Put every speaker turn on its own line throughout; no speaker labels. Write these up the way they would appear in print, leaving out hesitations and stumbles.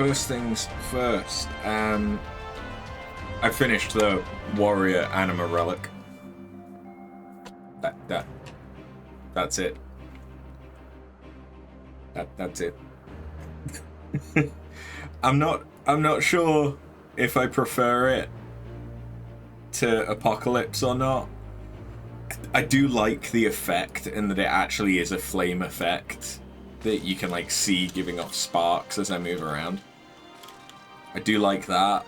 first things first. I finished the Warrior Anima Relic. That's it. That's it. I'm not sure if I prefer it to Apocalypse or not. I do like the effect, and that it actually is a flame effect that you can like see giving off sparks as I move around. I do like that.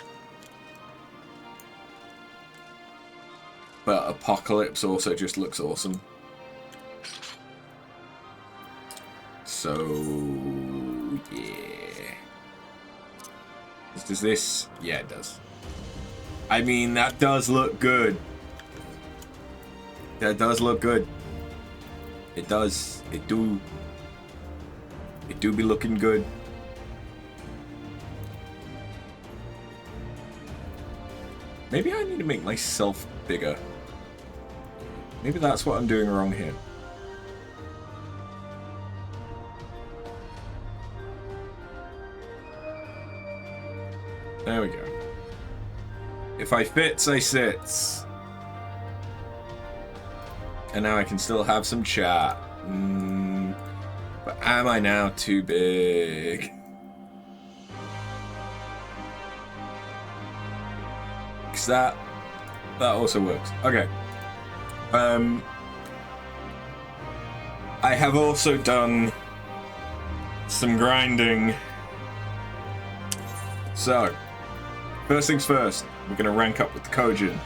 But Apocalypse also just looks awesome. So yeah. Does this? Yeah, it does. I mean, that does look good. That does look good. It does. It do be looking good. Maybe I need to make myself bigger. Maybe that's what I'm doing wrong here. There we go. If I fits, I sits. And now I can still have some chat. But am I now too big? Because that also works. Okay. I have also done some grinding. So, first things first, we're going to rank up with the Kojin.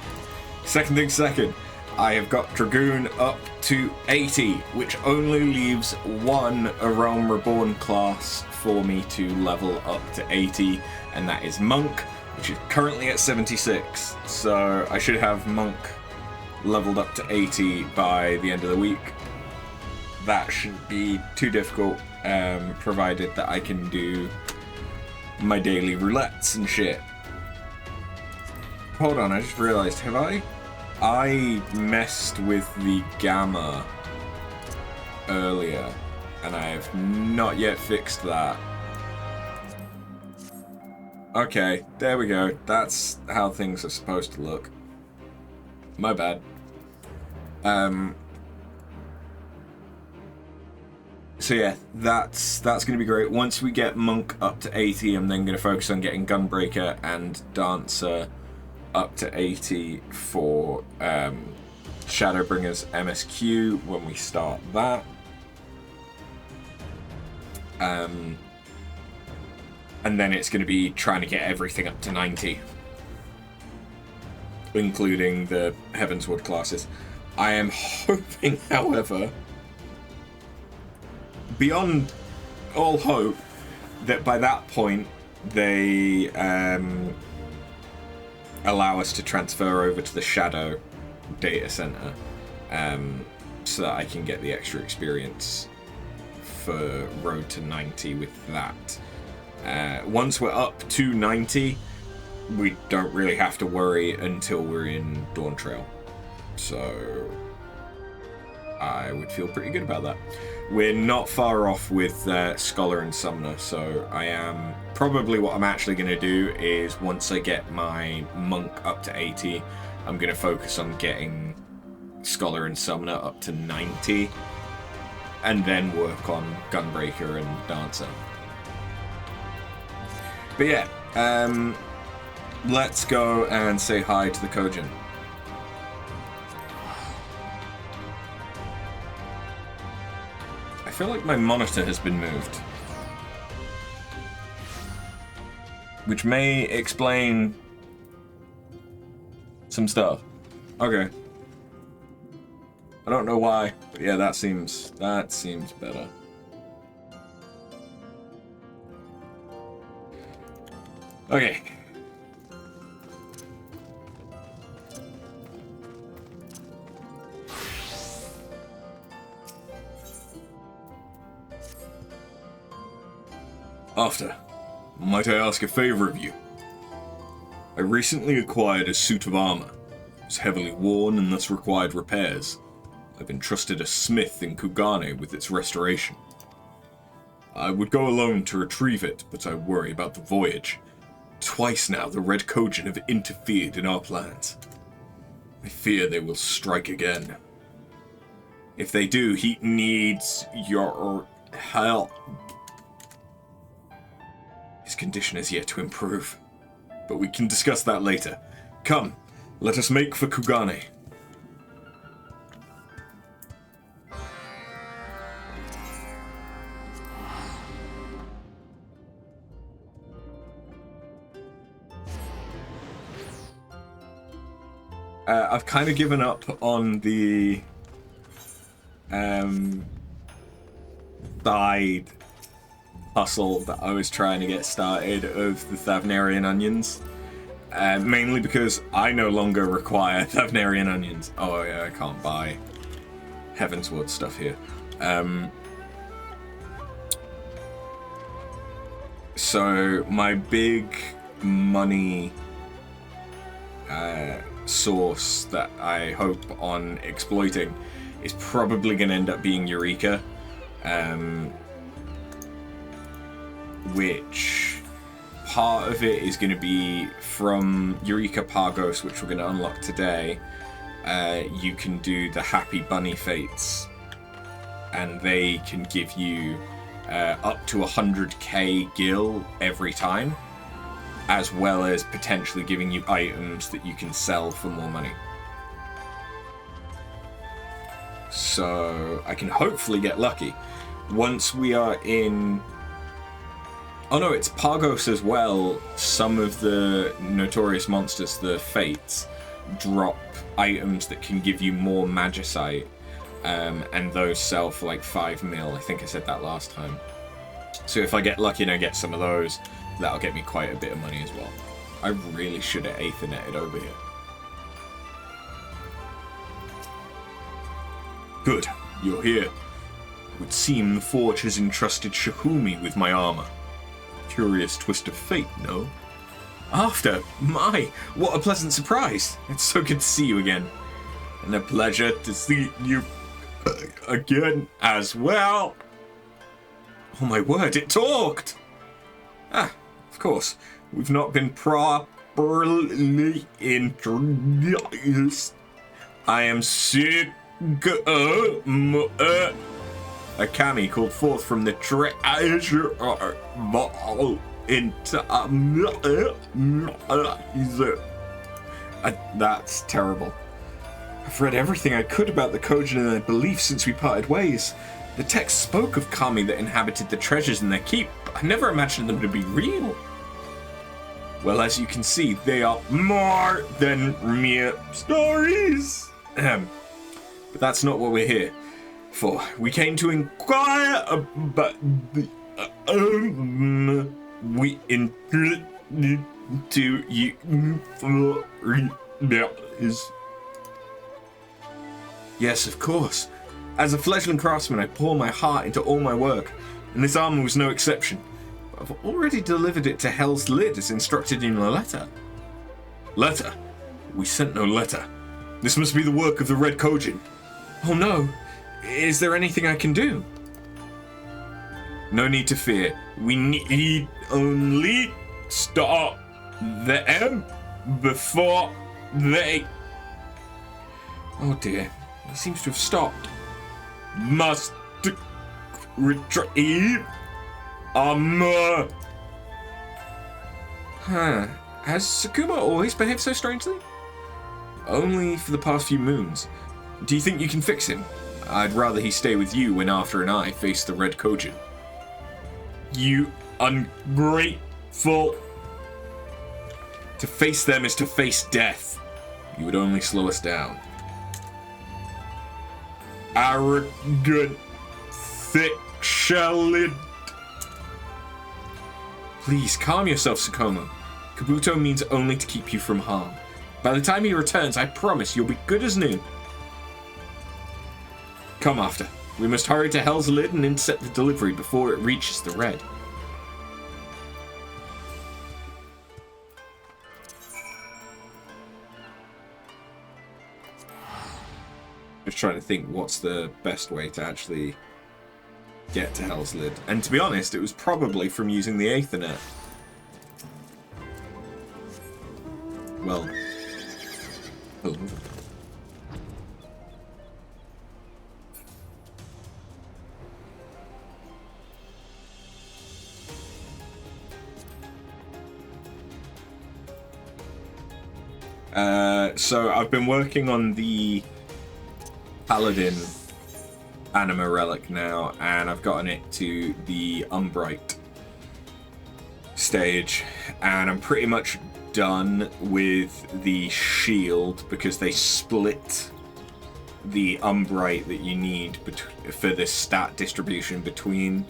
Second things second, I have got Dragoon up to 80, which only leaves one A Realm Reborn class for me to level up to 80, and that is Monk, which is currently at 76. So I should have Monk leveled up to 80 by the end of the week. That shouldn't be too difficult, provided that I can do my daily roulettes and shit. Hold on, I just realized, have I messed with the gamma earlier, and I have not yet fixed that. Okay, there we go. That's how things are supposed to look. My bad. So yeah, that's gonna be great. Once we get Monk up to 80, I'm then gonna focus on getting Gunbreaker and Dancer up to 80 for Shadowbringers MSQ when we start that. And then it's going to be trying to get everything up to 90, including the Heavensward classes. I am hoping, however, beyond all hope, that by that point they allow us to transfer over to the Shadow data center, so that I can get the extra experience for Road to 90 with that. Once we're up to 90, we don't really have to worry until we're in Dawn Trail. So I would feel pretty good about that. We're not far off with Scholar and Summoner, so I am... Probably what I'm actually going to do is, once I get my Monk up to 80, I'm going to focus on getting Scholar and Summoner up to 90, and then work on Gunbreaker and Dancer. But yeah, let's go and say hi to the Kojin. I feel like my monitor has been moved, which may explain some stuff. Okay. I don't know why, but yeah, that seems better. Okay. After, might I ask a favor of you? I recently acquired a suit of armor. It was heavily worn and thus required repairs. I've entrusted a smith in Kugane with its restoration. I would go alone to retrieve it, but I worry about the voyage. Twice now the Red Kojin have interfered in our plans. I fear they will strike again. If they do, he needs your help. His condition is yet to improve, but we can discuss that later. Come, let us make for Kugane. I've kind of given up on the side hustle that I was trying to get started of the Thavnarian onions. Mainly because I no longer require Thavnarian onions. Oh yeah, I can't buy Heavensward stuff here. So my big money source that I hope on exploiting is probably going to end up being Eureka, which part of it is going to be from Eureka Pagos, which we're going to unlock today. You can do the Happy Bunny Fates, and they can give you up to 100k gil every time, as well as potentially giving you items that you can sell for more money. So I can hopefully get lucky. Once we are in... Oh no, it's Pagos as well. Some of the notorious monsters, the Fates, drop items that can give you more Magicite, and those sell for like 5 mil. I think I said that last time. So if I get lucky and I get some of those, that'll get me quite a bit of money as well. I really should have Aetherneted over here. Good, you're here. It would seem the Forge has entrusted Shahumi with my armor. Curious twist of fate, no? After? My, what a pleasant surprise. It's so good to see you again. And a pleasure to see you again as well. Oh my word, it talked! Ah, of course. We've not been properly introduced. I am sick. A kami called forth from the treasure vault into that's terrible. I've read everything I could about the Kojin and their beliefs since we parted ways. The text spoke of kami that inhabited the treasures in their keep, but I never imagined them to be real. Well, as you can see, they are more than mere stories. But that's not what we're here for. We came to inquire about the we intended to you for is. Yes, of course. As a fledgling craftsman, I pour my heart into all my work, and this armor was no exception. But I've already delivered it to Hell's Lid as instructed in a letter. Letter? We sent no letter. This must be the work of the Red Kojin. Oh no. Is there anything I can do? No need to fear. We need only stop them before they... Oh dear. He seems to have stopped. Must retrieve armor. Huh. Has Sakuma always behaved so strangely? Only for the past few moons. Do you think you can fix him? I'd rather he stay with you when Arthur and I face the Red Kojin. You ungrateful. To face them is to face death. You would only slow us down. Arrogant, thick-shelled. Please, calm yourself, Sakuma. Kabuto means only to keep you from harm. By the time he returns, I promise you'll be good as new. Come after. We must hurry to Hell's Lid and intercept the delivery before it reaches the Red. Just trying to think what's the best way to actually get to Hell's Lid. And to be honest, it was probably from using the Aethernet. Well... Oh. So I've been working on the Paladin Anima Relic now, and I've gotten it to the Umbright stage, and I'm pretty much done with the shield because they split the Umbright that you need for the stat distribution between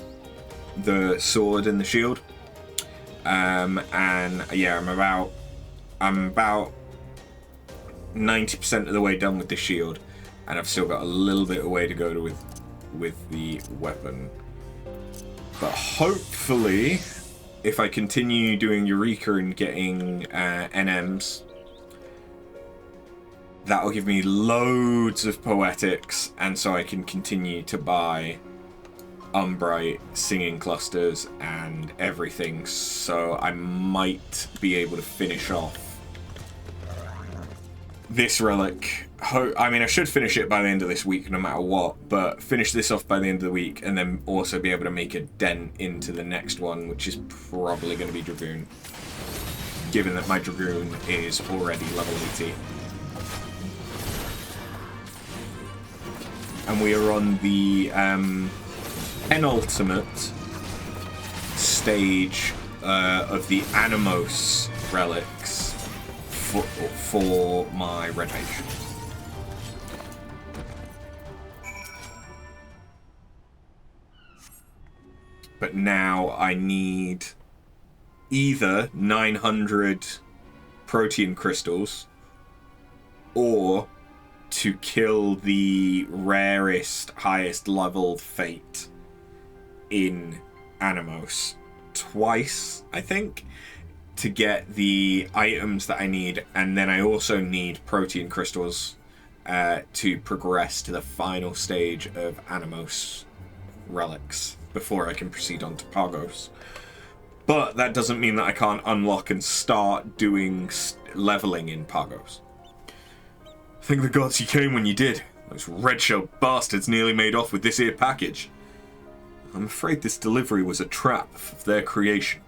the sword and the shield. And yeah, I'm about 90% of the way done with the shield, and I've still got a little bit of way to go with the weapon. But hopefully, if I continue doing Eureka and getting NMs, that'll give me loads of poetics, and so I can continue to buy Umbright, singing clusters, and everything. So I might be able to finish off this relic. I mean, I should finish it by the end of this week no matter what, but finish this off by the end of the week and then also be able to make a dent into the next one, which is probably going to be Dragoon, given that my Dragoon is already level 80. And we are on the penultimate stage of the Animos relics for my Red Mage. But now I need either 900 protein crystals or to kill the rarest, highest level Fate in Animos twice, I think, to get the items that I need, and then I also need protein crystals to progress to the final stage of Animos relics before I can proceed on to Pagos. But that doesn't mean that I can't unlock and start doing leveling in Pagos. Thank the gods you came when you did. Those red-shell bastards nearly made off with this here package. I'm afraid this delivery was a trap of their creation.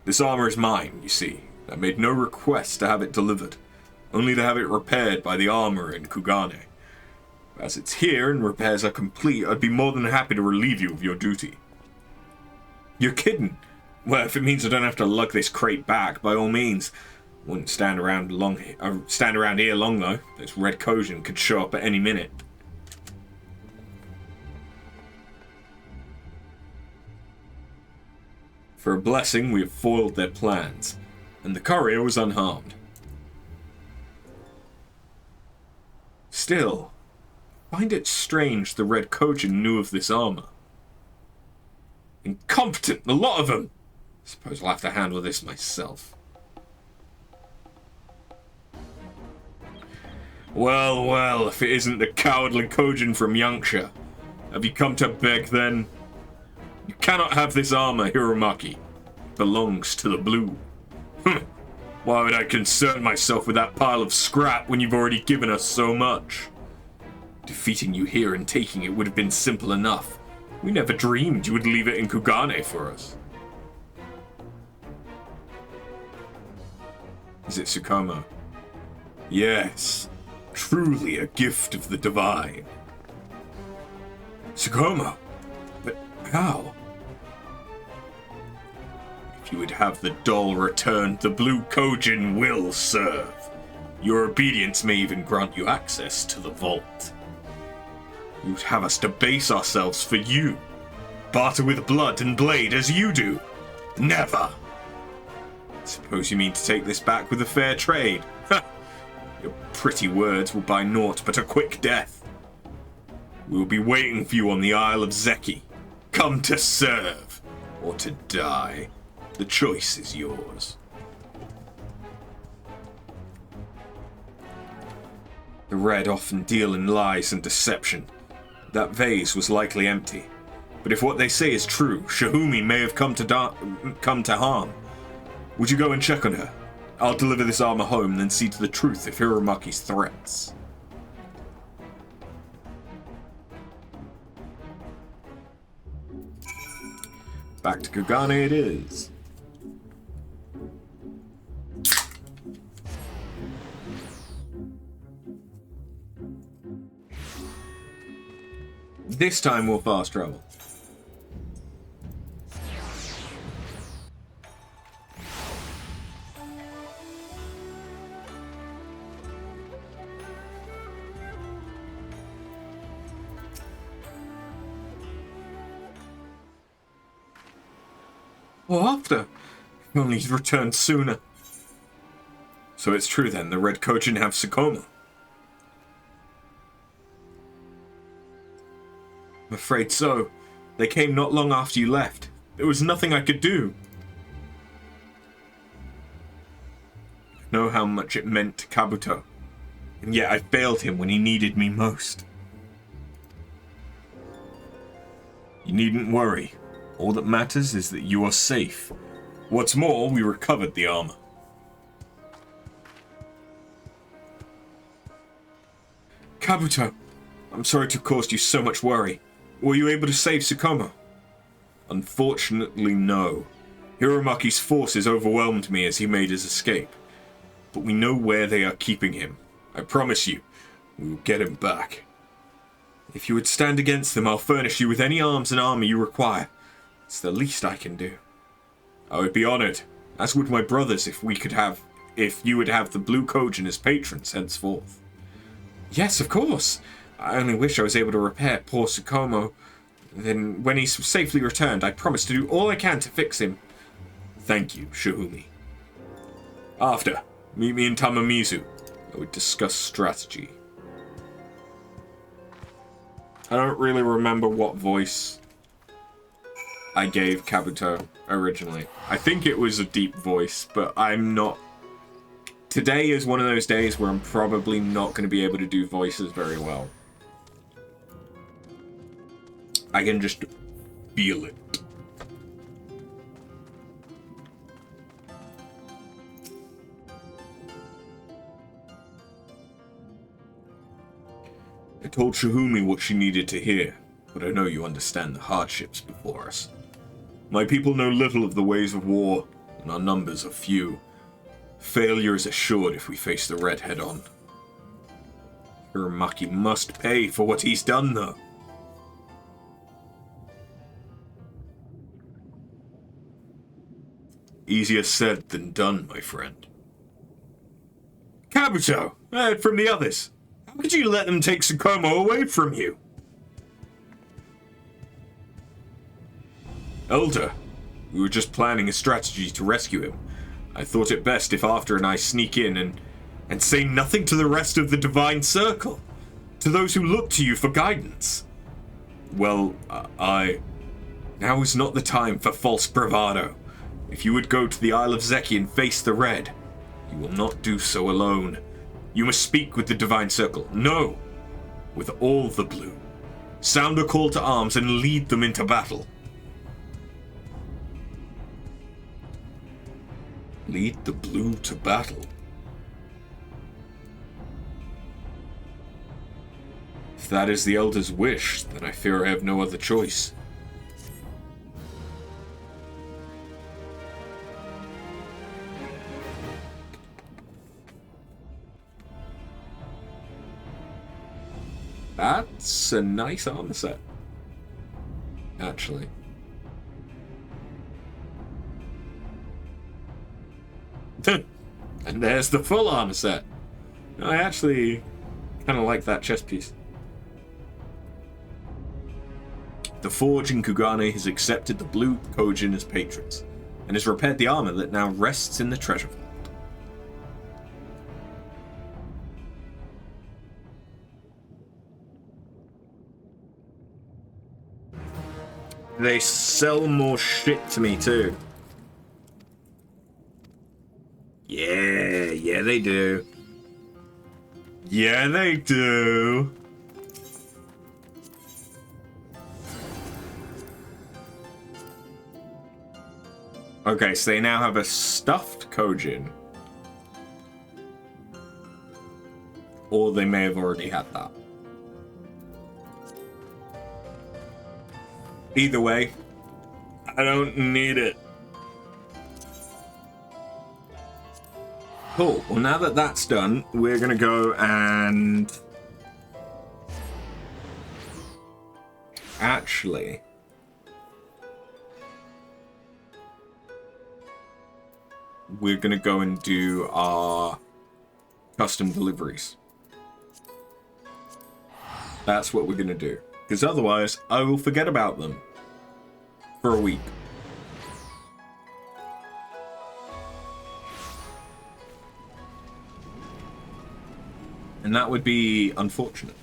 This armor is mine, you see. I made no request to have it delivered, only to have it repaired by the armorer in Kugane. As it's here and repairs are complete, I'd be more than happy to relieve you of your duty. You're kidding? Well, if it means I don't have to lug this crate back, by all means. Wouldn't stand around here long though. This red Kojin could show up at any minute. For a blessing, we have foiled their plans, and the courier was unharmed. Still, I find it strange the red Kojin knew of this armor. Incompetent, a lot of them! Suppose I'll have to handle this myself. Well, well, if it isn't the cowardly Kojin from Yanksha. Have you come to beg, then? You cannot have this armor, Hiromaki. It belongs to the blue. Why would I concern myself with that pile of scrap when you've already given us so much? Defeating you here and taking it would have been simple enough. We never dreamed you would leave it in Kugane for us. Is it Tsukumo? Yes. Truly a gift of the divine. Tsukumo? But how? If you would have the doll returned, the blue Kojin will serve. Your obedience may even grant you access to the vault. You would have us debase ourselves for you. Barter with blood and blade as you do. Never! Suppose you mean to take this back with a fair trade. Your pretty words will buy naught but a quick death. We will be waiting for you on the Isle of Zeki. Come to serve, or to die. The choice is yours. The red often deal in lies and deception. That vase was likely empty. But if what they say is true, Shihumi may have come to harm. Would you go and check on her? I'll deliver this armor home, then see to the truth of Hiromaki's threats. Back to Kugane it is. This time we'll fast travel. Or after. If only he'd returned sooner. So it's true then, the Red Kojin have Tsukumo. I'm afraid so. They came not long after you left. There was nothing I could do. I know how much it meant to Kabuto, and yet I failed him when he needed me most. You needn't worry. All that matters is that you are safe. What's more, we recovered the armor. Kabuto, I'm sorry to have caused you so much worry. Were you able to save Tsukumo? Unfortunately, no. Hiromaki's forces overwhelmed me as he made his escape. But we know where they are keeping him. I promise you, we will get him back. If you would stand against them, I'll furnish you with any arms and armor you require. It's the least I can do. I would be honored, as would my brothers, if you would have the Blue Kojin as patrons henceforth. Yes, of course. I only wish I was able to repair poor Tsukumo. Then, when he's safely returned, I promise to do all I can to fix him. Thank you, Shihumi. After, meet me in Tamamizu. I would discuss strategy. I don't really remember what voice I gave Kabuto originally. I think it was a deep voice, but I'm not... Today is one of those days where I'm probably not going to be able to do voices very well. I can just feel it. I told Shihumi what she needed to hear, but I know you understand the hardships before us. My people know little of the ways of war, and our numbers are few. Failure is assured if we face the Red head-on. Hiromaki must pay for what he's done, though. Easier said than done, my friend. Kabuto! I heard from the others. How could you let them take Tsukumo away from you? Elder, we were just planning a strategy to rescue him. I thought it best if After and I sneak in and say nothing to the rest of the Divine Circle, to those who look to you for guidance. Well, now is not the time for false bravado. If you would go to the Isle of Zeki and face the Red, you will not do so alone. You must speak with the Divine Circle. No, with all the Blue. Sound a call to arms and lead them into battle. Lead the Blue to battle. If that is the Elder's wish, then I fear I have no other choice. That's a nice armor set, actually. And there's the full armor set. I actually kind of like that chest piece. The Forge in Kugane has accepted the Blue Kojin as patrons, and has repaired the armor that now rests in the treasure vault. They sell more shit to me too. Yeah, they do. Yeah, they do. Okay, so they now have a stuffed Kojin. Or they may have already had that. Either way, I don't need it. Cool. Well, now that that's done, we're going to go and... Actually... we're going to go and do our custom deliveries. That's what we're going to do. Because otherwise, I will forget about them for a week. And that would be unfortunate.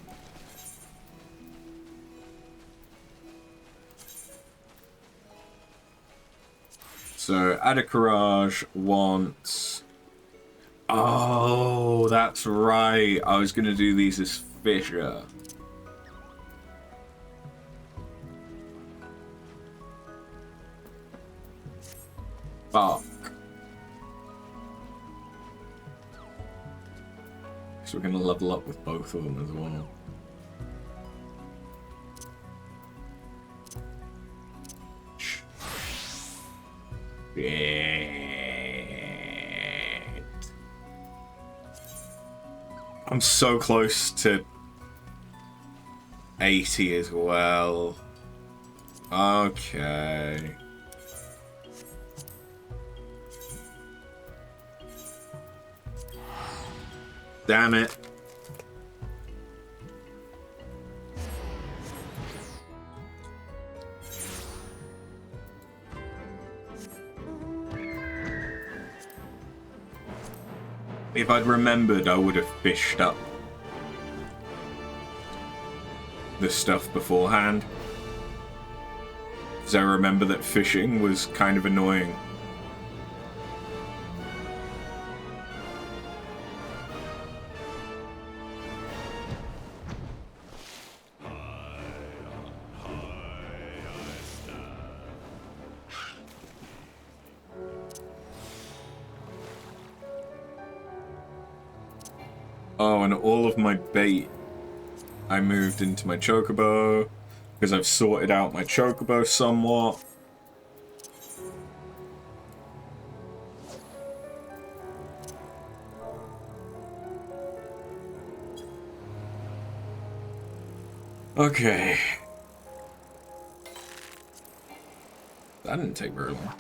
So, Adakaraj wants... Oh, that's right. I was going to do these as Fisher. Fuck. So we're going to level up with both of them as well. Shit. I'm so close to 80 as well. Okay. Damn it. If I'd remembered, I would have fished up the stuff beforehand. Because I remember that fishing was kind of annoying. Oh, and all of my bait I moved into my chocobo, because I've sorted out my chocobo somewhat. Okay. That didn't take very long.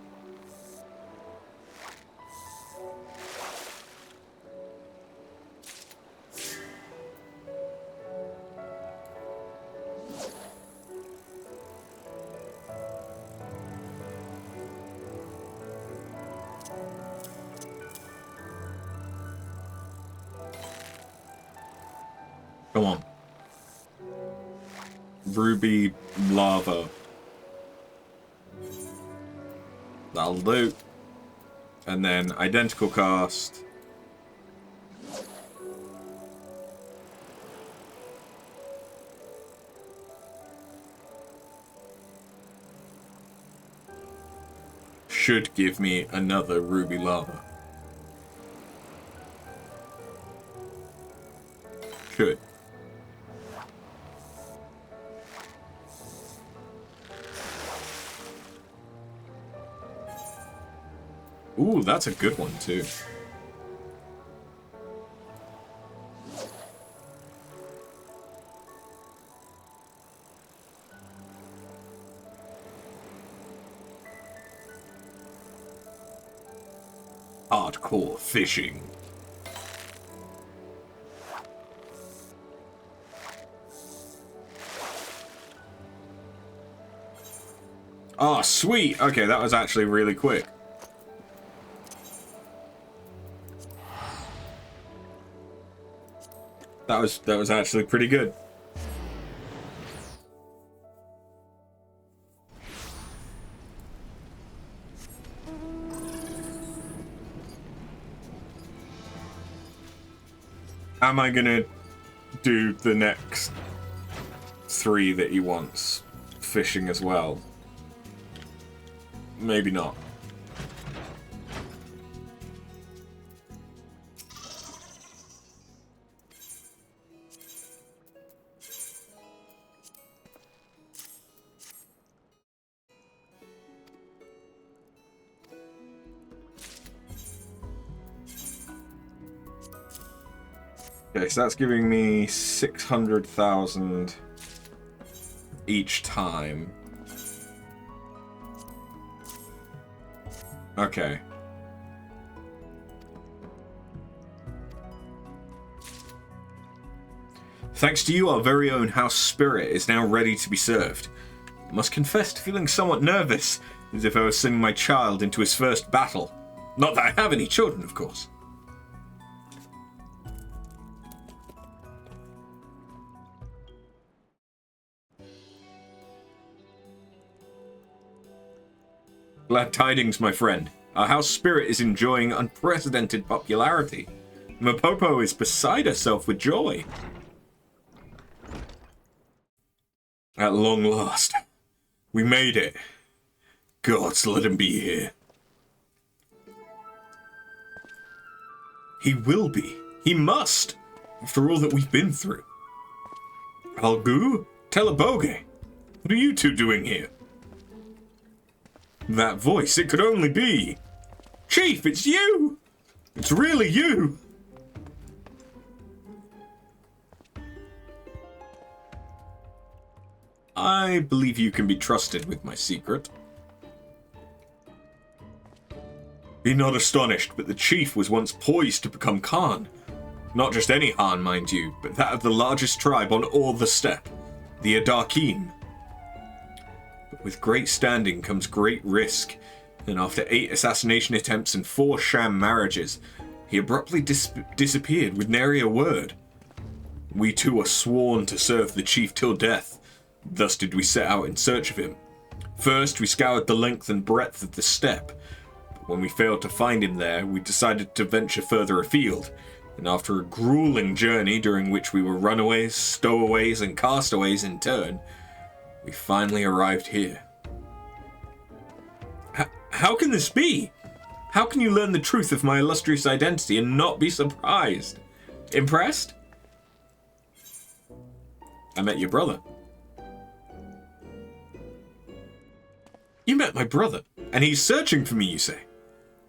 Come on. Ruby lava. That'll do. And then identical cast. Should give me another ruby lava. Should. Ooh, that's a good one, too. Hardcore fishing. Oh, sweet! Okay, that was actually really quick. That was actually pretty good. Am I gonna do the next 3 that he wants fishing as well? Maybe not. Okay, so that's giving me 600,000 each time. Okay. Thanks to you, our very own House Spirit is now ready to be served. I must confess to feeling somewhat nervous, as if I was sending my child into his first battle. Not that I have any children, of course. Glad tidings, my friend. Our House Spirit is enjoying unprecedented popularity. Mapopo is beside herself with joy. At long last, we made it. Gods, let him be here. He will be. He must. After all that we've been through. Algu? Teleboge? What are you two doing here? That voice, it could only be. Chief, it's you! It's really you! I believe you can be trusted with my secret. Be not astonished, but the chief was once poised to become Khan. Not just any Khan, mind you, but that of the largest tribe on all the steppe, the Adarkeen. But with great standing comes great risk, and after 8 assassination attempts and 4 sham marriages, he abruptly disappeared with nary a word. We too are sworn to serve the chief till death, thus did we set out in search of him. First, we scoured the length and breadth of the steppe, but when we failed to find him there, we decided to venture further afield, and after a grueling journey during which we were runaways, stowaways, and castaways in turn, we finally arrived here. How can this be? How can you learn the truth of my illustrious identity and not be surprised? Impressed? I met your brother. You met my brother, and he's searching for me, you say?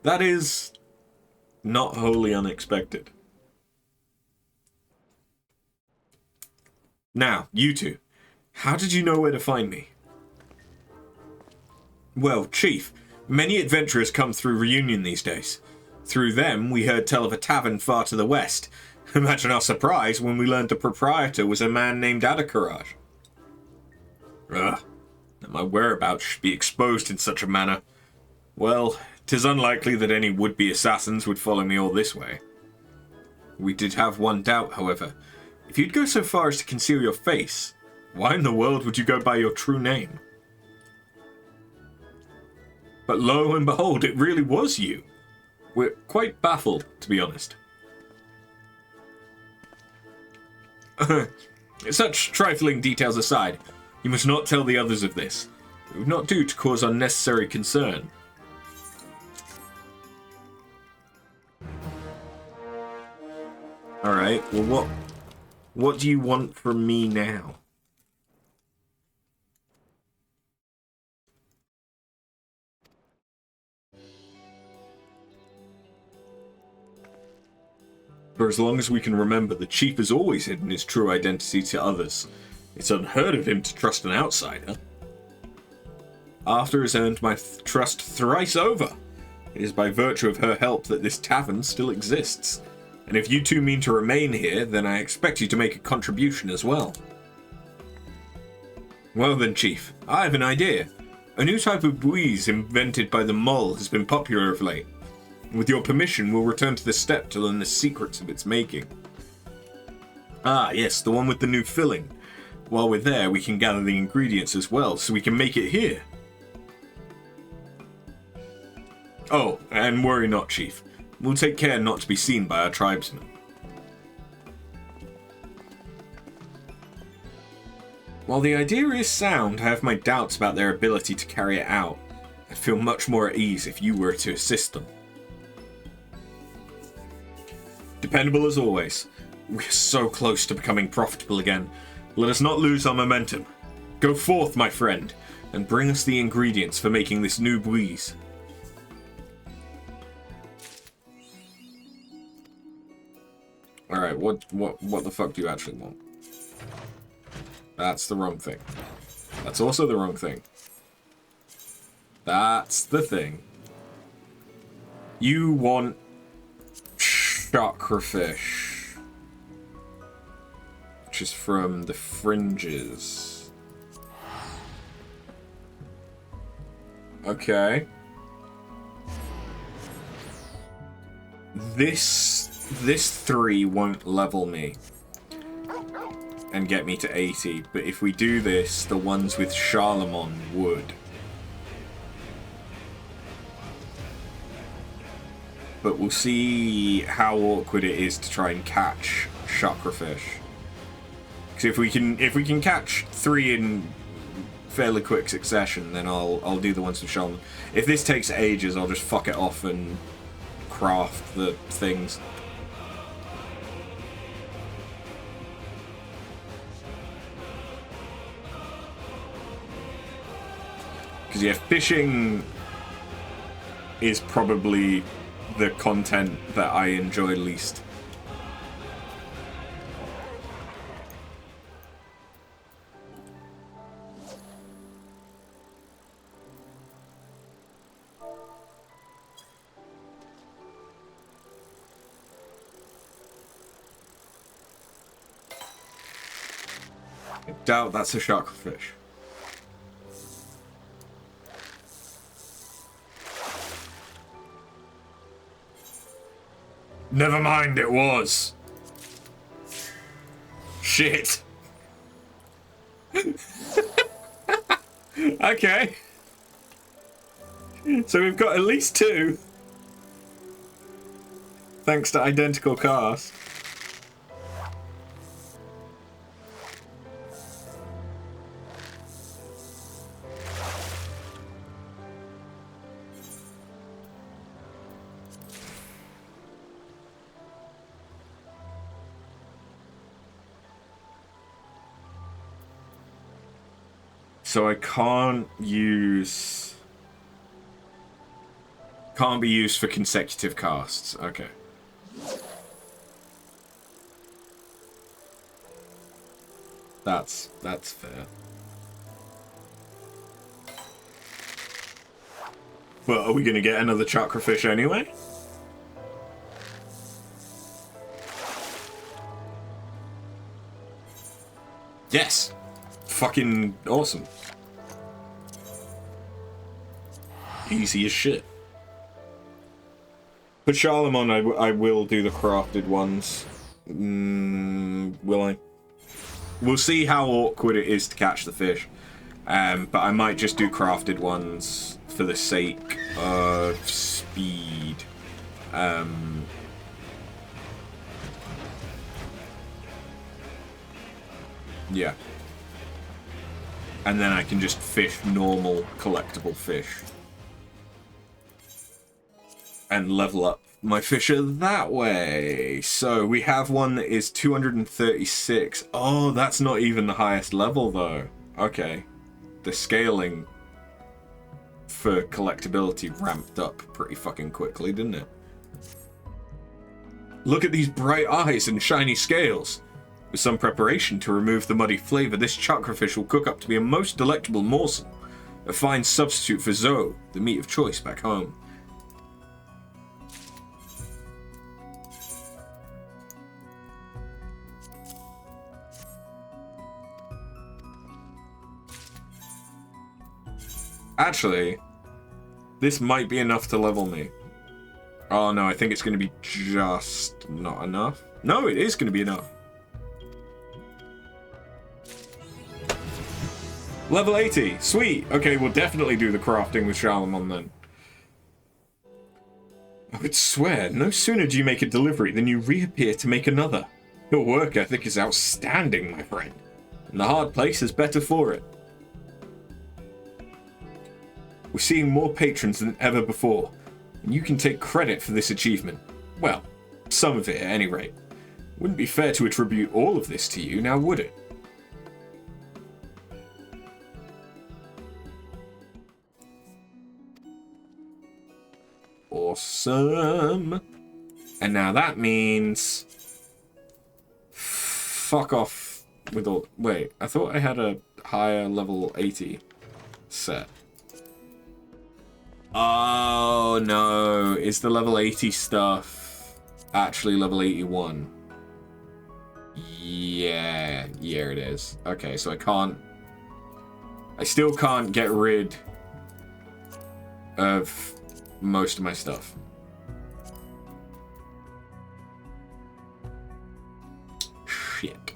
That is not wholly unexpected. Now, you two, how did you know where to find me? Well, Chief, many adventurers come through Reunion these days. Through them, we heard tell of a tavern far to the west. Imagine our surprise when we learned the proprietor was a man named Adakaraj. Ugh, that my whereabouts should be exposed in such a manner. Well, 'tis unlikely that any would-be assassins would follow me all this way. We did have one doubt, however. If you'd go so far as to conceal your face, why in the world would you go by your true name? But lo and behold, it really was you. We're quite baffled, to be honest. Such trifling details aside, you must not tell the others of this. It would not do to cause unnecessary concern. Alright, well what do you want from me now? For as long as we can remember, the chief has always hidden his true identity to others. It's unheard of him to trust an outsider. Arthur has earned my trust thrice over. It is by virtue of her help that this tavern still exists. And if you two mean to remain here, then I expect you to make a contribution as well. Well then, Chief, I have an idea. A new type of buoys invented by the Mull has been popular of late. With your permission, we'll return to the steppe to learn the secrets of its making. Ah, yes, the one with the new filling. While we're there, we can gather the ingredients as well, so we can make it here. Oh, and worry not, Chief. We'll take care not to be seen by our tribesmen. While the idea is sound, I have my doubts about their ability to carry it out. I'd feel much more at ease if you were to assist them. Dependable as always. We're so close to becoming profitable again. Let us not lose our momentum. Go forth, my friend, and bring us the ingredients for making this new buoys. Alright, what the fuck do you actually want? That's the wrong thing. That's also the wrong thing. That's the thing. You want Chakrafish, which is from the Fringes. Okay. This 3 won't level me and get me to 80, but if we do this, the ones with Charlemont would. But we'll see how awkward it is to try and catch Chakrafish. Because if we can catch 3 in fairly quick succession, then I'll do the ones with Charlemont. If this takes ages, I'll just fuck it off and craft the things. Because yeah, fishing is probably the content that I enjoy least. I doubt that's a Chakrafish. Never mind, it was. Shit. Okay. So we've got at least 2. Thanks to identical cast. So I can't be used for consecutive casts. Okay. That's fair. Well, are we gonna get another Chakrafish anyway? Yes! Fucking awesome. Easy as shit. For Charlemont, I will do the crafted ones. Will I? We'll see how awkward it is to catch the fish. But I might just do crafted ones for the sake of speed. Yeah. And then I can just fish normal collectible fish. And level up my fisher that way. So we have one that is 236. Oh, that's not even the highest level though. Okay. The scaling for collectability ramped up pretty fucking quickly, didn't it? Look at these bright eyes and shiny scales. With some preparation to remove the muddy flavor, this Chakrafish will cook up to be a most delectable morsel. A fine substitute for Zo, the meat of choice back home. Actually, this might be enough to level me. Oh no, I think it's going to be just not enough. No, it is going to be enough. Level 80, sweet. Okay, we'll definitely do the crafting with Charlemont then. I would swear, no sooner do you make a delivery than you reappear to make another. Your work ethic is outstanding, my friend. And the hard place is better for it. We're seeing more patrons than ever before, and you can take credit for this achievement. Well, some of it at any rate. Wouldn't be fair to attribute all of this to you, now would it? Awesome. And now that means fuck off with all... Wait, I thought I had a higher level 80 set. Oh, no. Is the level 80 stuff actually level 81? Yeah, it is. Okay, so I still can't get rid of most of my stuff. Shit.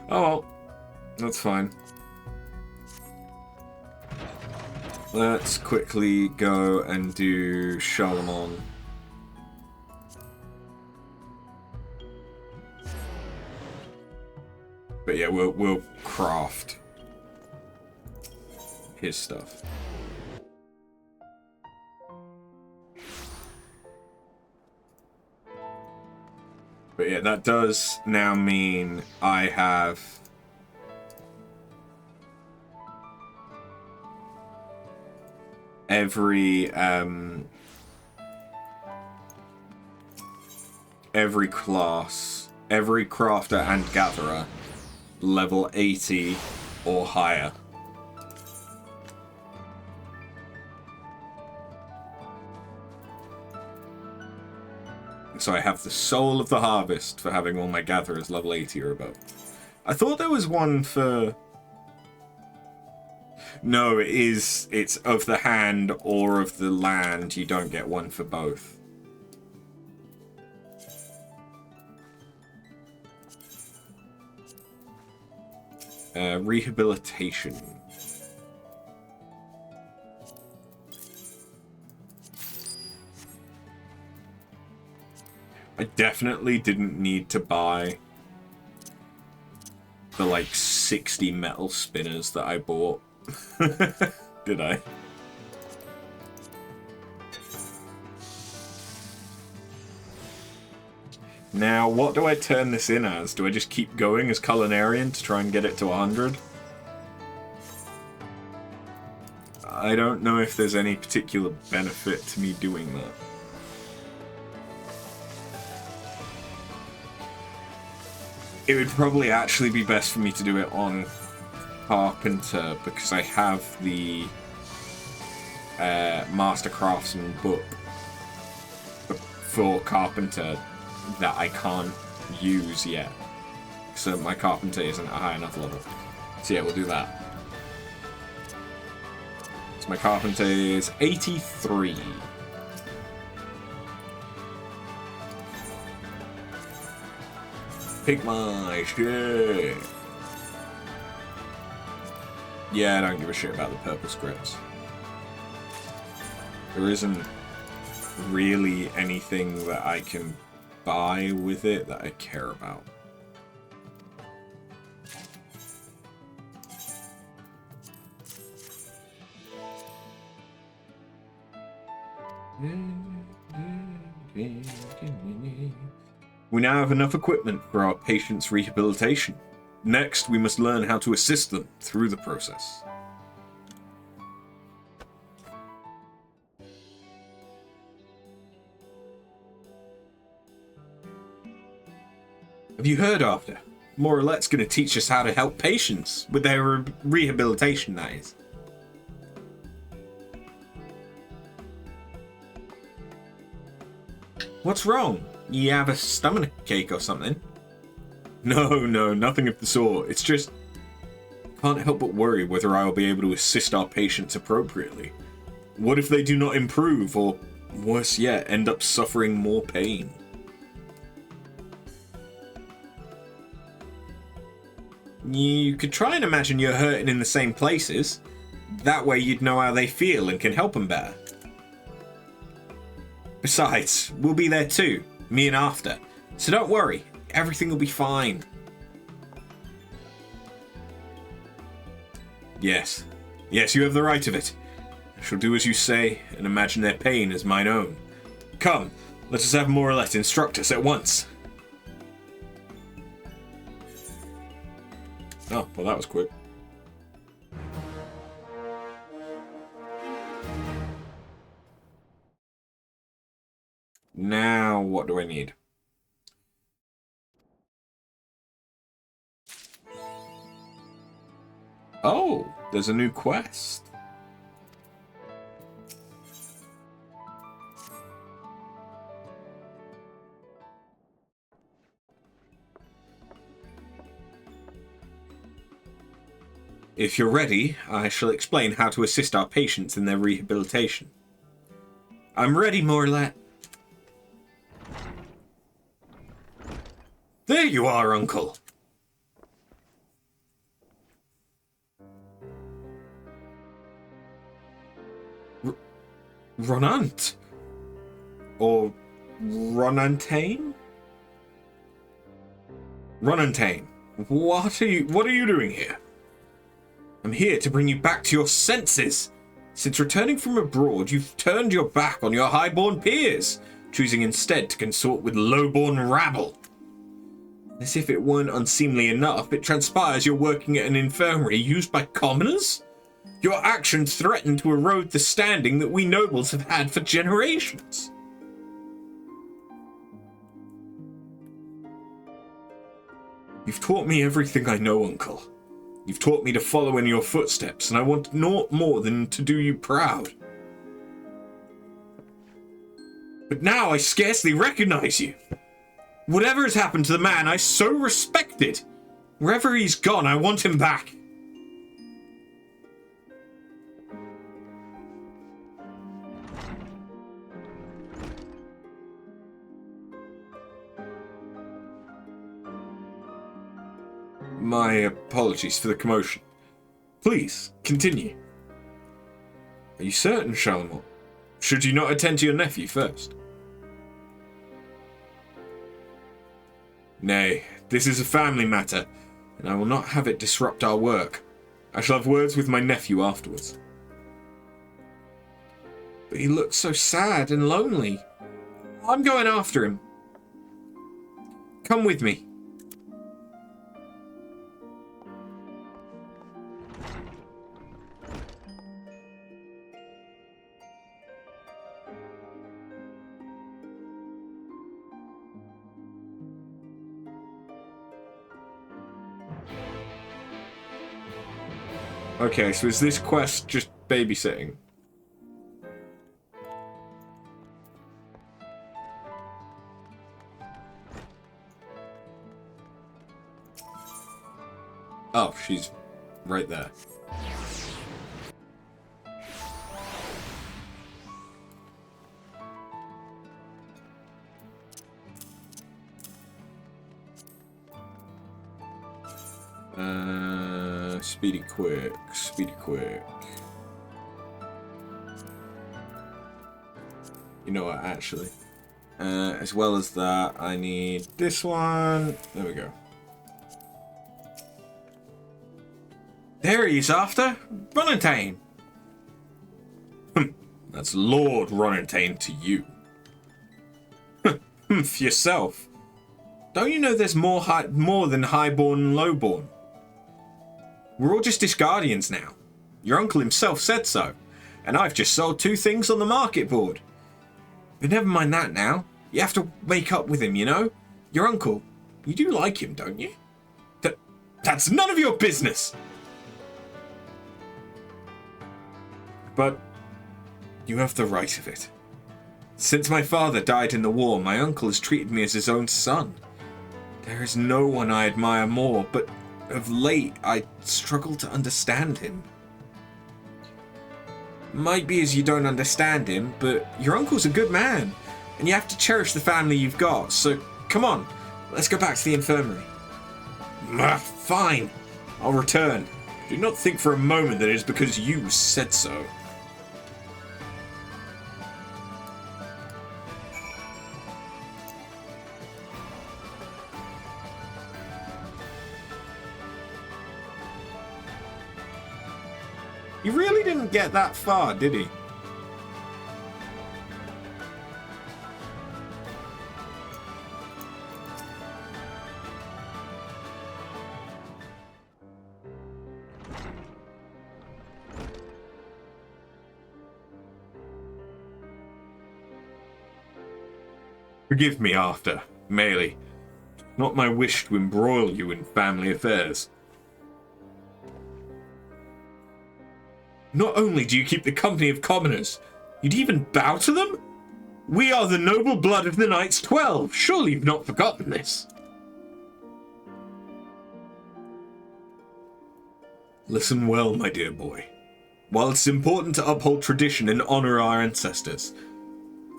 Oh well, that's fine. Let's quickly go and do Charlemagne. But yeah, we'll craft his stuff. But yeah, that does now mean I have every class, every crafter and gatherer level 80 or higher. So I have the Soul of the Harvest for having all my gatherers level 80 or above. I thought there was one for... No, it's of the hand or of the land. You don't get one for both. Rehabilitation. I definitely didn't need to buy the, like, 60 metal spinners that I bought. Did I? Now, what do I turn this in as? Do I just keep going as Culinarian to try and get it to 100? I don't know if there's any particular benefit to me doing that. It would probably actually be best for me to do it on Carpenter, because I have the Master Craftsman book for Carpenter that I can't use yet. So my Carpenter isn't a high enough level. So yeah, we'll do that. So my Carpenter is 83. Pick my shit. Yeah, I don't give a shit about the purple scripts. There isn't really anything that I can buy with it that I care about. We now have enough equipment for our patients' rehabilitation. Next, we must learn how to assist them through the process. Have you heard, After? Moralet's going to teach us how to help patients with their rehabilitation, that is. What's wrong? You have a stomach ache or something? No, nothing of the sort. It's just... can't help but worry whether I will be able to assist our patients appropriately. What if they do not improve, or, worse yet, end up suffering more pain? You could try and imagine you're hurting in the same places. That way you'd know how they feel and can help them better. Besides, we'll be there too, me and After. So don't worry, everything will be fine. Yes, you have the right of it. I shall do as you say and imagine their pain as mine own. Come, let us have Moralet instruct us at once. Oh, well that was quick. Now, what do I need? Oh, there's a new quest. If you're ready, I shall explain how to assist our patients in their rehabilitation. I'm ready, Morlet. There you are, Uncle. Ronant? Or Ronantane? Ronantane, what are you doing here? I'm here to bring you back to your senses. Since returning from abroad, you've turned your back on your highborn peers, choosing instead to consort with lowborn rabble. As if it weren't unseemly enough, it transpires you're working at an infirmary used by commoners? Your actions threaten to erode the standing that we nobles have had for generations. You've taught me everything I know, Uncle. You've taught me to follow in your footsteps, and I want naught more than to do you proud. But now I scarcely recognize you. Whatever has happened to the man I so respected, wherever he's gone, I want him back. My apologies for the commotion. Please, continue. Are you certain, Charlemont? Should you not attend to your nephew first? Nay, this is a family matter, and I will not have it disrupt our work. I shall have words with my nephew afterwards. But he looks so sad and lonely. I'm going after him. Come with me. Okay, so is this quest just babysitting? Oh, she's right there. Speedy quick, speedy quick. You know what, actually. As well as that, I need this one. There we go. There he is after Ronantane. That's Lord Ronantane to you. For yourself. Don't you know there's more than highborn and lowborn? We're all just Guardians now. Your uncle himself said so, and I've just sold 2 things on the market board. But never mind that now. You have to make up with him, you know? Your uncle, you do like him, don't you? That's none of your business! But you have the right of it. Since my father died in the war, my uncle has treated me as his own son. There is no one I admire more, but of late I struggle to understand him. Might be as you don't understand him, but your uncle's a good man, and you have to cherish the family you've got, so come on, let's go back to the infirmary. Fine, I'll return. Do not think for a moment that it is because you said so. He really didn't get that far, did he? Forgive me after, Melee. Not my wish to embroil you in family affairs. Not only do you keep the company of commoners, you'd even bow to them? We are the noble blood of the Knights 12. Surely you've not forgotten this. Listen well, my dear boy. While it's important to uphold tradition and honor our ancestors,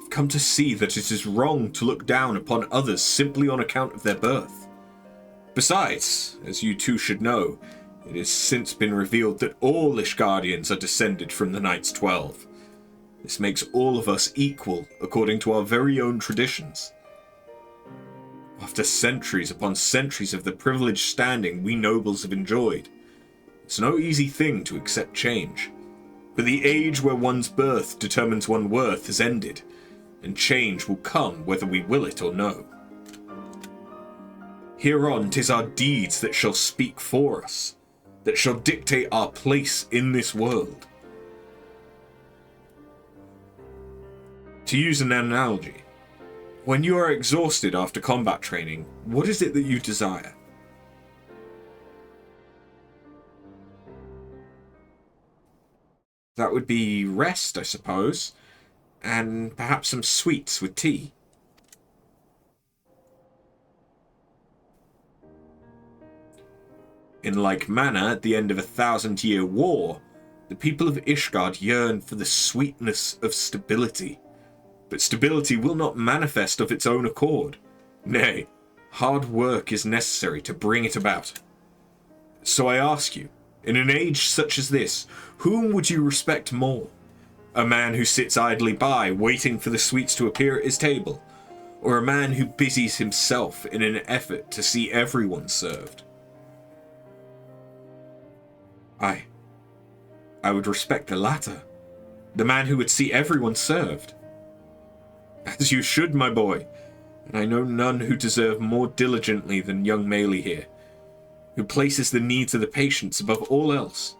I've come to see that it is wrong to look down upon others simply on account of their birth. Besides, as you too should know, it has since been revealed that all Ishgardians are descended from the Knights 12. This makes all of us equal according to our very own traditions. After centuries upon centuries of the privileged standing we nobles have enjoyed, it's no easy thing to accept change. But the age where one's birth determines one's worth has ended, and change will come whether we will it or no. Hereon 'tis our deeds that shall speak for us, that shall dictate our place in this world. To use an analogy, when you are exhausted after combat training, what is it that you desire? That would be rest, I suppose, and perhaps some sweets with tea. In like manner, at the end of a 1,000-year war, the people of Ishgard yearn for the sweetness of stability. But stability will not manifest of its own accord. Nay, hard work is necessary to bring it about. So I ask you, in an age such as this, whom would you respect more? A man who sits idly by, waiting for the sweets to appear at his table, or a man who busies himself in an effort to see everyone served? I would respect the latter. The man who would see everyone served. As you should, my boy, and I know none who deserve more diligently than young Meili here, who places the needs of the patients above all else.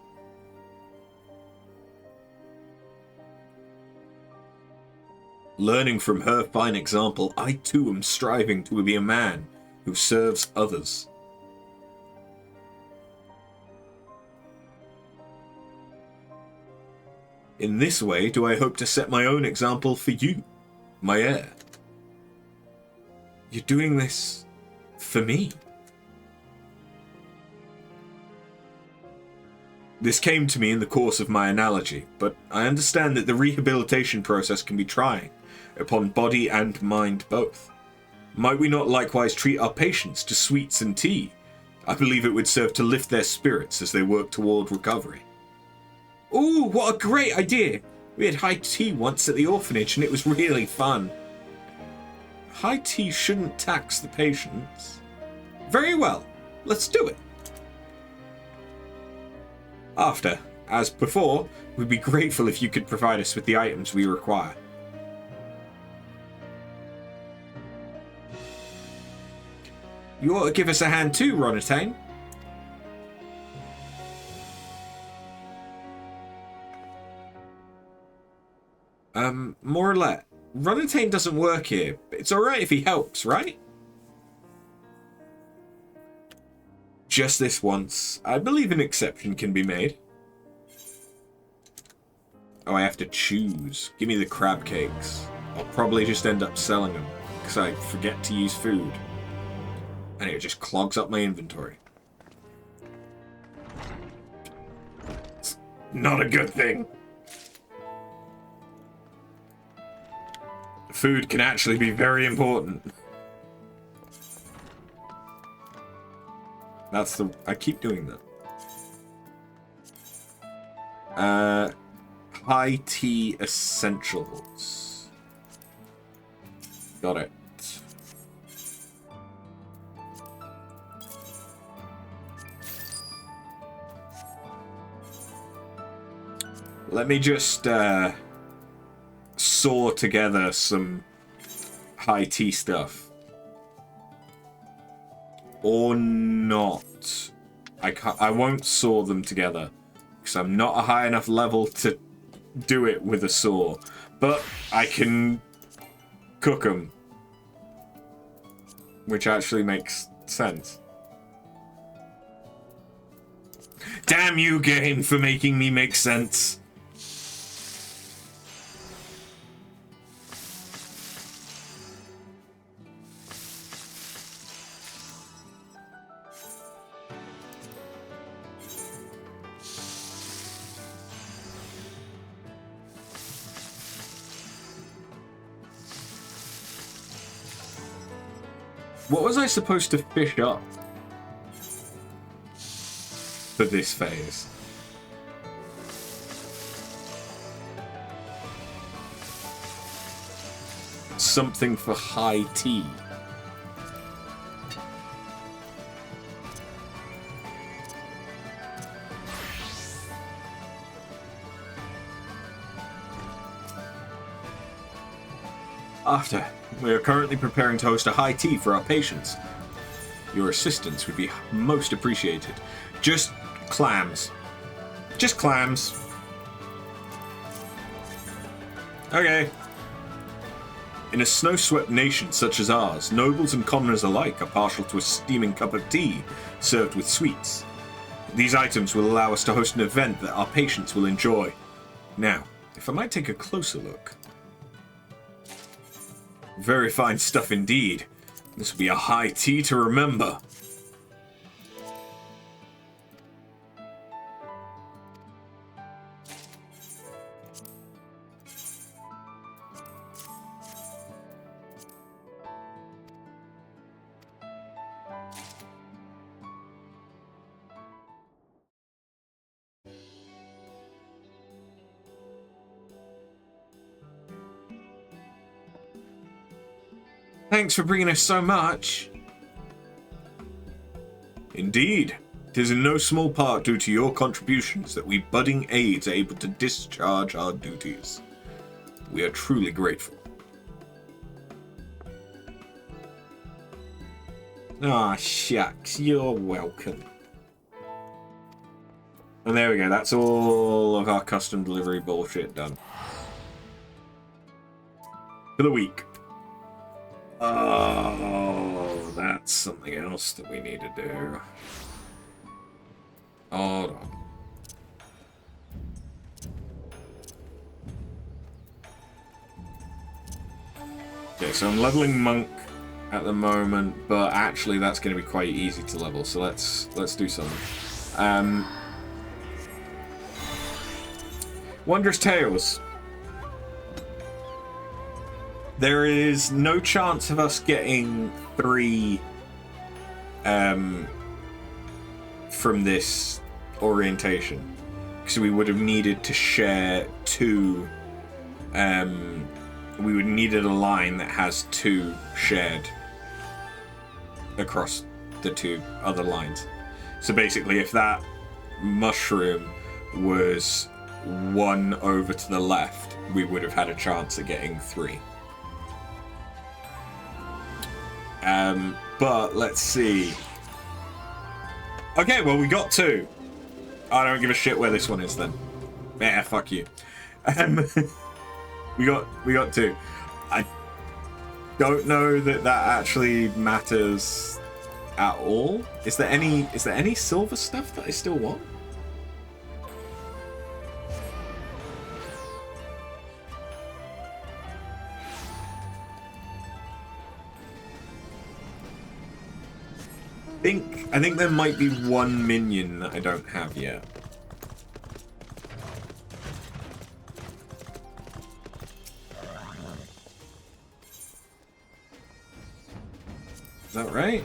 Learning from her fine example, I too am striving to be a man who serves others. In this way do I hope to set my own example for you, my heir. You're doing this for me. This came to me in the course of my analogy, but I understand that the rehabilitation process can be trying, upon body and mind both. Might we not likewise treat our patients to sweets and tea? I believe it would serve to lift their spirits as they work toward recovery. Ooh, what a great idea! We had high tea once at the orphanage and it was really fun. High tea shouldn't tax the patients. Very well, let's do it. After, as before, we'd be grateful if you could provide us with the items we require. You ought to give us a hand too, Ronatane. More or less. Ronatane doesn't work here, but it's alright if he helps, right? Just this once. I believe an exception can be made. Oh, I have to choose. Give me the crab cakes. I'll probably just end up selling them, because I forget to use food. And it just clogs up my inventory. It's not a good thing. Food can actually be very important. That's the... I keep doing that. High tea essentials. Got it. Let me just saw together some high tea stuff. Or not. I won't saw them together because I'm not a high enough level to do it with a saw. But I can cook them, which actually makes sense. Damn you, game, for making me make sense. What was I supposed to fish up for this phase? Something for high tea. After, we are currently preparing to host a high tea for our patients. Your assistance would be most appreciated. Just clams. Just clams. Okay. In a snow-swept nation such as ours, nobles and commoners alike are partial to a steaming cup of tea served with sweets. These items will allow us to host an event that our patients will enjoy. Now, if I might take a closer look. Very fine stuff indeed. This will be a high tea to remember. Thanks for bringing us so much. Indeed. It is in no small part due to your contributions that we budding aides are able to discharge our duties. We are truly grateful. Ah, shucks. You're welcome. And there we go. That's all of our custom delivery bullshit done. For the week. Oh, that's something else that we need to do. Hold on. Okay, so I'm leveling Monk at the moment, but actually that's going to be quite easy to level, so let's do something. Wondrous Tales. There is no chance of us getting 3 from this orientation, because we would have needed to share 2. We would needed a line that has 2 shared across the 2 other lines. So basically, if that mushroom was 1 over to the left, we would have had a chance at getting 3. But let's see. Okay, well, we got 2. I don't give a shit where this one is then. Yeah, fuck you. we got 2. I don't know that actually matters at all. Is there any silver stuff that I still want? I think there might be 1 minion that I don't have yet. Is that right?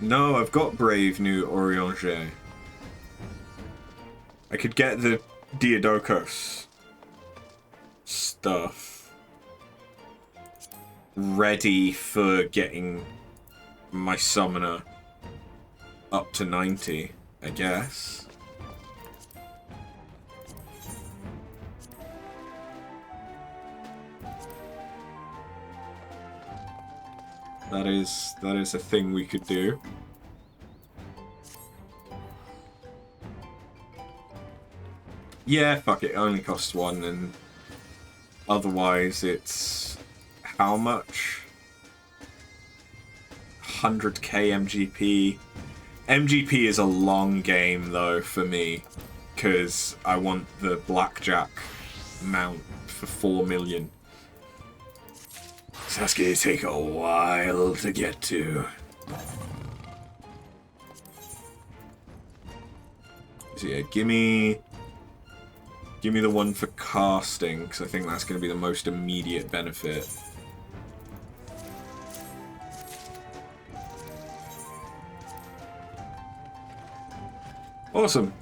No, I've got Brave New Eorzean. I could get the Diadocos stuff ready for getting my summoner up to 90, I guess. That is a thing we could do. Yeah, fuck it. It only costs 1, and otherwise it's how much? 100k MGP. MGP is a long game though for me, because I want the blackjack mount for 4 million. So that's gonna take a while to get to. So yeah, give me the one for casting, because I think that's going to be the most immediate benefit. Awesome.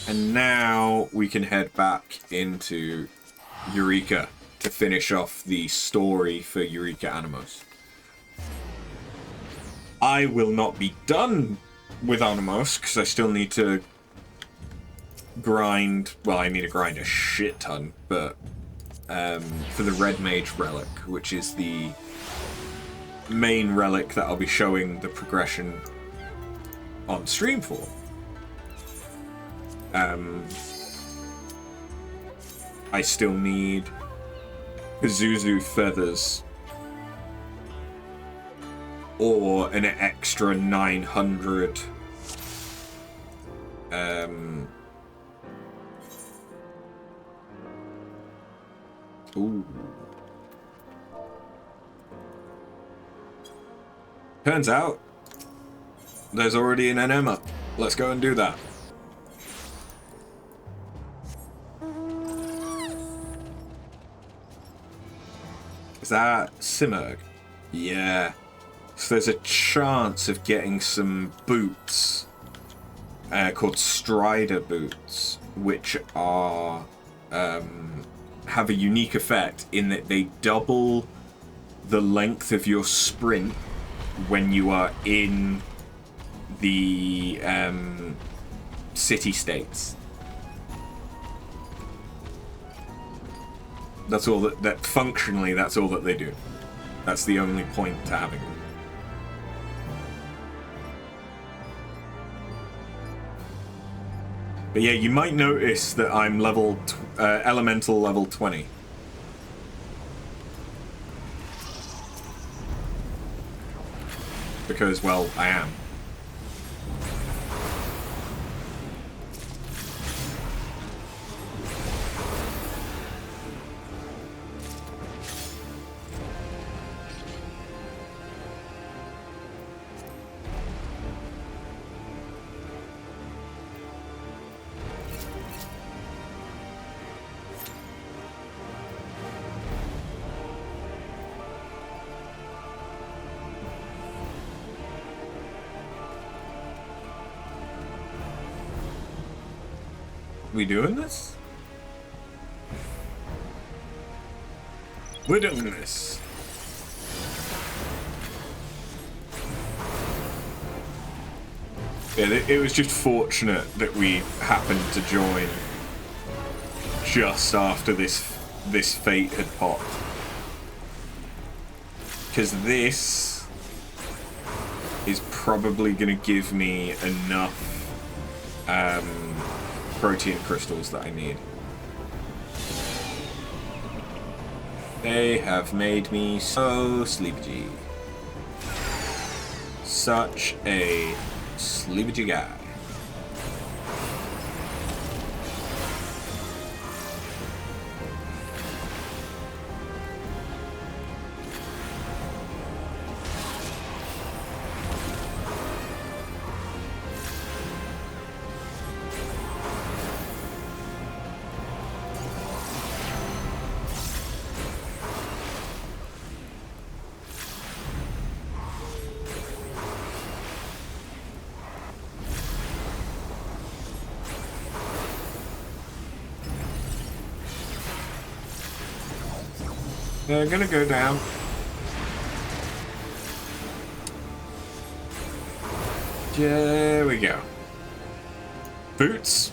And now we can head back into Eureka to finish off the story for Eureka Animos. I will not be done with Animos because I still need to grind. Well, I need to grind a shit ton, but for the Red Mage Relic, which is the main relic that I'll be showing the progression on stream for. I still need Pazuzu feathers or an extra 900 ooh. Turns out there's already an NM up. Let's go and do that. Is that Simurg? Yeah. So there's a chance of getting some boots called Strider boots, which are have a unique effect in that they double the length of your sprint when you are in the city-states. That's all that functionally, that's all that they do. That's the only point to having them. But yeah, you might notice that I'm elemental level 20. Because, well, I am. We doing this? We're doing this. Yeah, it was just fortunate that we happened to join just after this fate had popped. Because this is probably going to give me enough protein crystals that I need. They have made me so sleepy. Such a sleepy guy. They're gonna go down. There we go. Boots?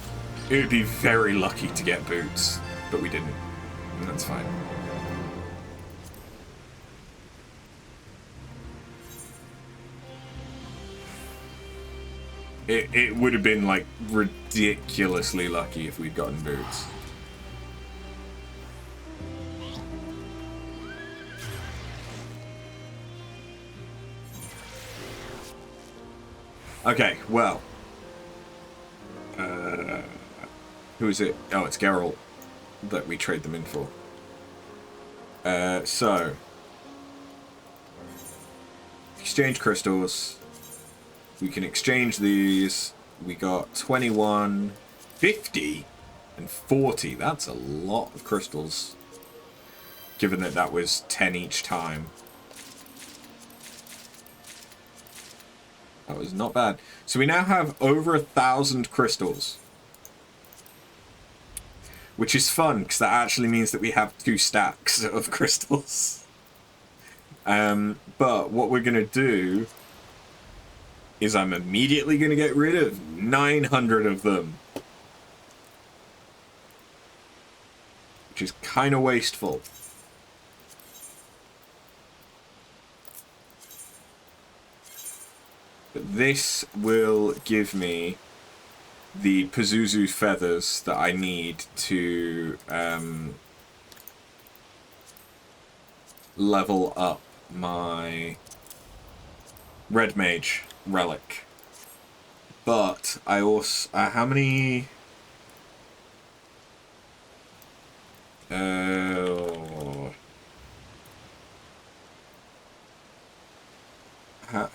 It would be very lucky to get boots, but we didn't. And that's fine. It would have been like ridiculously lucky if we'd gotten boots. Okay, well. Who is it? Oh, it's Geralt that we trade them in for. So. Exchange crystals. We can exchange these. We got 21, 50, and 40. That's a lot of crystals. Given that that was 10 each time. That was not bad. So we now have over 1,000 crystals. Which is fun, because that actually means that we have 2 stacks of crystals. But what we're going to do is I'm immediately going to get rid of 900 of them. Which is kind of wasteful. But this will give me the Pazuzu feathers that I need to level up my Red Mage relic. But I also... how many...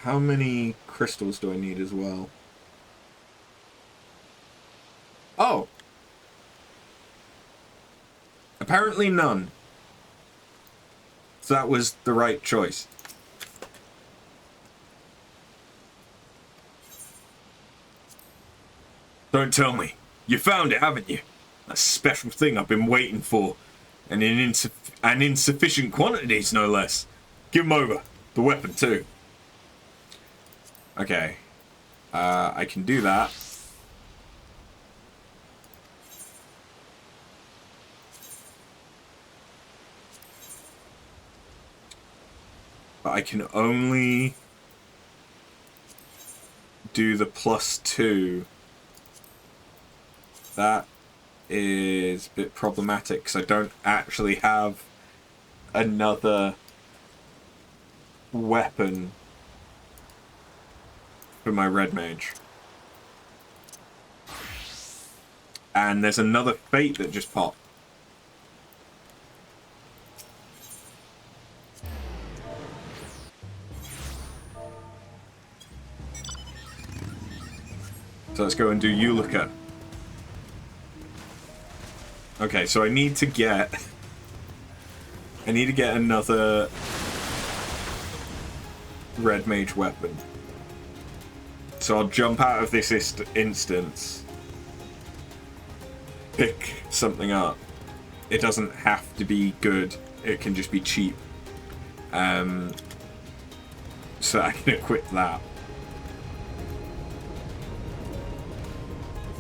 how many crystals do I need as well? Oh! Apparently none. So that was the right choice. Don't tell me. You found it, haven't you? That special thing I've been waiting for. And in insufficient quantities, no less. Give him over. The weapon, too. Okay. I can do that. But I can only do the +2. That is a bit problematic because I don't actually have another weapon for my Red Mage. And there's another fate that just popped. So let's go and do Yulika. Okay, so I need to get another Red Mage weapon. So I'll jump out of this instance, pick something up. It doesn't have to be good, it can just be cheap. So I can equip that.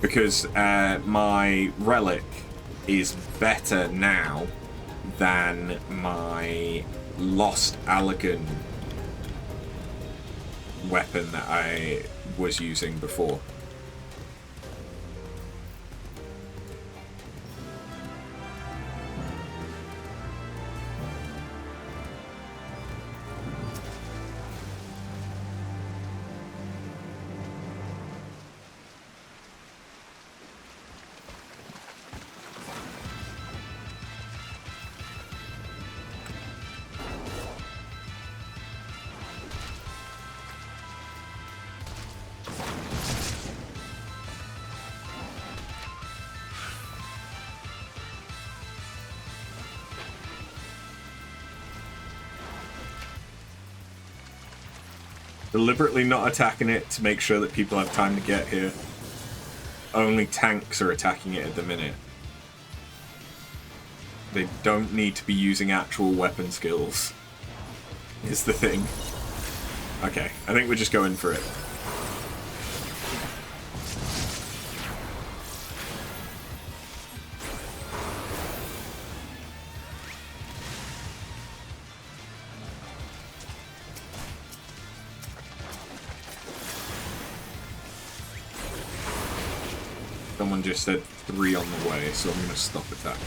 Because my relic is better now than my Lost Allagan weapon that I was using before. Deliberately not attacking it to make sure that people have time to get here. Only tanks are attacking it at the minute. They don't need to be using actual weapon skills, is the thing. Okay, I think we're just going for it. Someone just said 3 on the way, so I'm going to stop attacking.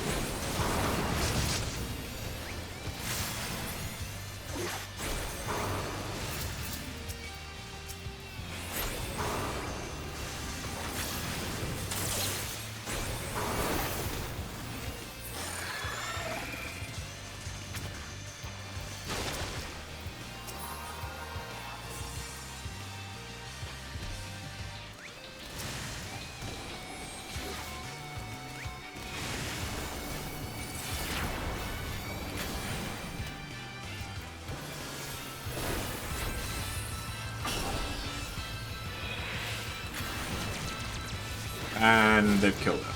And they've killed her.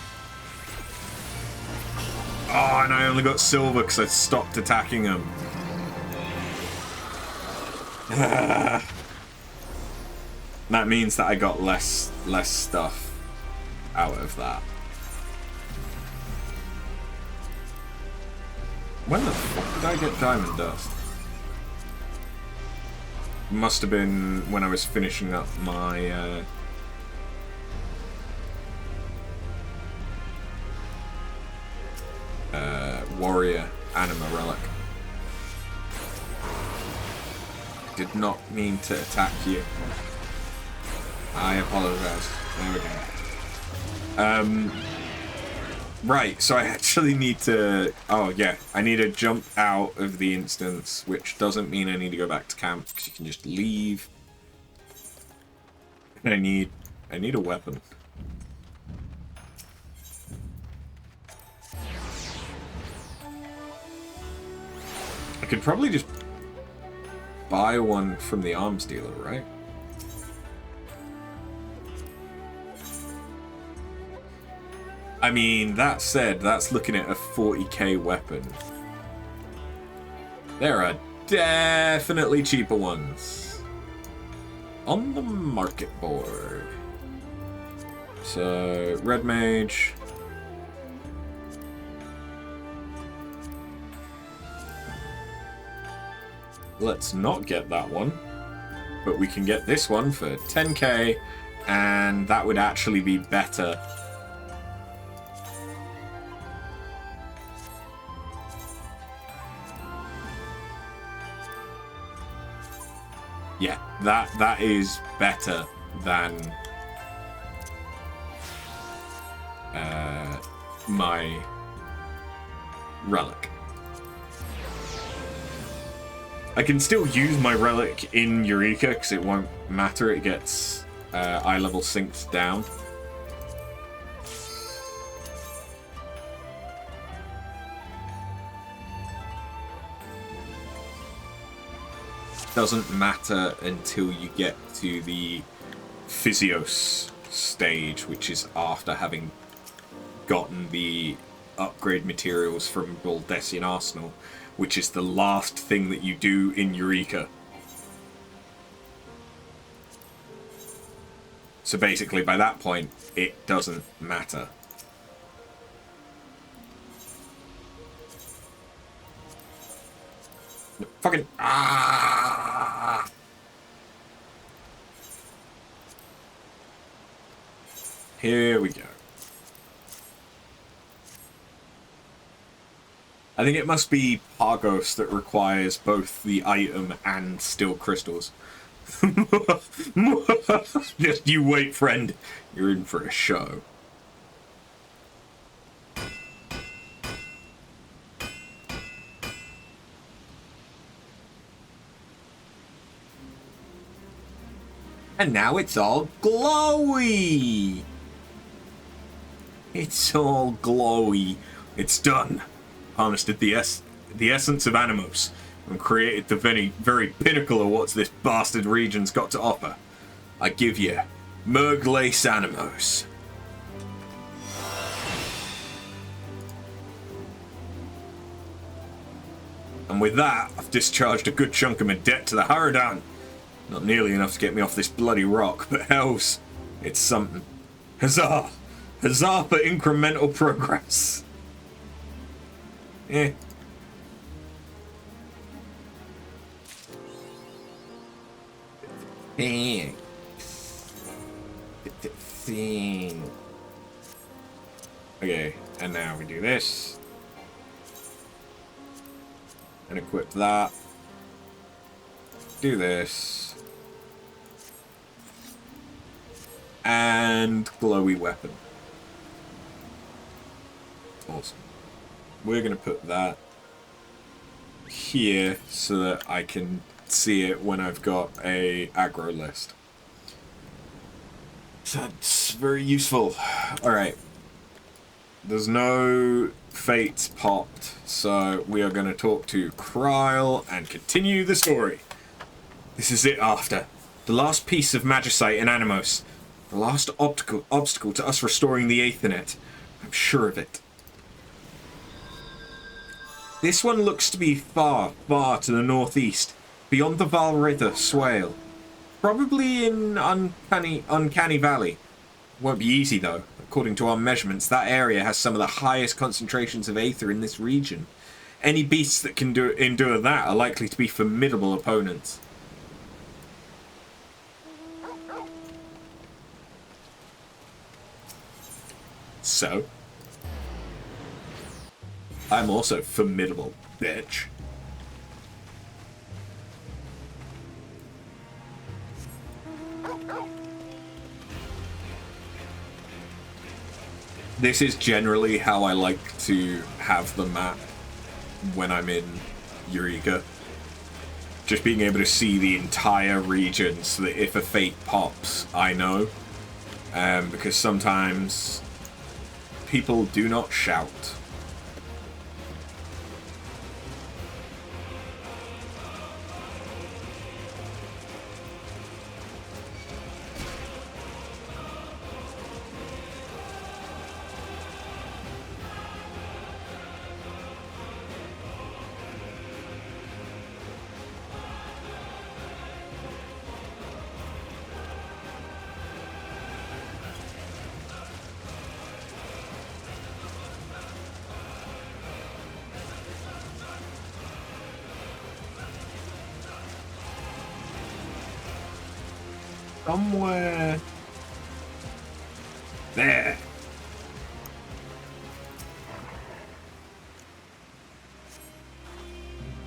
Oh, and I only got silver because I stopped attacking them. That means that I got less stuff out of that. When the fuck did I get diamond dust? Must have been when I was finishing up my warrior anima relic. Did not mean to attack you. I apologize. There we go. Right, so I actually need to... Oh, yeah. I need to jump out of the instance, which doesn't mean I need to go back to camp, because you can just leave. And I need a weapon. I could probably just buy one from the arms dealer, right? I mean, that said, that's looking at a 40k weapon. There are definitely cheaper ones on the market board. So, Red Mage. Let's not get that one, but we can get this one for 10k, and that would actually be better. Yeah, that is better than my relic. I can still use my relic in Eureka because it won't matter. It gets eye level synced down. Doesn't matter until you get to the Physios stage, which is after having gotten the upgrade materials from Baldessian Arsenal, which is the last thing that you do in Eureka. So basically, by that point, it doesn't matter. Fucking... Ah! Here we go. I think it must be Pagos that requires both the item and steel crystals. Just you wait, friend. You're in for a show. And now it's all glowy. It's all glowy. It's done. Harnessed the essence of Animos and created the very pinnacle of what this bastard region's got to offer. I give you Merglace Animos. And with that, I've discharged a good chunk of my debt to the Haradan. Not nearly enough to get me off this bloody rock, but hells, it's something. Huzzah! Huzzah for incremental progress. Eh. Thanks. Okay, and now we do this. And equip that. Do this. And glowy weapon. Awesome. We're going to put that here so that I can see it when I've got a aggro list. So that's very useful. Alright. There's no fates popped, so we are going to talk to Kryle and continue the story. This is it after. The last piece of magicite in Animos. The last obstacle to us restoring the Aethernet. I'm sure of it. This one looks to be far, far to the northeast, beyond the Valritha Swale. Probably in Uncanny Valley. Won't be easy though. According to our measurements, that area has some of the highest concentrations of Aether in this region. Any beasts that can endure that are likely to be formidable opponents. So, I'm also formidable, bitch. This is generally how I like to have the map when I'm in Eureka. Just being able to see the entire region so that if a fate pops, I know. Because sometimes people do not shout. Somewhere there.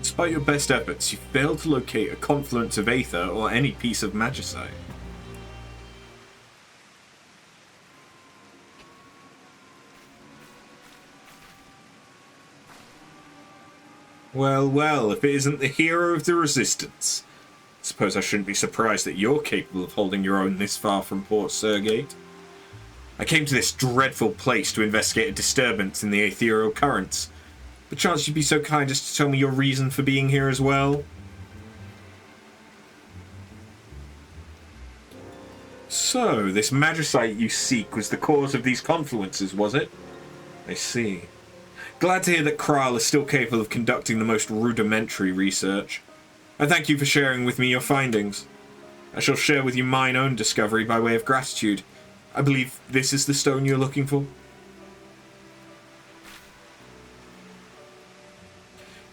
Despite your best efforts, you failed to locate a confluence of Aether or any piece of magicite. Well, well, if it isn't the hero of the Resistance. Suppose I shouldn't be surprised that you're capable of holding your own this far from Port Surgate. I came to this dreadful place to investigate a disturbance in the ethereal currents. Perchance you'd be so kind as to tell me your reason for being here as well? So, this magicite you seek was the cause of these confluences, was it? I see. Glad to hear that Kral is still capable of conducting the most rudimentary research. I thank you for sharing with me your findings. I shall share with you mine own discovery by way of gratitude. I believe this is the stone you're looking for.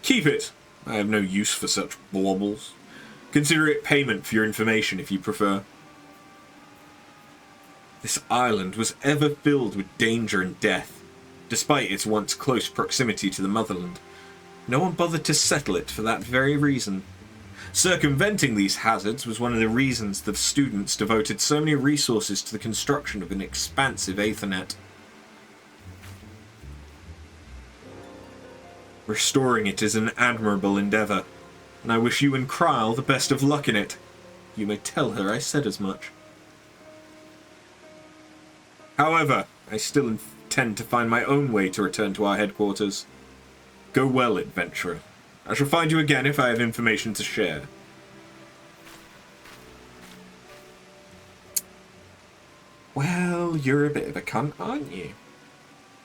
Keep it. I have no use for such baubles. Consider it payment for your information if you prefer. This island was ever filled with danger and death, despite its once close proximity to the motherland. No one bothered to settle it for that very reason. Circumventing these hazards was one of the reasons the students devoted so many resources to the construction of an expansive Aethernet. Restoring it is an admirable endeavour, and I wish you and Kral the best of luck in it. You may tell her I said as much. However, I still intend to find my own way to return to our headquarters. Go well, adventurer. I shall find you again if I have information to share. Well, you're a bit of a cunt, aren't you?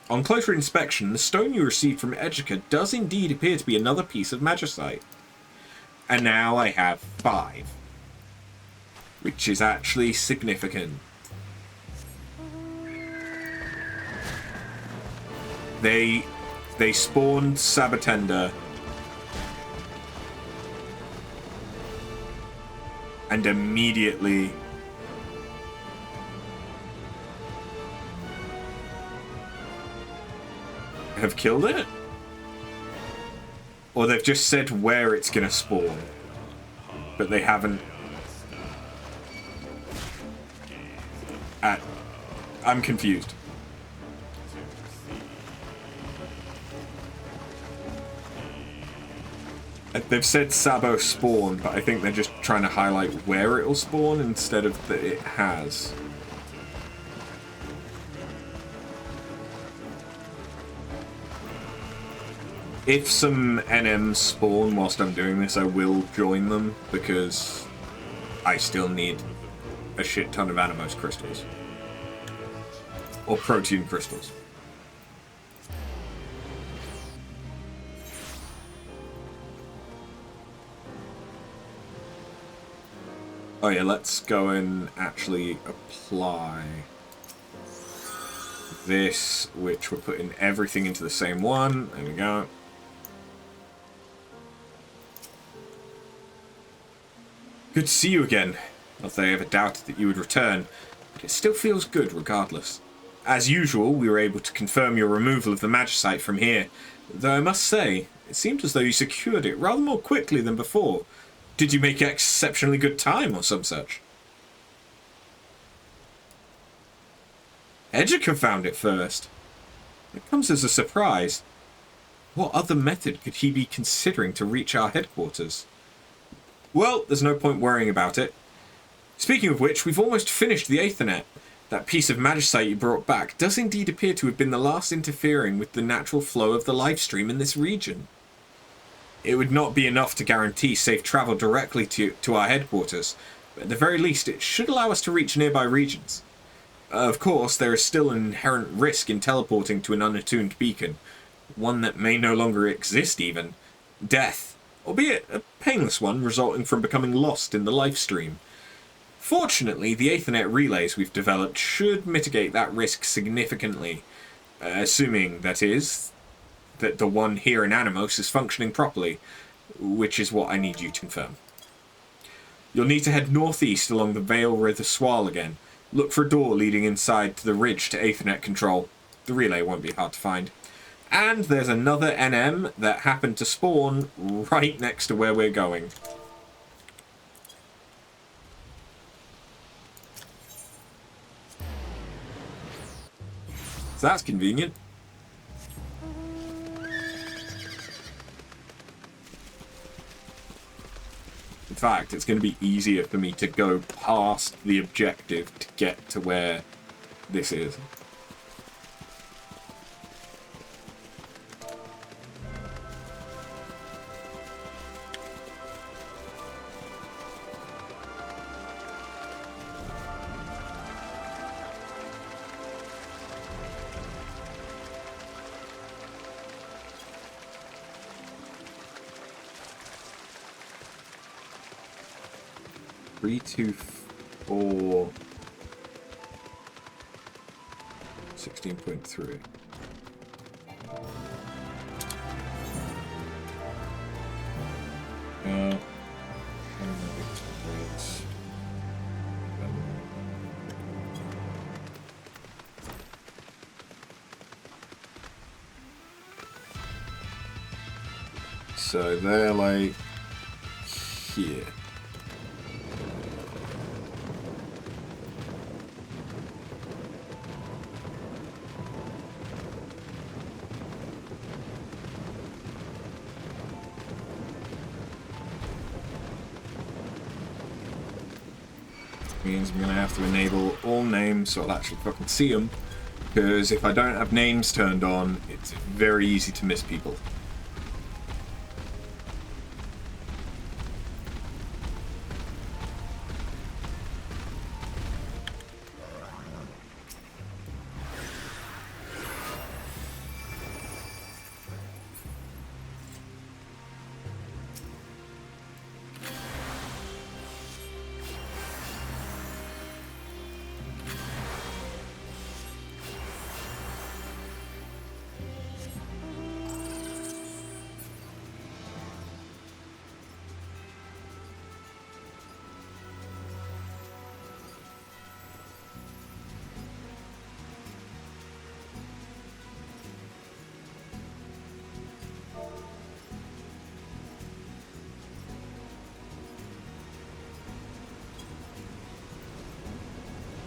On closer inspection, the stone you received from Edgica does indeed appear to be another piece of magicite. And now I have 5. Which is actually significant. They spawned Sabatenda and immediately have killed it? Or they've just said where it's gonna spawn, but they haven't. I'm confused. They've said Sabo spawned, but I think they're just trying to highlight where it'll spawn instead of that it has. If some NMs spawn whilst I'm doing this, I will join them, because I still need a shit ton of Animos crystals. or protein crystals. Oh yeah, let's go and actually apply this, which we're putting everything into the same one. There we go. Good to see you again. Not that I ever doubted that you would return, but it still feels good regardless. As usual, we were able to confirm your removal of the Magicite from here, though I must say, it seemed as though you secured it rather more quickly than before. Did you make exceptionally good time or some such? Edgicum found it first. It comes as a surprise. What other method could he be considering to reach our headquarters? Well, there's no point worrying about it. Speaking of which, we've almost finished the Aethernet. That piece of magicite you brought back does indeed appear to have been the last interfering with the natural flow of the lifestream in this region. It would not be enough to guarantee safe travel directly to our headquarters, but at the very least it should allow us to reach nearby regions. Of course, there is still an inherent risk in teleporting to an unattuned beacon, one that may no longer exist even. Death, albeit a painless one resulting from becoming lost in the lifestream. Fortunately, the Aethernet relays we've developed should mitigate that risk significantly, assuming, that is, that the one here in Animos is functioning properly, which is what I need you to confirm. You'll need to head northeast along the Vale River Swale again. Look for a door leading inside to the ridge to Aethernet control. The relay won't be hard to find. And there's another NM that happened to spawn right next to where we're going. So that's convenient. In fact, it's going to be easier for me to go past the objective to get to where this is. Three, 2, 4, 16.3. So they're like here. Means I'm going to have to enable all names so I'll actually fucking see them, because if I don't have names turned on, it's very easy to miss people.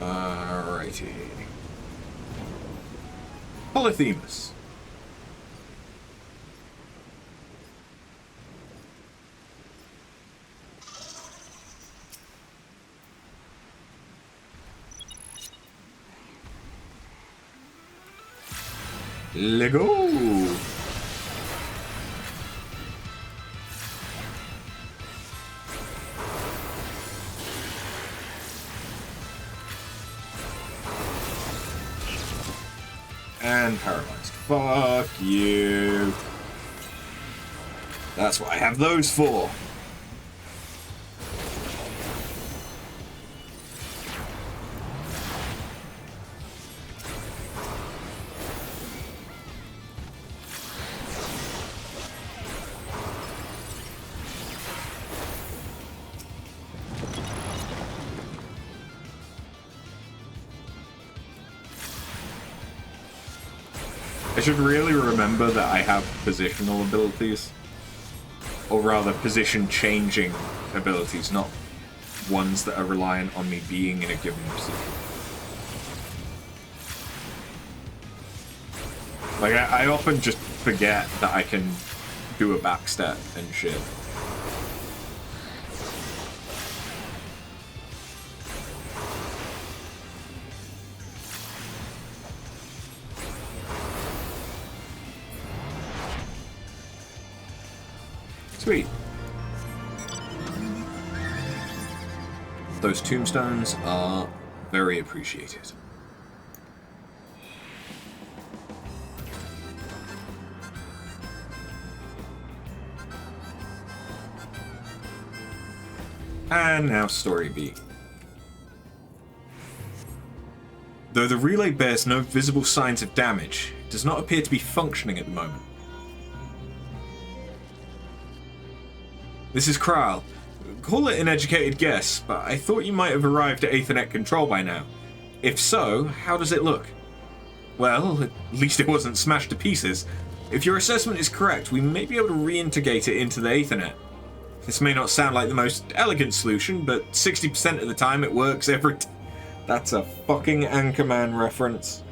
Alrighty. Polyphemus. Lego. And paralyzed. Fuck you. That's what I have those for. I should really remember that I have positional abilities. Or rather, position-changing abilities, not ones that are reliant on me being in a given position. Like, I often just forget that I can do a backstep and shit. Sweet. Those tombstones are very appreciated. And now Story B. Though the relay bears no visible signs of damage, it does not appear to be functioning at the moment. This is Kral. Call it an educated guess, but I thought you might have arrived at Aethernet control by now. If so, how does it look? Well, at least it wasn't smashed to pieces. If your assessment is correct, we may be able to reintegrate it into the Aethernet. This may not sound like the most elegant solution, but 60% of the time it works every time. That's a fucking Anchorman reference.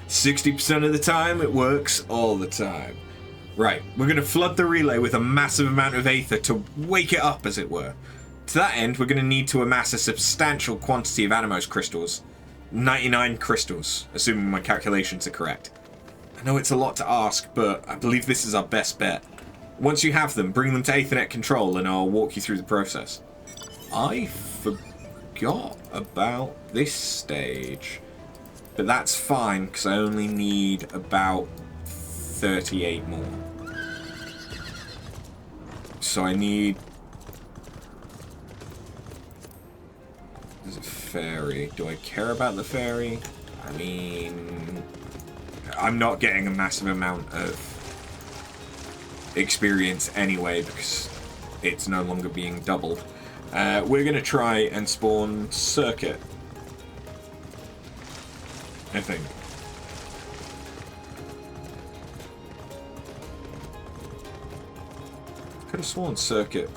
60% of the time it works all the time. Right, we're going to flood the relay with a massive amount of aether to wake it up, as it were. To that end, we're going to need to amass a substantial quantity of Animos crystals. 99 crystals, assuming my calculations are correct. I know it's a lot to ask, but I believe this is our best bet. Once you have them, bring them to Aethernet control and I'll walk you through the process. I forgot about this stage. But that's fine, because I only need about 38 more. So I need... There's a fairy. Do I care about the fairy? I mean... I'm not getting a massive amount of experience anyway, because it's no longer being doubled. We're going to try and spawn Circuit, I think. Could have sworn Circuit.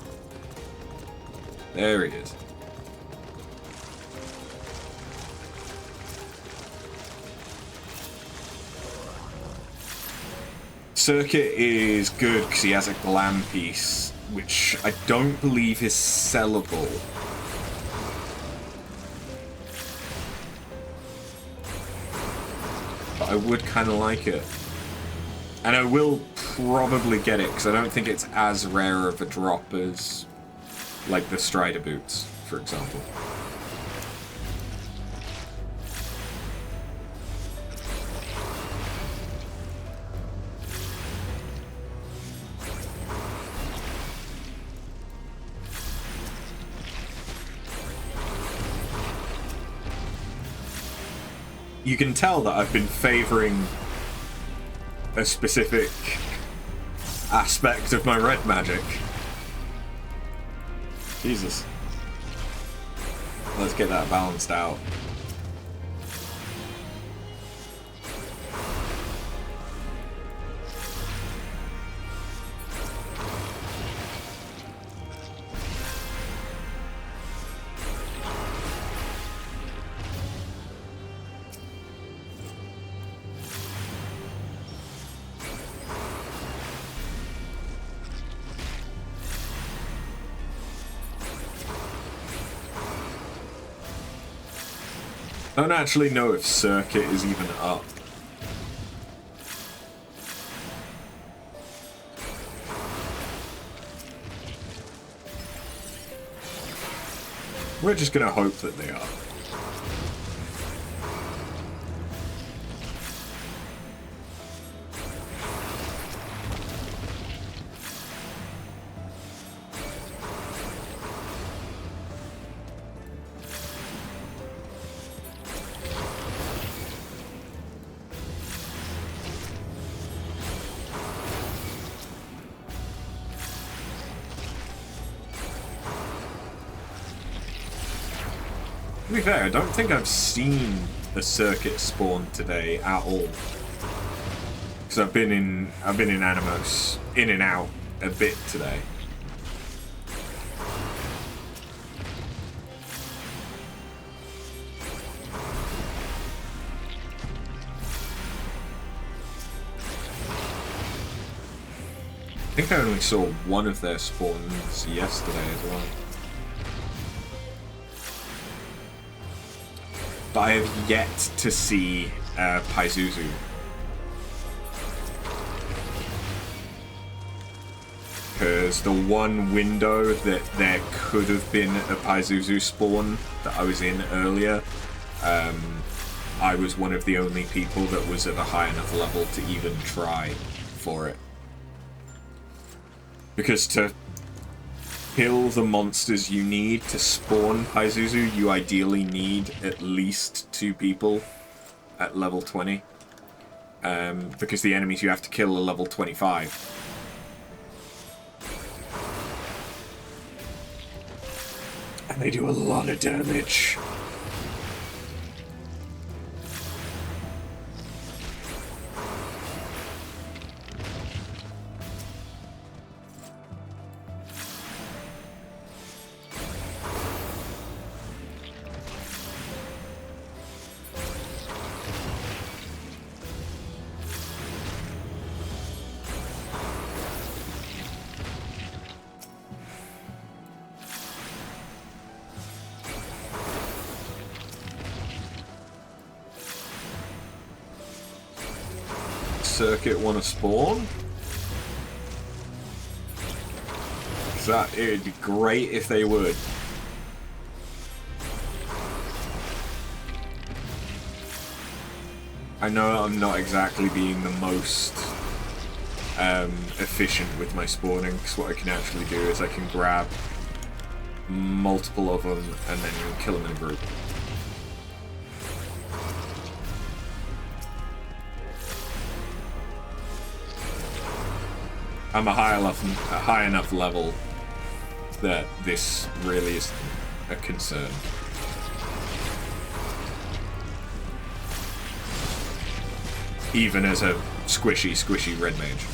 There he is. Circuit is good because he has a glam piece, which I don't believe is sellable. But I would kind of like it. And I will probably get it, because I don't think it's as rare of a drop as, like, the Strider boots, for example. You can tell that I've been favouring a specific aspect of my red magic. Jesus. Let's get that balanced out. I don't actually know if Circuit is even up. We're just gonna hope that they are. To be fair, I don't think I've seen a circuit spawn today at all. Because I've been in Animos, in and out a bit today. I think I only saw one of their spawns yesterday as well. But I have yet to see Pazuzu. Because the one window that there could have been a Pazuzu spawn that I was in earlier, I was one of the only people that was at a high enough level to even try for it. Because to kill the monsters you need to spawn Pazuzu, you ideally need at least 2 people at level 20. Because the enemies you have to kill are level 25. And they do a lot of damage. Circuit want to spawn? It'd be great if they would. I know I'm not exactly being the most efficient with my spawning, because what I can actually do is I can grab multiple of them and then kill them in a group. I'm a high enough level that this really is a concern. Even as a squishy red mage.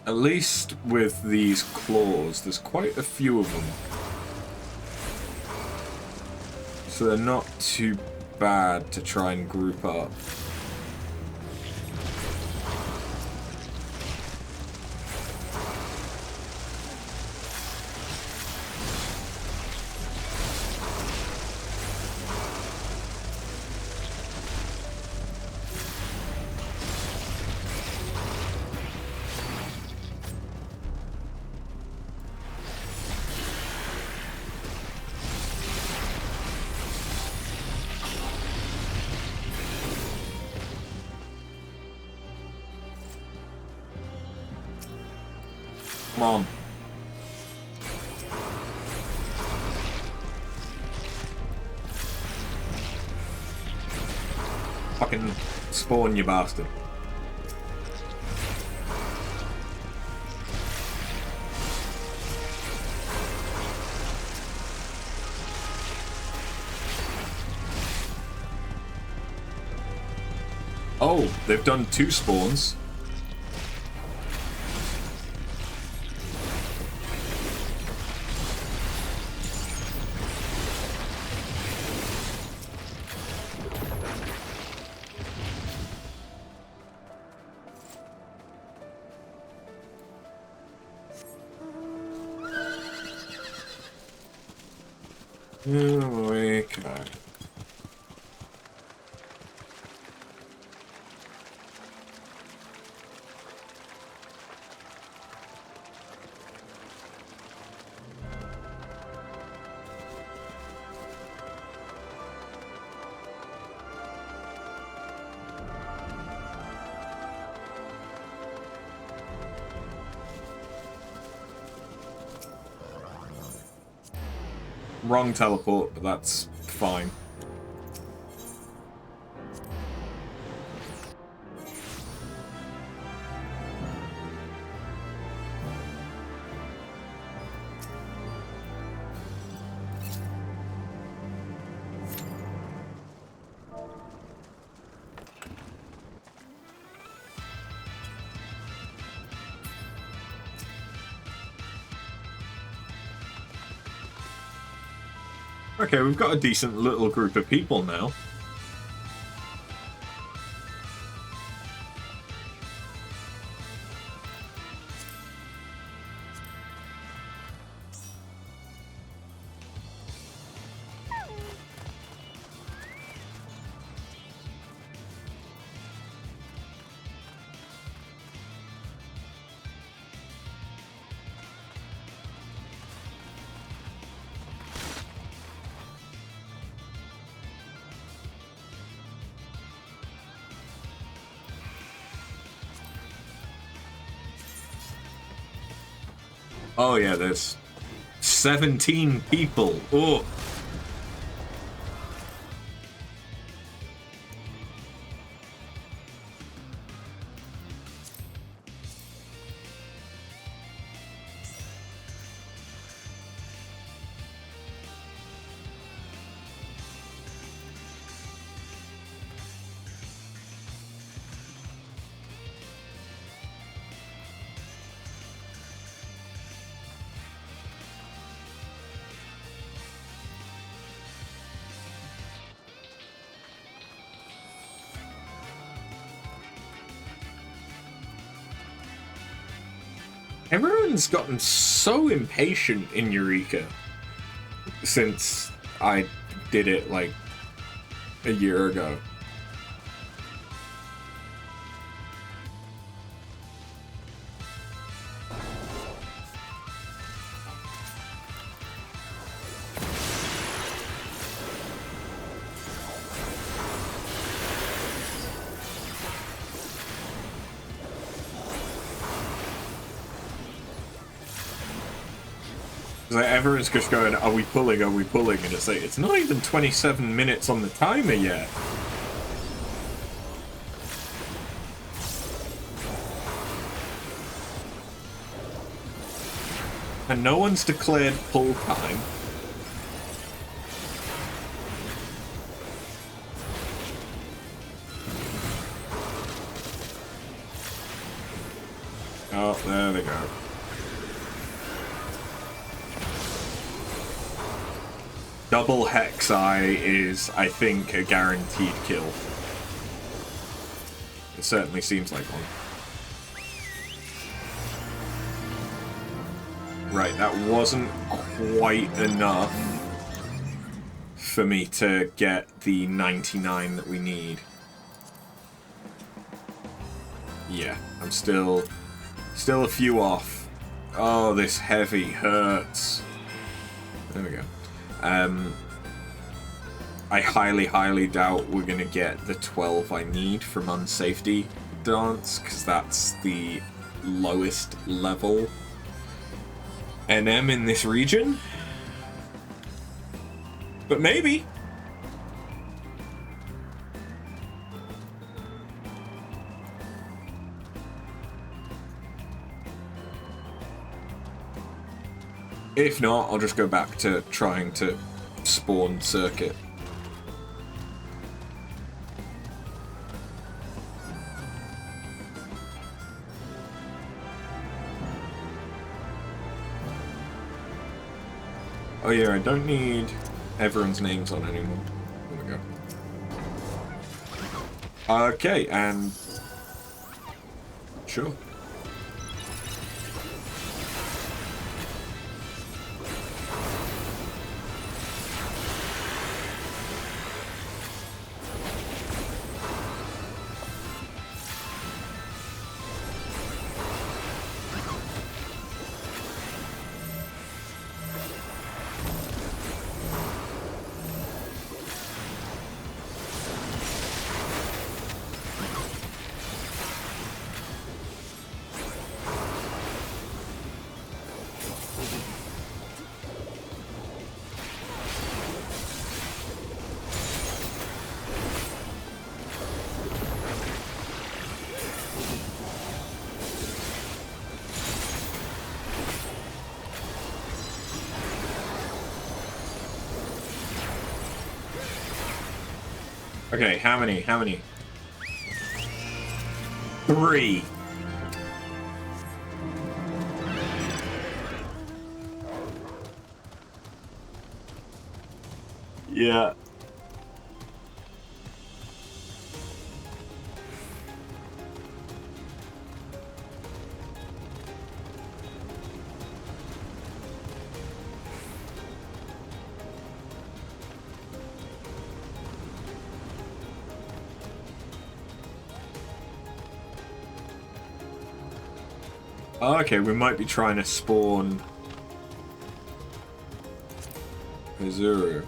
At least with these claws, there's quite a few of them. So they're not too bad to try and group up. Come on. Fucking spawn, you bastard. Oh, they've done 2 spawns. Okay. Wrong teleport, but that's fine. Okay, we've got a decent little group of people now. Oh yeah, there's 17 people. Oh. Everyone's gotten so impatient in Eureka since I did it like a year ago. Like, everyone's just going, are we pulling, are we pulling? And it's like, it's not even 27 minutes on the timer yet. And no one's declared pull time. Oh, there they go. Double Hex Eye is, I think, a guaranteed kill. It certainly seems like one. Right, that wasn't quite enough for me to get the 99 that we need. Yeah, I'm still a few off. Oh, this heavy hurts. There we go. I highly doubt we're gonna get the 12 I need from Unsafety Dance, because that's the lowest level NM in this region. But maybe. If not, I'll just go back to trying to spawn circuit. Oh yeah, I don't need everyone's names on anymore. There we go. Okay, and... sure. Okay, how many? How many? 3. Yeah. Oh, okay, we might be trying to spawn Azuru.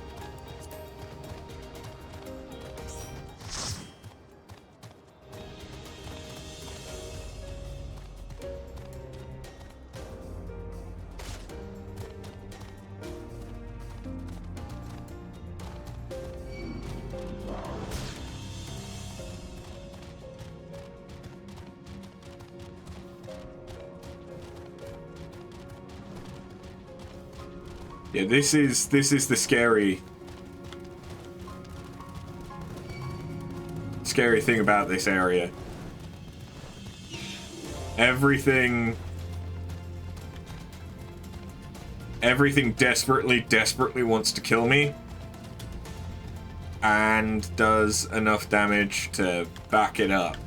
Yeah, this is the scary thing about this area. Everything desperately wants to kill me and does enough damage to back it up.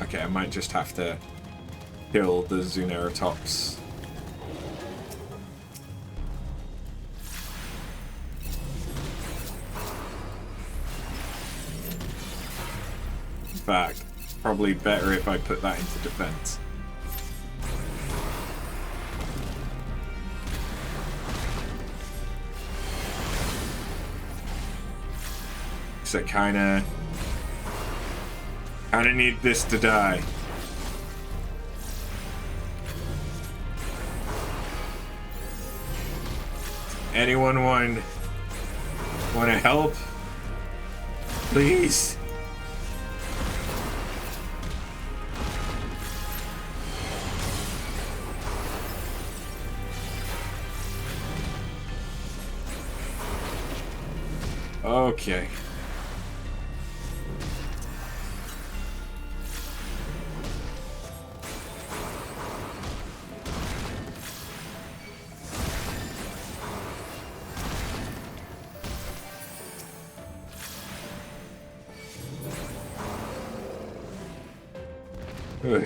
Okay, I might just have to kill the Zuneratops. In fact, probably better if I put that into defense. So kinda need this to die. Anyone want to help? Please. Okay. Ugh.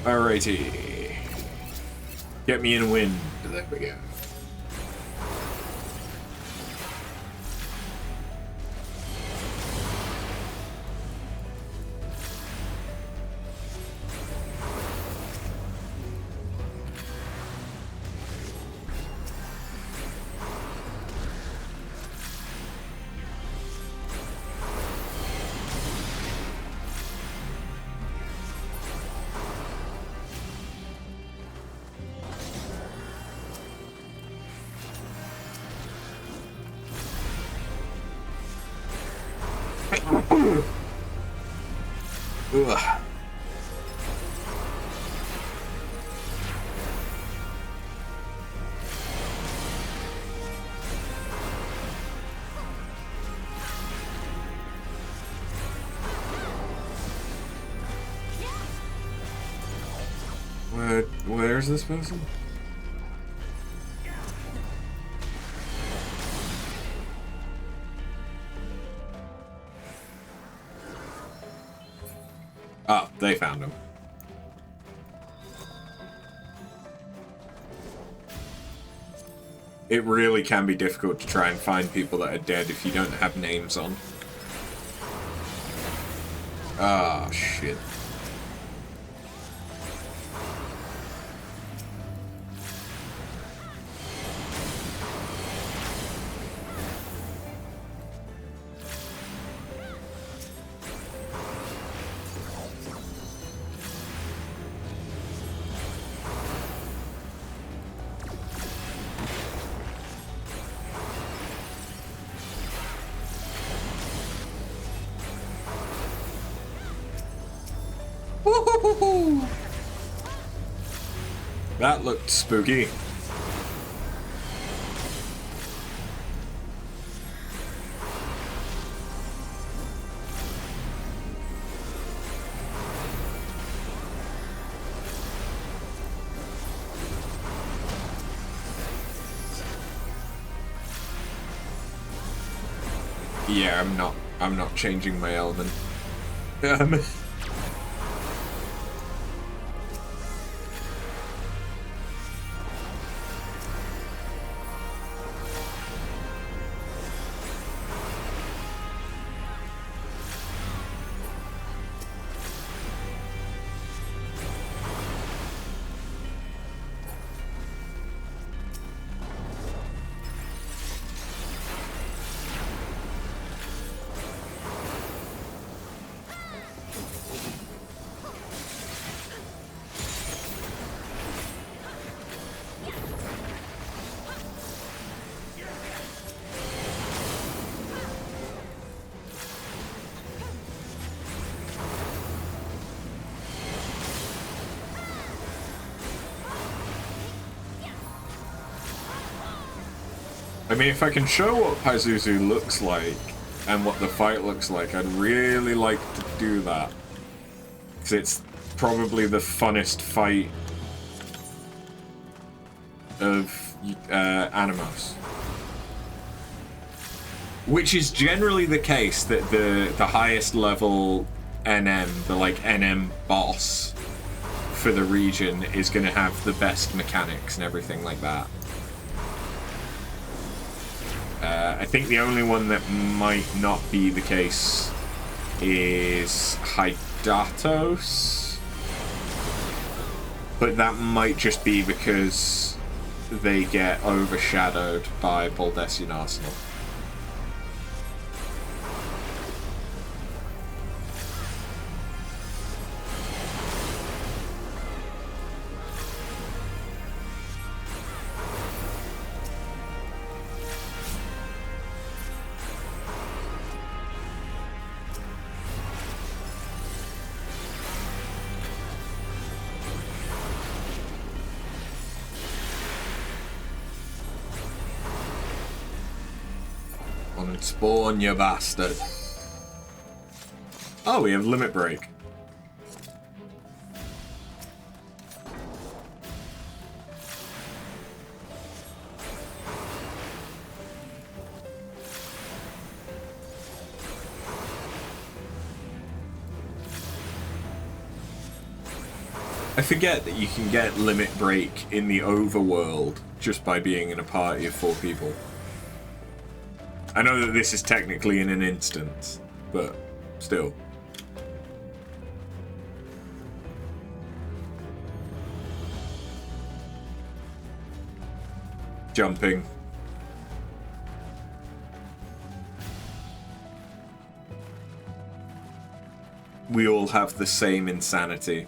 Alrighty. Get me in wind. There we go. Ugh. Where's this person? Oh, they found him. It really can be difficult to try and find people that are dead if you don't have names on. Ah, shit. Woo-hoo-hoo-hoo. That looked spooky. Yeah, I'm not changing my element. I mean, if I can show what Pazuzu looks like and what the fight looks like, I'd really like to do that. Because it's probably the funnest fight of Animos. Which is generally the case, that the highest level NM, the like NM boss for the region, is going to have the best mechanics and everything like that. I think the only one that might not be the case is Hydatos. But that might just be because they get overshadowed by Baldessian Arsenal. Spawn, you bastard. Oh, we have limit break. I forget that you can get limit break in the overworld just by being in a party of 4 people. I know that this is technically in an instance, but still. Jumping. We all have the same insanity.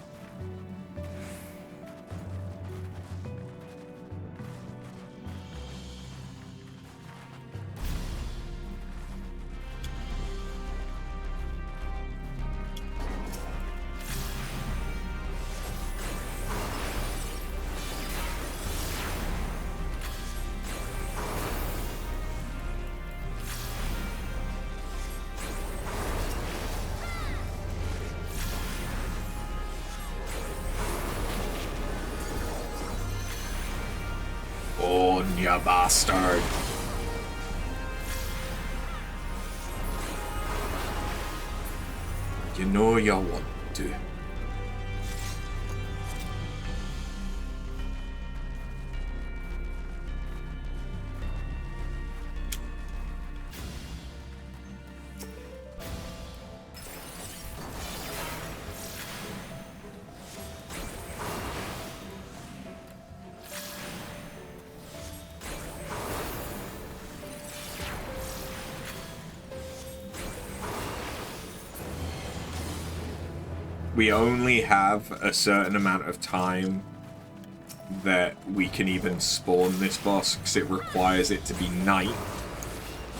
You bastard. You know you want to. We only have a certain amount of time that we can even spawn this boss, because it requires it to be night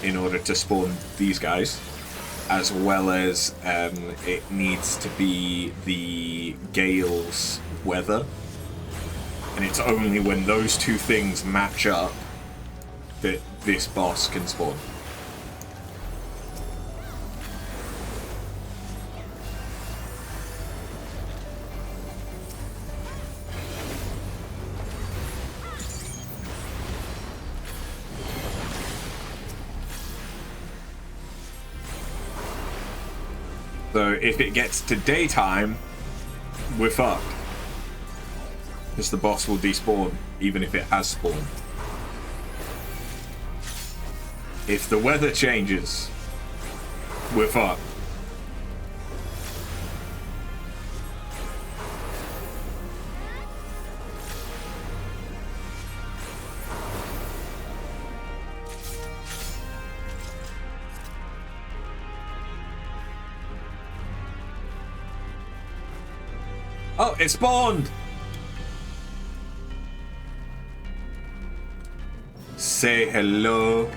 in order to spawn these guys. as well as it needs to be the Gale's weather. And it's only when those two things match up that this boss can spawn. So if it gets to daytime, we're fucked. Because the boss will despawn, even if it has spawned. If the weather changes, we're fucked. Oh, it spawned! Say hello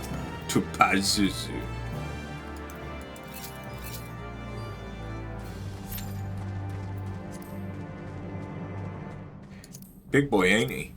to Pazuzu. Big boy, ain't he?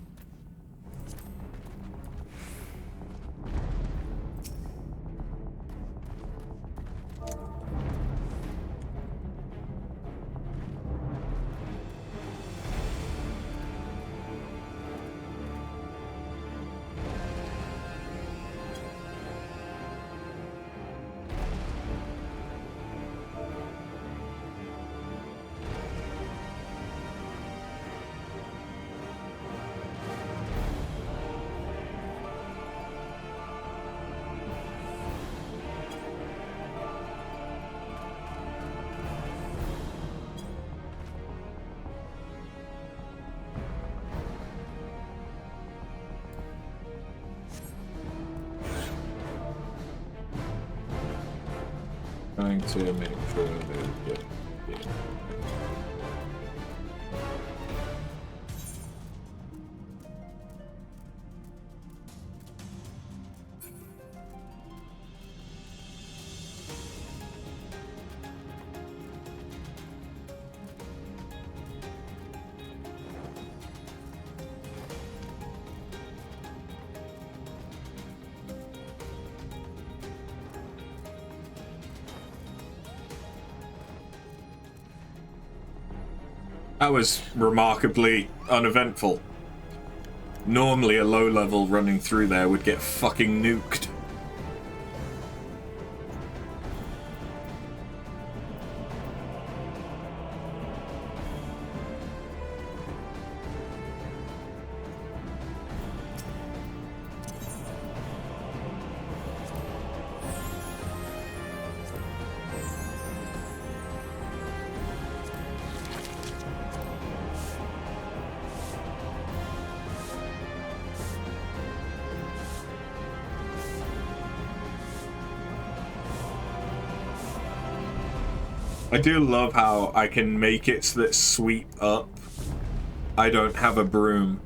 Trying to make sure that yeah. That was remarkably uneventful. Normally a low level running through there would get fucking nuked. I do love how I can make it so that sweep up. I don't have a broom.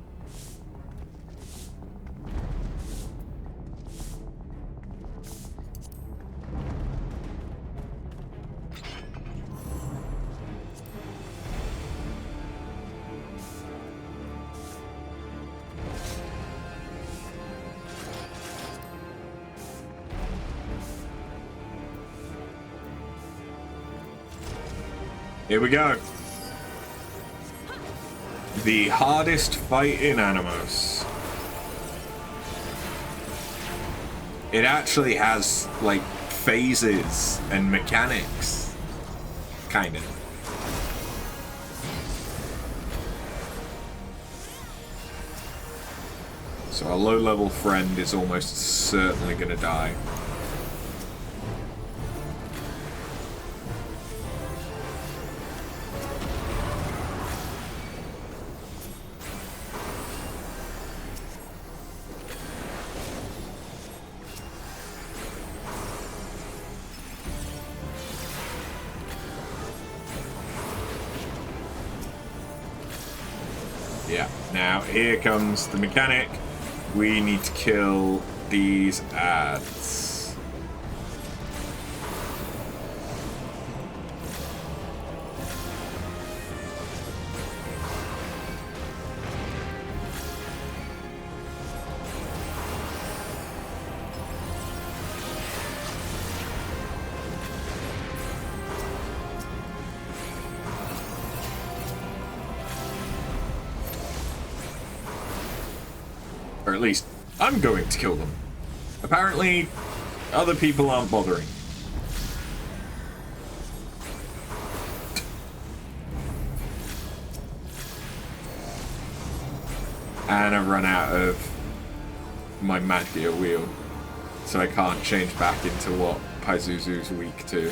Here we go. The hardest fight in Animos. It actually has, like, phases and mechanics. Kind of. So our low-level friend is almost certainly going to die. Yeah, now here comes the mechanic. We need to kill these ads. at least I'm going to kill them. Apparently, other people aren't bothering. And I run out of my Magia wheel, so I can't change back into what Pazuzu's weak to.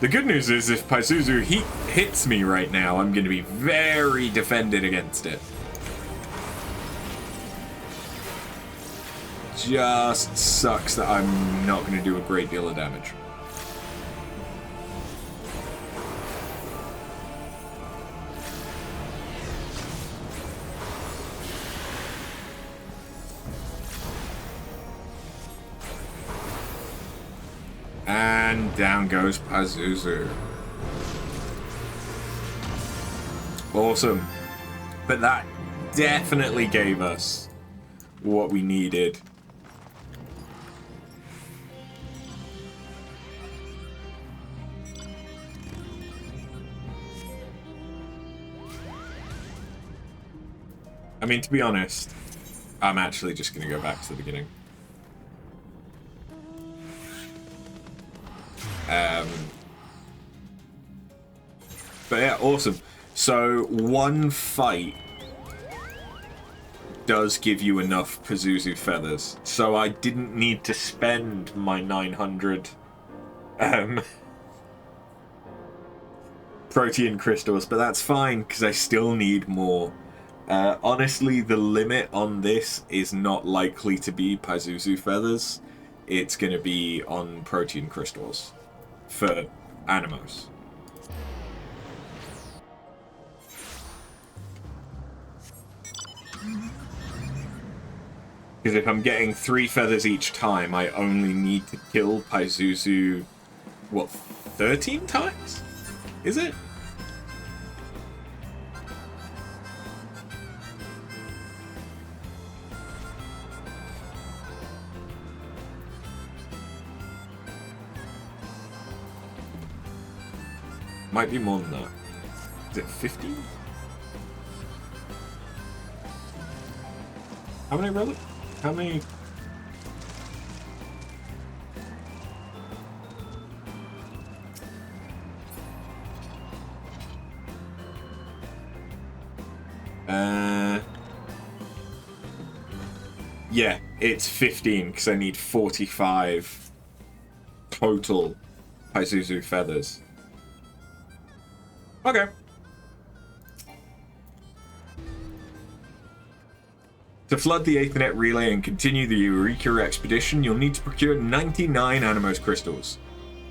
The good news is, if Pazuzu hits me right now, I'm going to be very defended against it. Just sucks that I'm not going to do a great deal of damage. And down goes Pazuzu. Awesome. But that definitely gave us what we needed. I mean, to be honest, I'm actually just going to go back to the beginning. But yeah, awesome. So one fight does give you enough Pazuzu feathers. So I didn't need to spend my 900 protean crystals, but that's fine because I still need more. Honestly, the limit on this is not likely to be Pazuzu feathers. It's going to be on protean crystals for Animos. Because if I'm getting 3 feathers each time, I only need to kill Pazuzu, what, 13 times? Is it? Might be more than that. Is it 50? How many relics? How many? Yeah, it's 15 because I need 45 total Pazuzu feathers. Okay. To flood the Aethernet relay and continue the Eureka expedition, you'll need to procure 99 Animos crystals.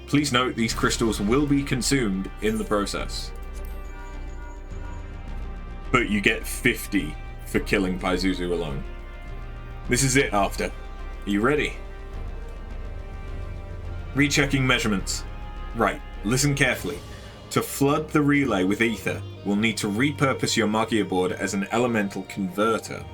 Please note these crystals will be consumed in the process. But you get 50 for killing Pazuzu alone. This is it, After. Are you ready? Rechecking measurements. Right, listen carefully. To flood the relay with ether, we'll need to repurpose your Magia board as an elemental converter.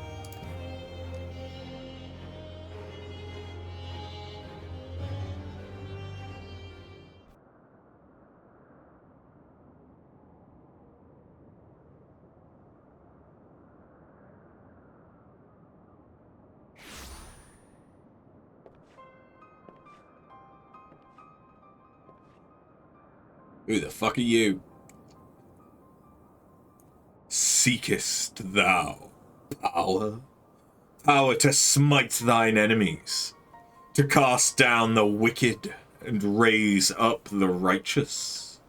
Who the fuck are you? Seekest thou power? Power to smite thine enemies, to cast down the wicked and raise up the righteous.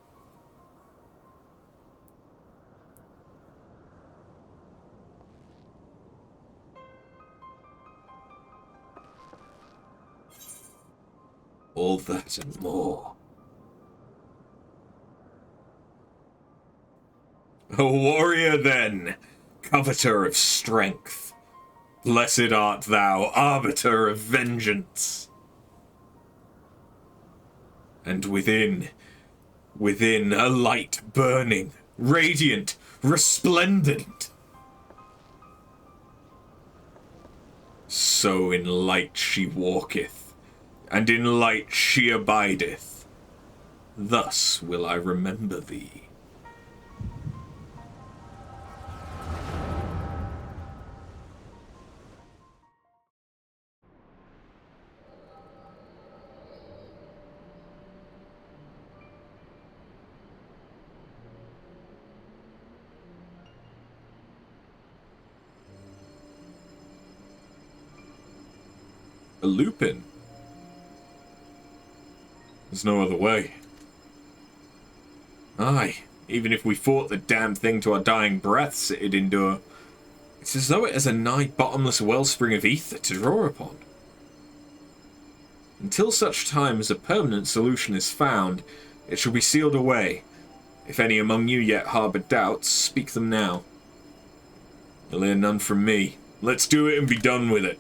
All that and more. A warrior, then, coveter of strength. Blessed art thou, arbiter of vengeance. And within a light burning, radiant, resplendent. So in light she walketh, and in light she abideth. Thus will I remember thee. A Lupin? There's no other way. Aye, even if we fought the damn thing to our dying breaths, it'd endure. It's as though it has a nigh bottomless wellspring of ether to draw upon. Until such time as a permanent solution is found, it shall be sealed away. If any among you yet harbour doubts, speak them now. You'll hear none from me. Let's do it and be done with it.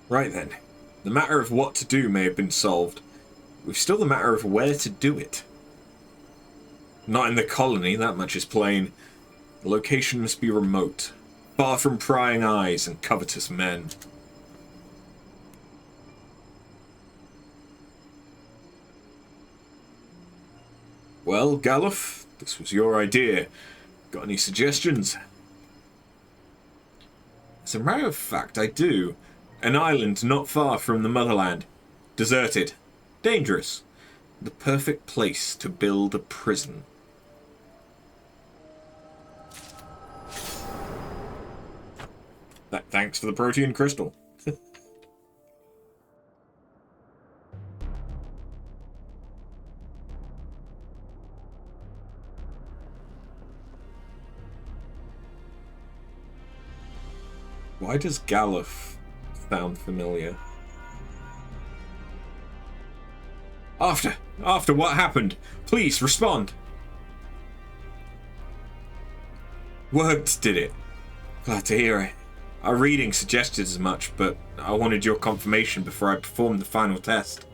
Right then. The matter of what to do may have been solved. We've still the matter of where to do it. Not in the colony, that much is plain. The location must be remote, far from prying eyes and covetous men. Well, Galuf, this was your idea. Got any suggestions? As a matter of fact, I do. An island not far from the motherland. Deserted. Dangerous. The perfect place to build a prison. Thanks for the protein crystal. Why does Galuf sound familiar? After what happened? Please respond. Worked, did it? Glad to hear it. Our reading suggested as much, but I wanted your confirmation before I performed the final test.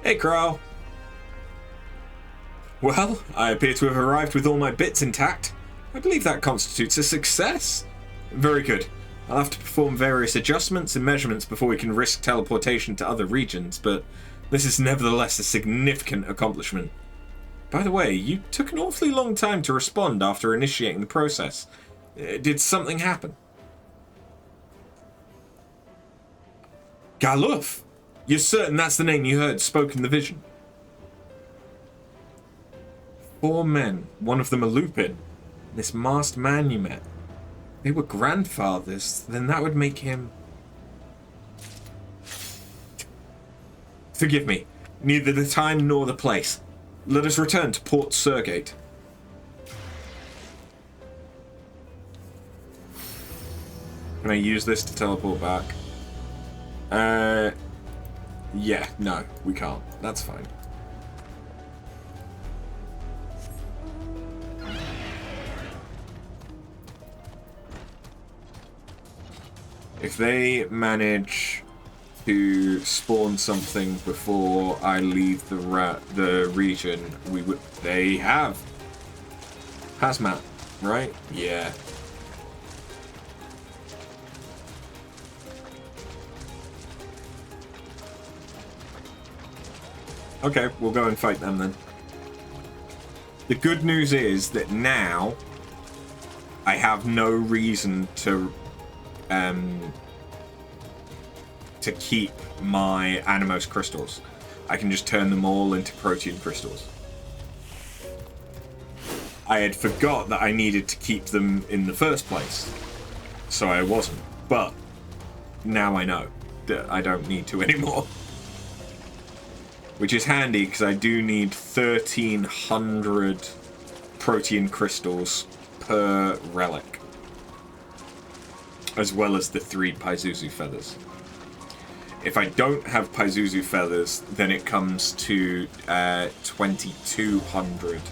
Hey, Crow. Well, I appear to have arrived with all my bits intact. I believe that constitutes a success. Very good. I'll have to perform various adjustments and measurements before we can risk teleportation to other regions, but this is nevertheless a significant accomplishment. By the way, you took an awfully long time to respond after initiating the process. Did something happen? Galuf! You're certain that's the name you heard spoken in the vision? 4 men, one of them a Lupin. This masked man you met. They were grandfathers, then that would make him... Forgive me, neither the time nor the place. Let us return to Port Surgate. Can I use this to teleport back? Yeah, no, we can't. That's fine. If they manage to spawn something before I leave the region, we would. They have hazmat, right? Yeah. Okay, we'll go and fight them then. The good news is that now I have no reason to keep my Animos crystals. I can just turn them all into protein crystals. I had forgot that I needed to keep them in the first place, so I wasn't. But now I know that I don't need to anymore. Which is handy, because I do need 1,300 protein crystals per relic, as well as the 3 Pazuzu feathers. If I don't have Pazuzu feathers, then it comes to 2,200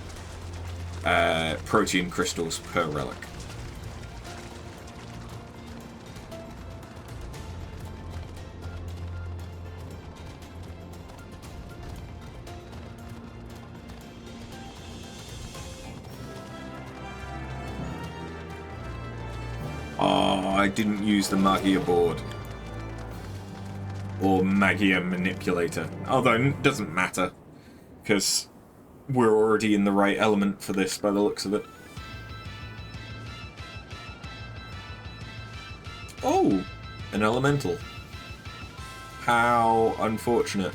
protein crystals per relic. Oh, I didn't use the Magia board. Or Magia manipulator. Although it doesn't matter, because we're already in the right element for this by the looks of it. Oh, an elemental. How unfortunate.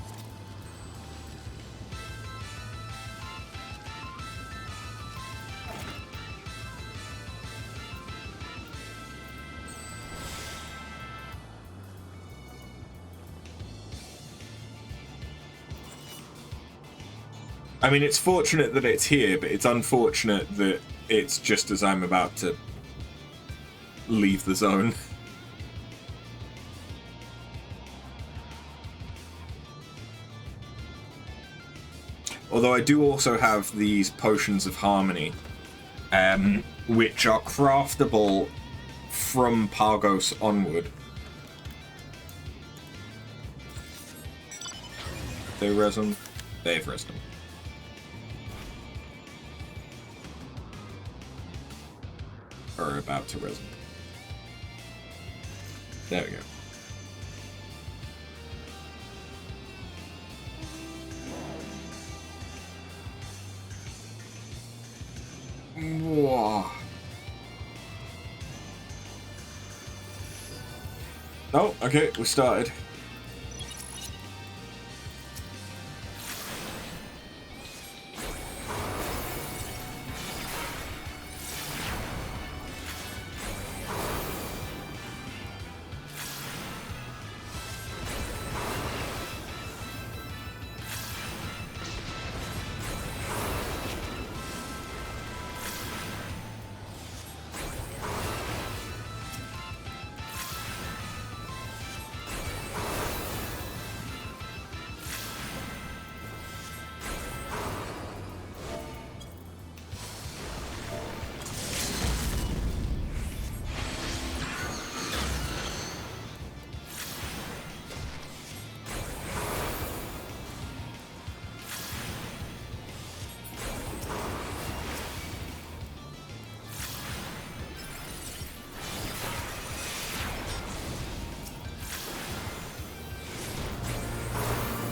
I mean, it's fortunate that it's here, but it's unfortunate that it's just as I'm about to leave the zone. Although I do also have these potions of harmony, which are craftable from Pagos onward. They res them? They've res them. Or about to res them. There we go. Whoa. Oh, okay, we started.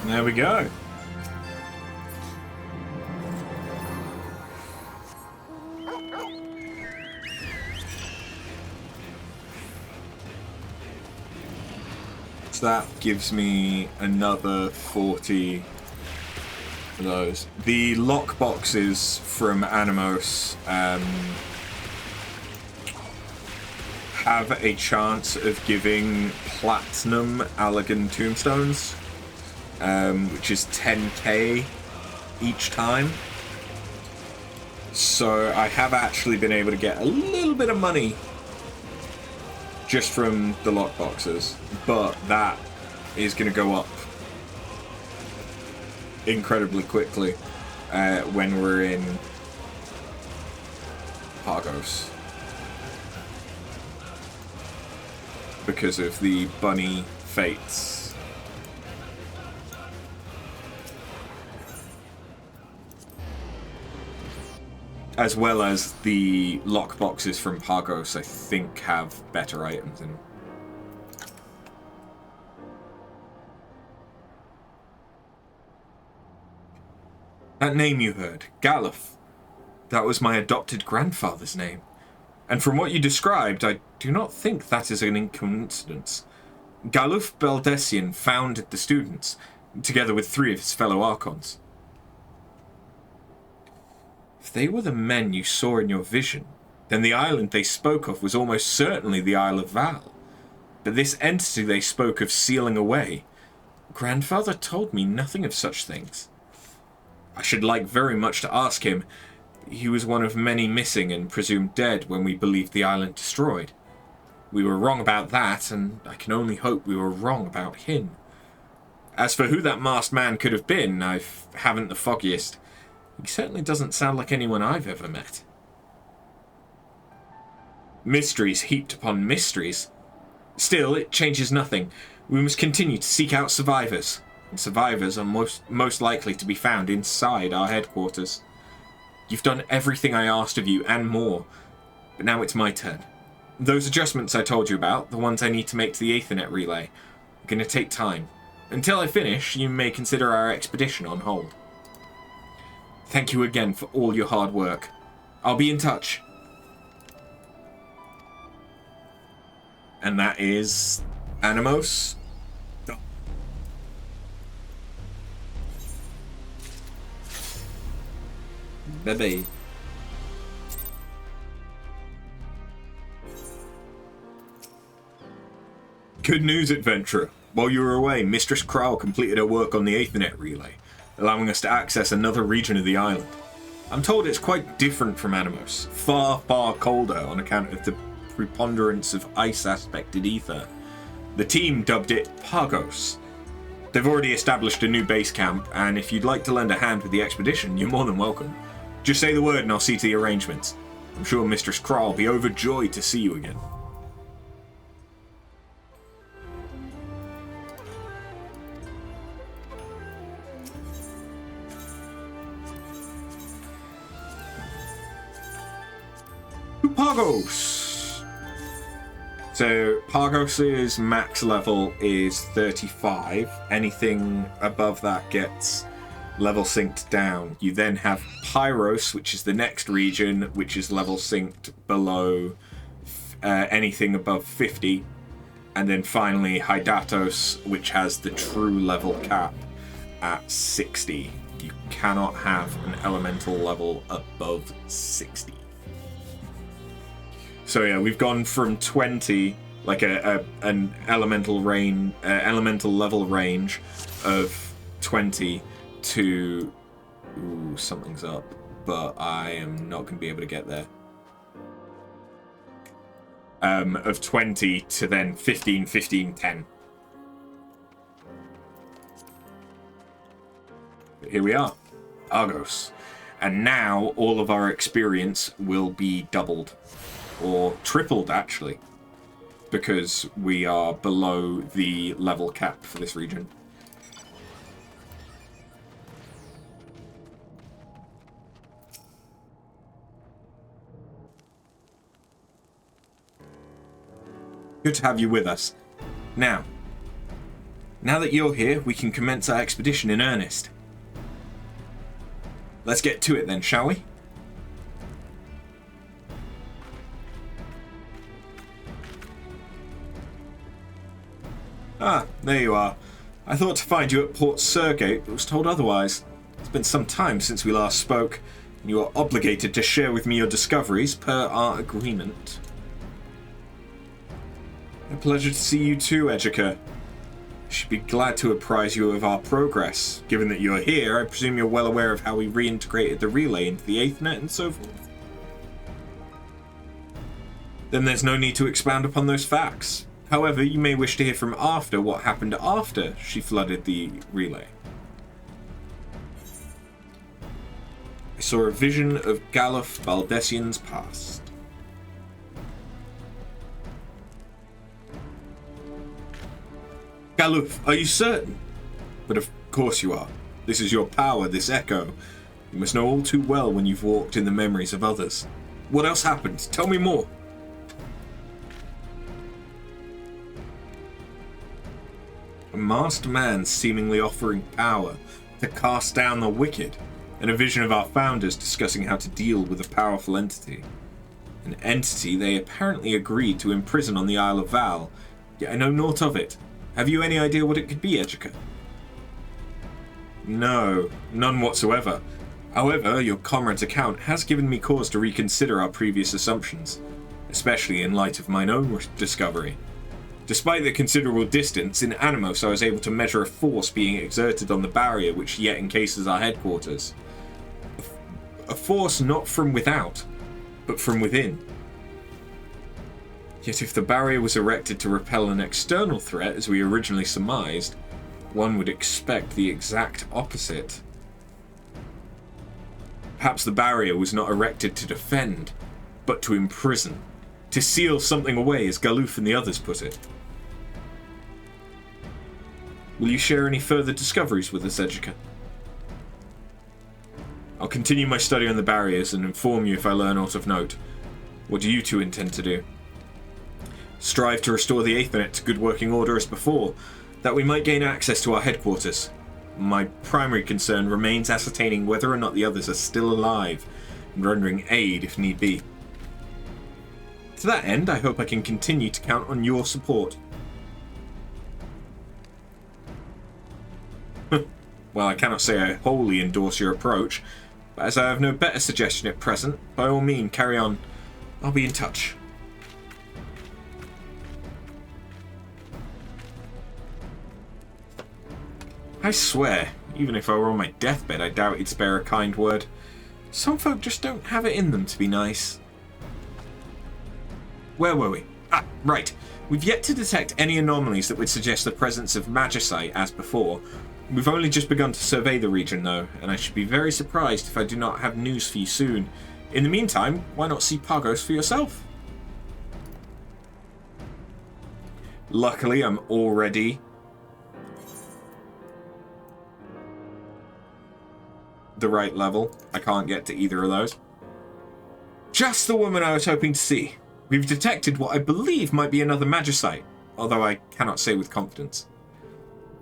There we go. So that gives me another 40 of those. The lock boxes from Animos have a chance of giving platinum Allegan tombstones. Which is 10k each time. So I have actually been able to get a little bit of money just from the lockboxes, but that is going to go up incredibly quickly when we're in Pagos, because of the bunny fates. As well as the lockboxes from Pagos, I think, have better items in them. That name you heard, Galvus, that was my adopted grandfather's name. And from what you described, I do not think that is an coincidence. Galvus Beldessian founded the students, together with 3 of his fellow Archons. If they were the men you saw in your vision, then the island they spoke of was almost certainly the Isle of Val. But this entity they spoke of sealing away, Grandfather told me nothing of such things. I should like very much to ask him. He was one of many missing and presumed dead when we believed the island destroyed. We were wrong about that, and I can only hope we were wrong about him. As for who that masked man could have been, I haven't the foggiest. He certainly doesn't sound like anyone I've ever met. Mysteries heaped upon mysteries. Still, it changes nothing. We must continue to seek out survivors, and survivors are most likely to be found inside our headquarters. You've done everything I asked of you and more, but now it's my turn. Those adjustments I told you about, the ones I need to make to the Ethernet relay, are going to take time. Until I finish, you may consider our expedition on hold. Thank you again for all your hard work. I'll be in touch. And that is Animos. Bye-bye. Good news, adventurer. While you were away, Mistress Krall completed her work on the Ethernet relay. allowing us to access another region of the island. I'm told it's quite different from Animos, far, far colder on account of the preponderance of ice-aspected ether. The team dubbed it Pagos. They've already established a new base camp, and if you'd like to lend a hand with the expedition, you're more than welcome. Just say the word and I'll see to the arrangements. I'm sure Mistress Kral will be overjoyed to see you again. Pagos! So, Pagos's max level is 35. Anything above that gets level synced down. You then have Pyros, which is the next region, which is level synced below anything above 50. And then finally Hydatos, which has the true level cap at 60. You cannot have an elemental level above 60. So yeah, we've gone from 20, like an elemental level range of 20 to, ooh, something's up, but I am not going to be able to get there. Of 20 to then 15, 15, 10. But here we are, Argos. And now all of our experience will be doubled. Or tripled, actually, because we are below the level cap for this region. Good to have you with us. Now that you're here, we can commence our expedition in earnest. Let's get to it then, shall we? Ah, there you are. I thought to find you at Port Surgate, but was told otherwise. It's been some time since we last spoke, and you are obligated to share with me your discoveries per our agreement. A pleasure to see you too, Ejika. I should be glad to apprise you of our progress. Given that you're here, I presume you're well aware of how we reintegrated the relay into the Aethnet and so forth. Then there's no need to expound upon those facts. However, you may wish to hear from after what happened after she flooded the relay. I saw a vision of Galuf Baldessian's past. Galuf, are you certain? But of course you are. This is your power, this echo. You must know all too well when you've walked in the memories of others. What else happened? Tell me more. A masked man seemingly offering power to cast down the wicked, and a vision of our founders discussing how to deal with a powerful entity. An entity they apparently agreed to imprison on the Isle of Val, yet I know naught of it. Have you any idea what it could be, Ejika? No, none whatsoever. However, your comrade's account has given me cause to reconsider our previous assumptions, especially in light of mine own discovery. Despite the considerable distance, in Animos I was able to measure a force being exerted on the barrier which yet encases our headquarters. A force not from without, but from within. Yet if the barrier was erected to repel an external threat, as we originally surmised, one would expect the exact opposite. Perhaps the barrier was not erected to defend, but to imprison. To seal something away, as Galuf and the others put it. Will you share any further discoveries with us, Ejika? I'll continue my study on the barriers and inform you if I learn aught of note. What do you two intend to do? Strive to restore the Aethnet to good working order as before, that we might gain access to our headquarters. My primary concern remains ascertaining whether or not the others are still alive, and rendering aid if need be. To that end, I hope I can continue to count on your support. Well, I cannot say I wholly endorse your approach, but as I have no better suggestion at present, by all means carry on. I'll be in touch. I swear, Even if I were on my deathbed, I doubt he'd spare a kind word. Some folk just don't have it in them to be nice. Where were we? Ah, right. We've yet to detect any anomalies that would suggest the presence of magicite as before. We've only just begun to survey the region, though, and I should be very surprised if I do not have news for you soon. In the meantime, why not see Pagos for yourself? Luckily, I'm already the right level. I can't get to either of those. Just the woman I was hoping to see. We've detected what I believe might be another magicite, although I cannot say with confidence.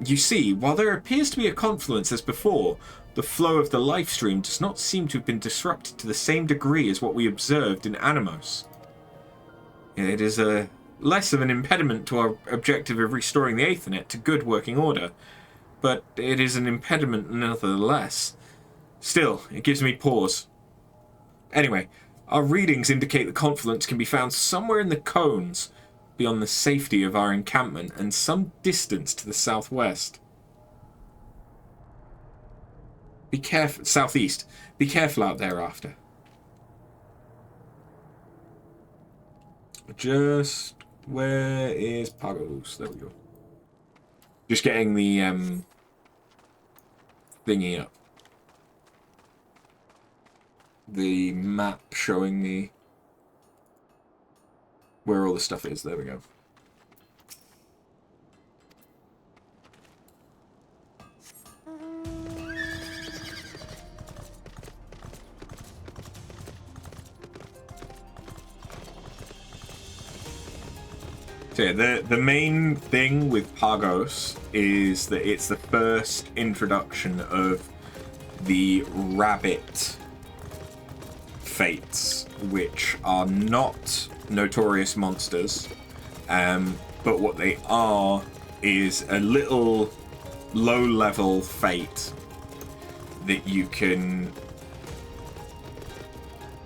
You see, while there appears to be a confluence as before, the flow of the life stream does not seem to have been disrupted to the same degree as what we observed in Animos. It is less of an impediment to our objective of restoring the Aethernet to good working order, but it is an impediment nonetheless. Still, it gives me pause. Anyway, our readings indicate the confluence can be found somewhere in the cones, beyond the safety of our encampment and some distance to the southwest. Be careful, southeast. Be careful out there after. Just where is Pagos? There we go. Just getting the thingy up. The map showing me where all the stuff is. There we go. So yeah, the main thing with Pagos is that it's the first introduction of the rabbit fates, which are not notorious monsters, but what they are is a little low-level fate that you can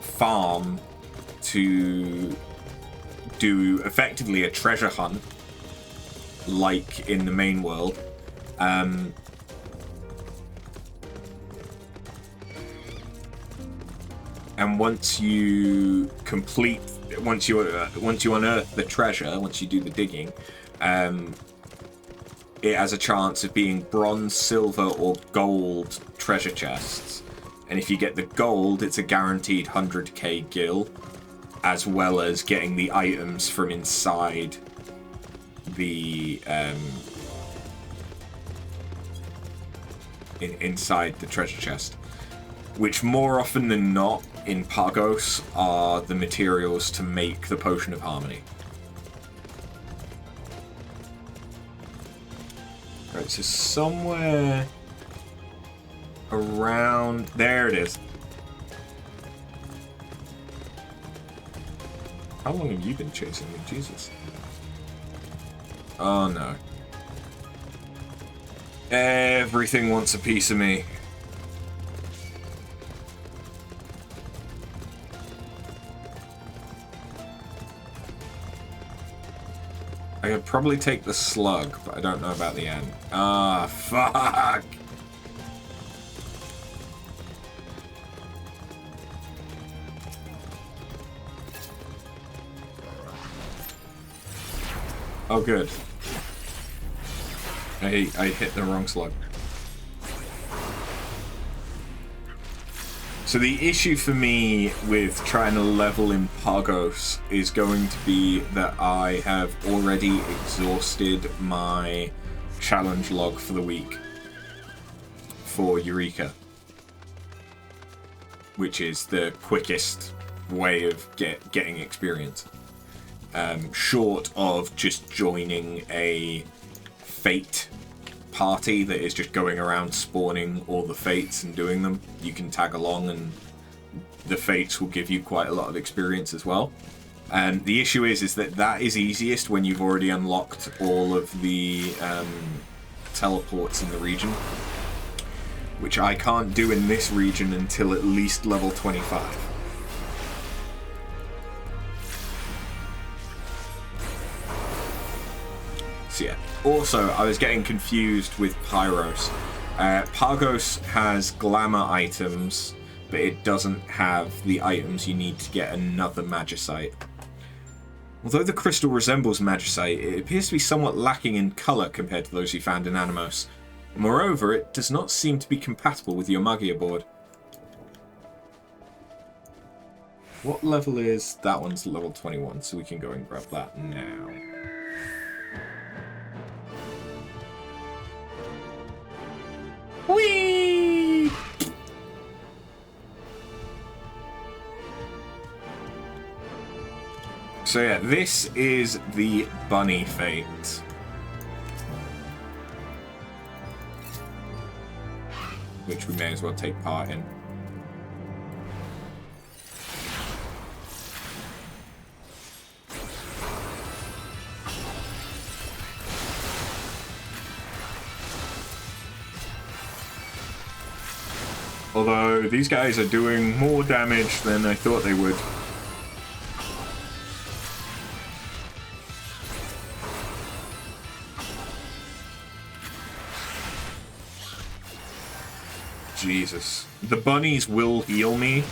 farm to do effectively a treasure hunt, like in the main world. And once you unearth the treasure, once you do the digging, it has a chance of being bronze, silver, or gold treasure chests. And if you get the gold, it's a guaranteed 100k gil, as well as getting the items from inside the inside the treasure chest, which more often than not in Pagos are the materials to make the Potion of Harmony. Right, so somewhere around there it is. How long have you been chasing me? Jesus. Oh no. Everything wants a piece of me. I could probably take the slug, but I don't know about the end. Ah, fuck! Oh, good. I hit the wrong slug. So the issue for me with trying to level in Pagos is going to be that I have already exhausted my challenge log for the week for Eureka, which is the quickest way of getting experience. Short of just joining a fate party that is just going around spawning all the fates and doing them. You can tag along and the fates will give you quite a lot of experience as well. And the issue is that is easiest when you've already unlocked all of the teleports in the region, which I can't do in this region until at least level 25. So yeah. Also, I was getting confused with Pyros. Pagos has glamour items, but it doesn't have the items you need to get another magicite. Although the crystal resembles magicite, it appears to be somewhat lacking in colour compared to those you found in Animos. Moreover, it does not seem to be compatible with your Magia board. What level is... that one's level 21, so we can go and grab that now. Whee! So yeah, this is the Bunny Fate. Which we may as well take part in. Although, these guys are doing more damage than I thought they would. Jesus. The bunnies will heal me,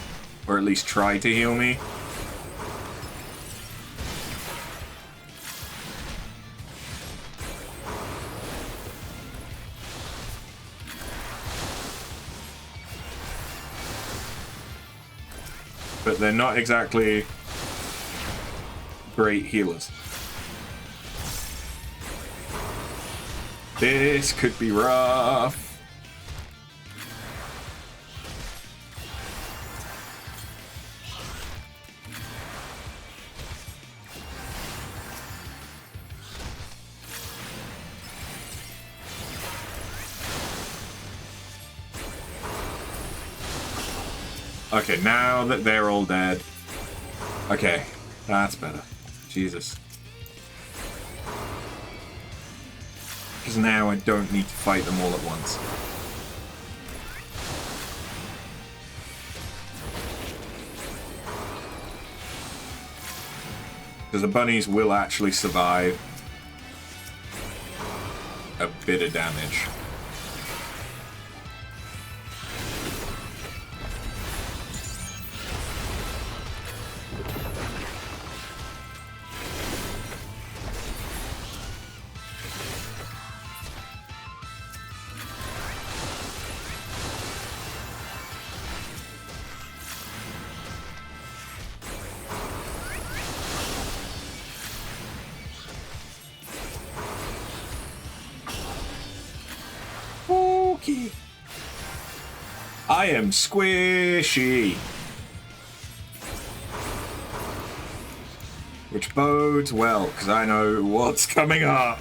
or at least try to heal me. But they're not exactly great healers. This could be rough. Okay, now that they're all dead. Okay, that's better. Jesus. Because now I don't need to fight them all at once. Because the bunnies will actually survive a bit of damage. I am squishy. Which bodes well, because I know what's coming up.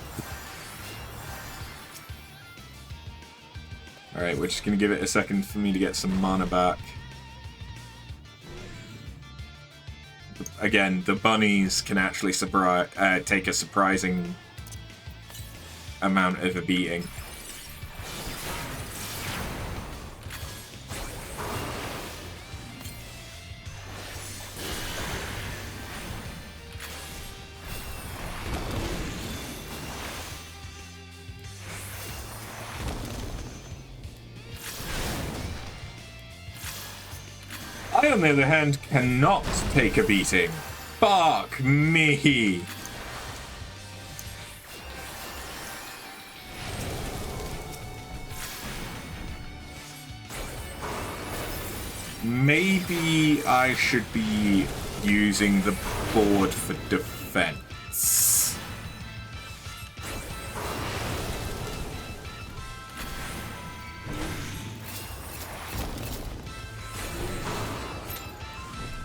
Alright, we're just going to give it a second for me to get some mana back. Again, the bunnies can actually take a surprising amount of a beating. I, on the other hand, cannot take a beating. Fuck me. Maybe I should be using the board for defense.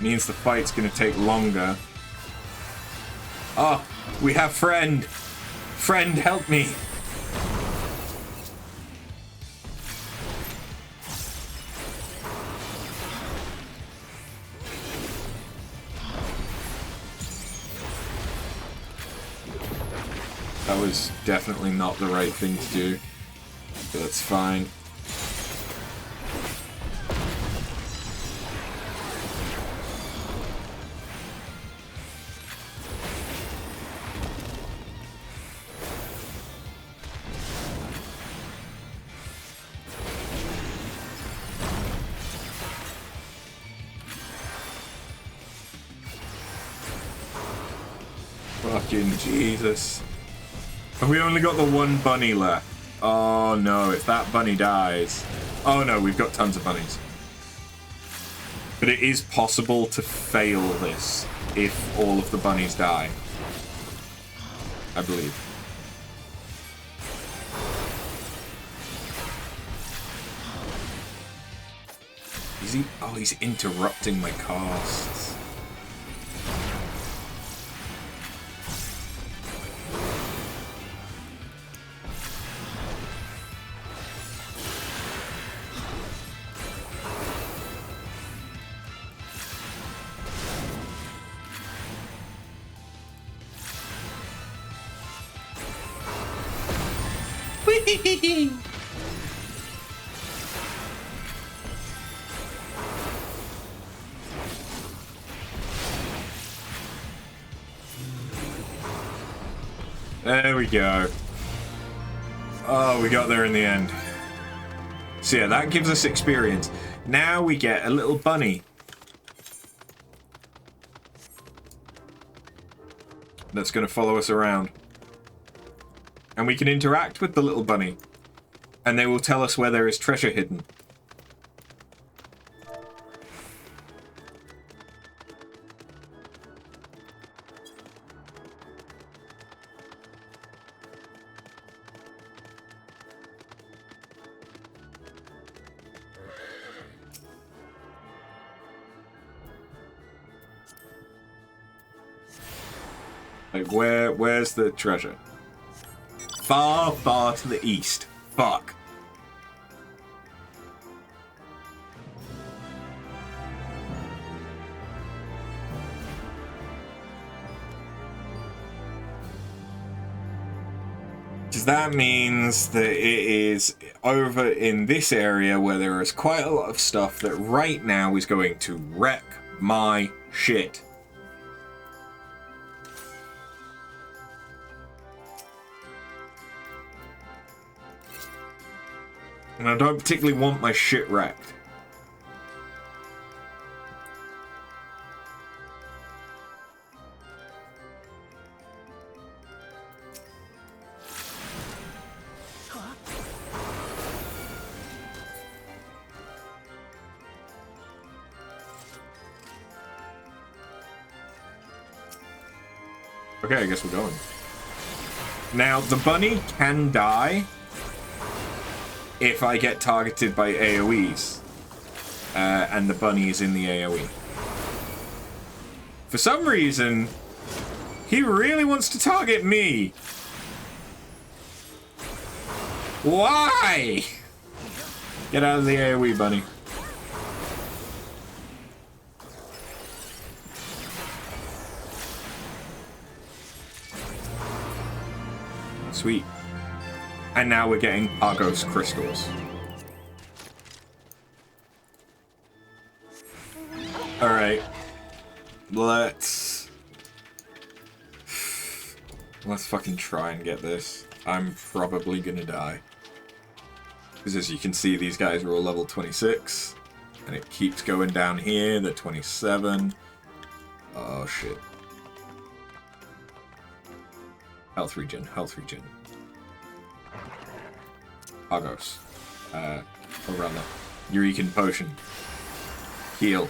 Means the fight's gonna take longer. Oh, we have friend. Friend, help me. That was definitely not the right thing to do, but that's fine. Fucking Jesus. Have we only got the one bunny left? Oh no, if that bunny dies... Oh no, we've got tons of bunnies. But it is possible to fail this if all of the bunnies die. I believe. Is he? Oh, he's interrupting my casts. There we go. Oh, we got there in the end. So yeah, that gives us experience. Now we get a little bunny. That's going to follow us around. And we can interact with the little bunny. And they will tell us where there is treasure hidden. Like, where's the treasure? Far, far to the east. Fuck. That means that it is over in this area where there is quite a lot of stuff that right now is going to wreck my shit. And I don't particularly want my shit wrecked. Okay, I guess we're going. Now, the bunny can die if I get targeted by AoEs. And the bunny is in the AoE. For some reason, he really wants to target me. Why? Get out of the AoE, bunny. Sweet. And now we're getting Argos crystals. Alright. Let's fucking try and get this. I'm probably gonna die. Because as you can see, these guys are all level 26. And it keeps going down here. They're 27. Oh shit. Health regen, health regen. Argos. Or rather, Eureka potion. Heal.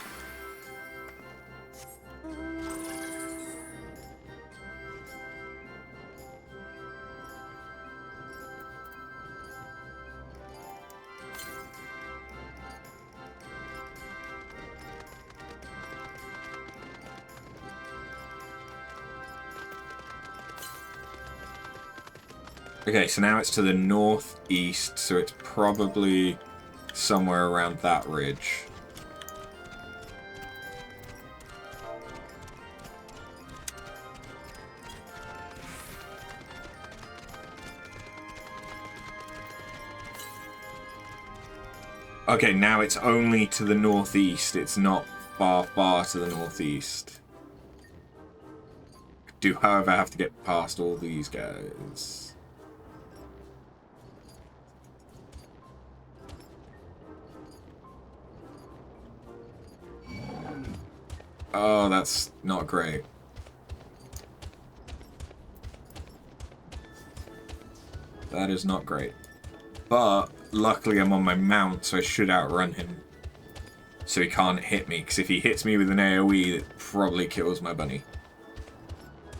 Okay, so now it's to the northeast, so it's probably somewhere around that ridge. Okay, now it's only to the northeast. It's not far, far to the northeast. Do, however, have to get past all these guys. Oh, that's not great. That is not great. But luckily I'm on my mount, so I should outrun him. So he can't hit me, because if he hits me with an AoE, it probably kills my bunny.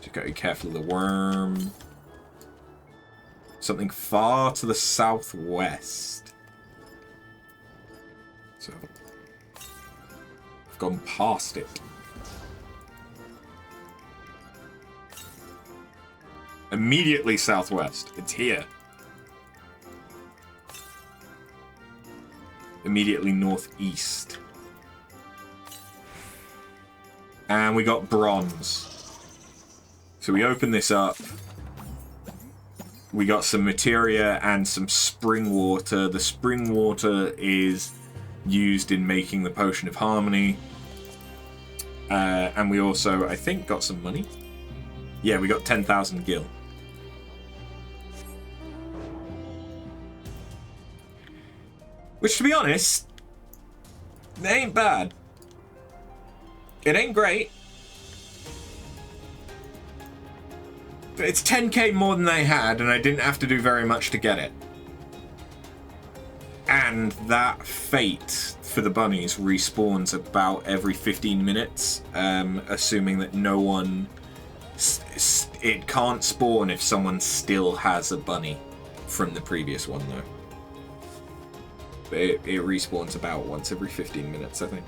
Just gotta be careful of the worm. Something far to the southwest. So I've gone past it. Immediately southwest. It's here. Immediately northeast. And we got bronze. So we open this up. We got some materia and some spring water. The spring water is used in making the potion of harmony. And we also, I think, got some money. Yeah, we got 10,000 gil. Which, to be honest, it ain't bad. It ain't great. But it's 10k more than I had, and I didn't have to do very much to get it. And that fate for the bunnies respawns about every 15 minutes, assuming that no one... It can't spawn if someone still has a bunny from the previous one, though. But it respawns about once every 15 minutes, I think.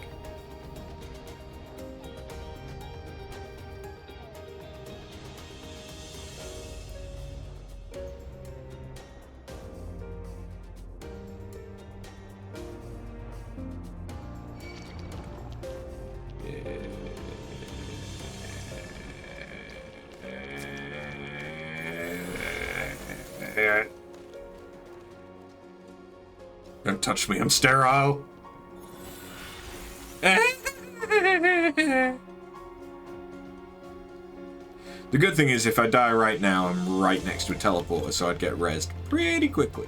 Don't touch me, I'm sterile. The good thing is if I die right now, I'm right next to a teleporter, so I'd get rezzed pretty quickly.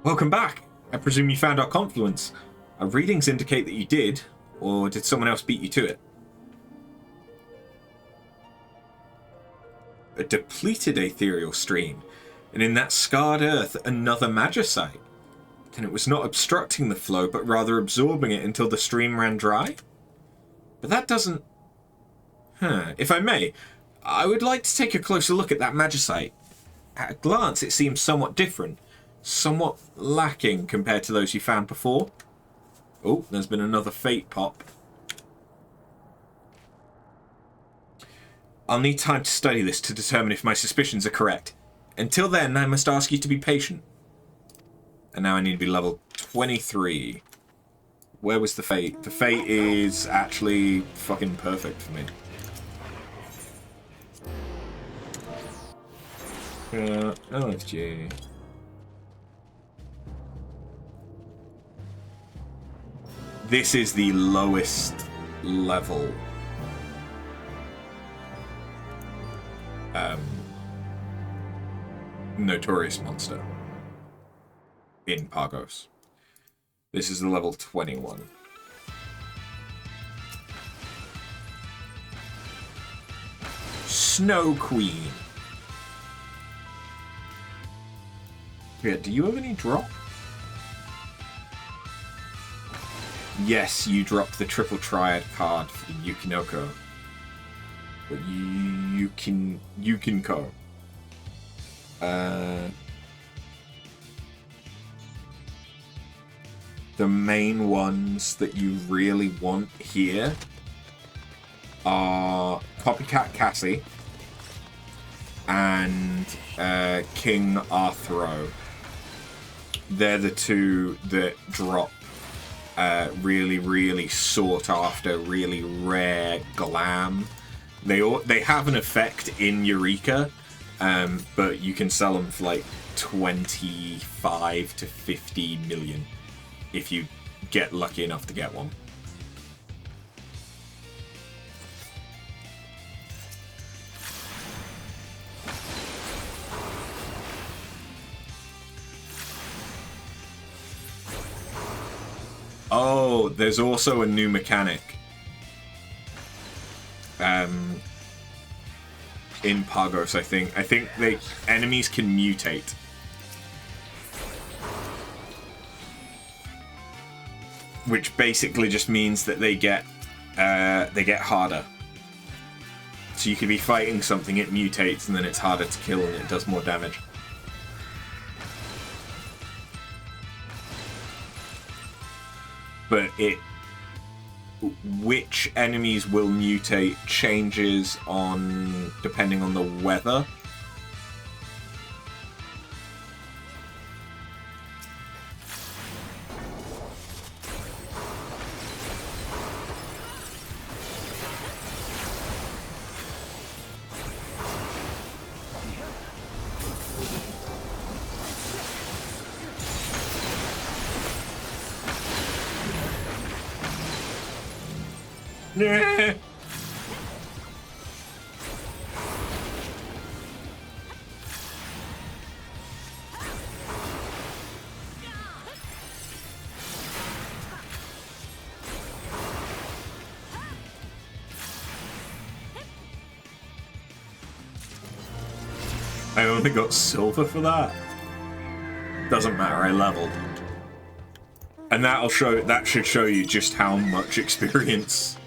Welcome back. I presume you found our confluence. Our readings indicate that you did, or did someone else beat you to it? A depleted ethereal stream, and in that scarred earth, another magicite. Then it was not obstructing the flow, but rather absorbing it until the stream ran dry? But that doesn't... If I may, I would like to take a closer look at that magicite. At a glance, it seems somewhat different. Somewhat lacking compared to those you found before. Oh, there's been another fate pop. I'll need time to study this to determine if my suspicions are correct. Until then, I must ask you to be patient. And now I need to be level 23. Where was the fate? The fate is actually fucking perfect for me. LFG. This is the lowest level notorious monster in Pagos. This is the level 21. Snow Queen. Yeah, do you have any drop? Yes, you dropped the triple triad card for the Yukinoko. But Yukinko. The main ones that you really want here are Copycat Cassie and King Arthro. They're the two that drop really, really sought after, really rare glam. They have an effect in Eureka, but you can sell them for like 25 to 50 million if you get lucky enough to get one. Oh, there's also a new mechanic. In Pagos, I think. I think enemies can mutate. Which basically just means that they get harder. So you could be fighting something, it mutates, and then it's harder to kill and it does more damage. But which enemies will mutate changes depending on the weather. Yeah. I only got silver for that. Doesn't matter, I leveled. And that should show you just how much experience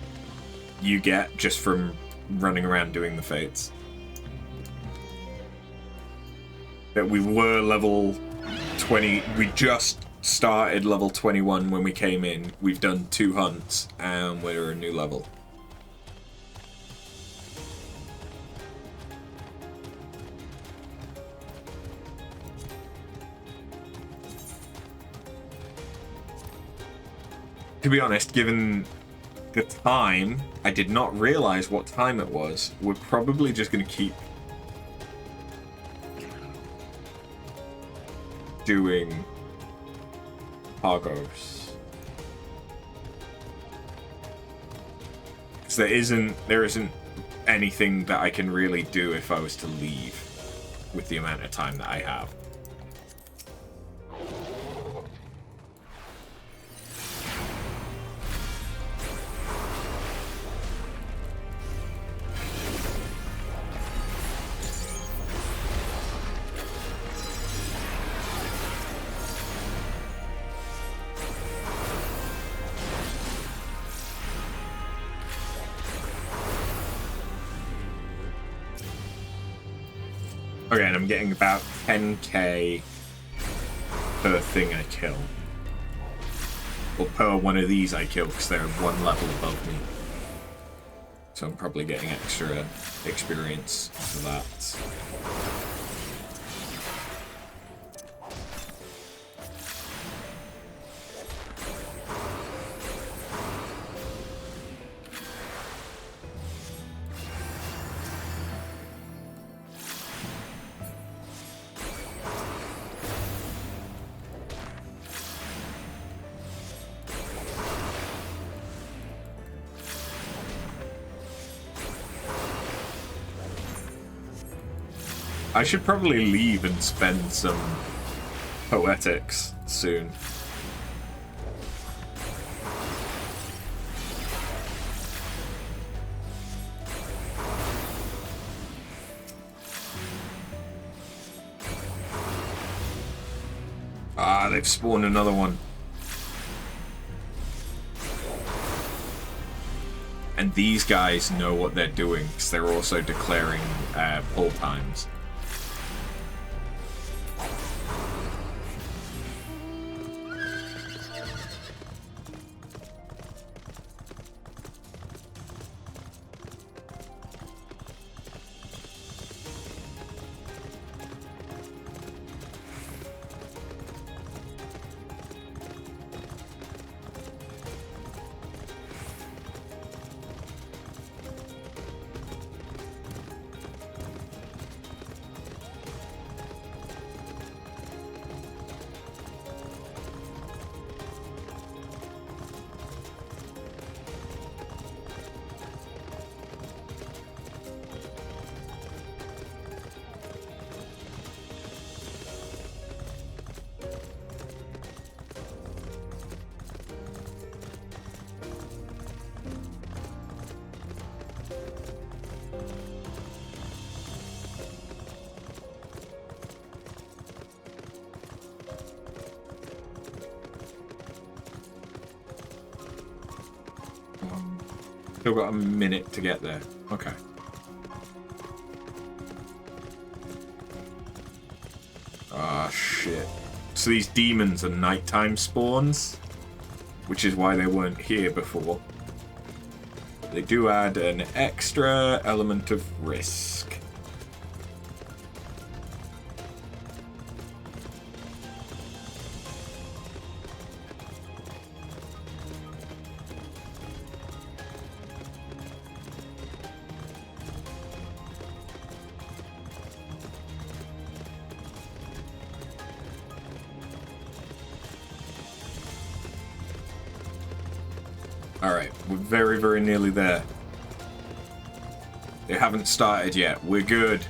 you get just from running around doing the fates. That we were level 20, we just started level 21 when we came in. We've done 2 hunts and we're a new level. To be honest, given the time, I did not realize what time it was. We're probably just going to keep doing Pagos. Because there isn't anything that I can really do if I was to leave with the amount of time that I have. Okay, and I'm getting about 10k per thing I kill. Or per one of these I kill, because they're 1 level above me. So I'm probably getting extra experience for that. I should probably leave and spend some poetics soon. Ah, they've spawned another one. And these guys know what they're doing, because they're also declaring pull times. Still got a minute to get there. Okay. Ah, shit. So these demons are nighttime spawns, which is why they weren't here before. But they do add an extra element of risk. Alright, we're very, very nearly there. They haven't started yet. We're good.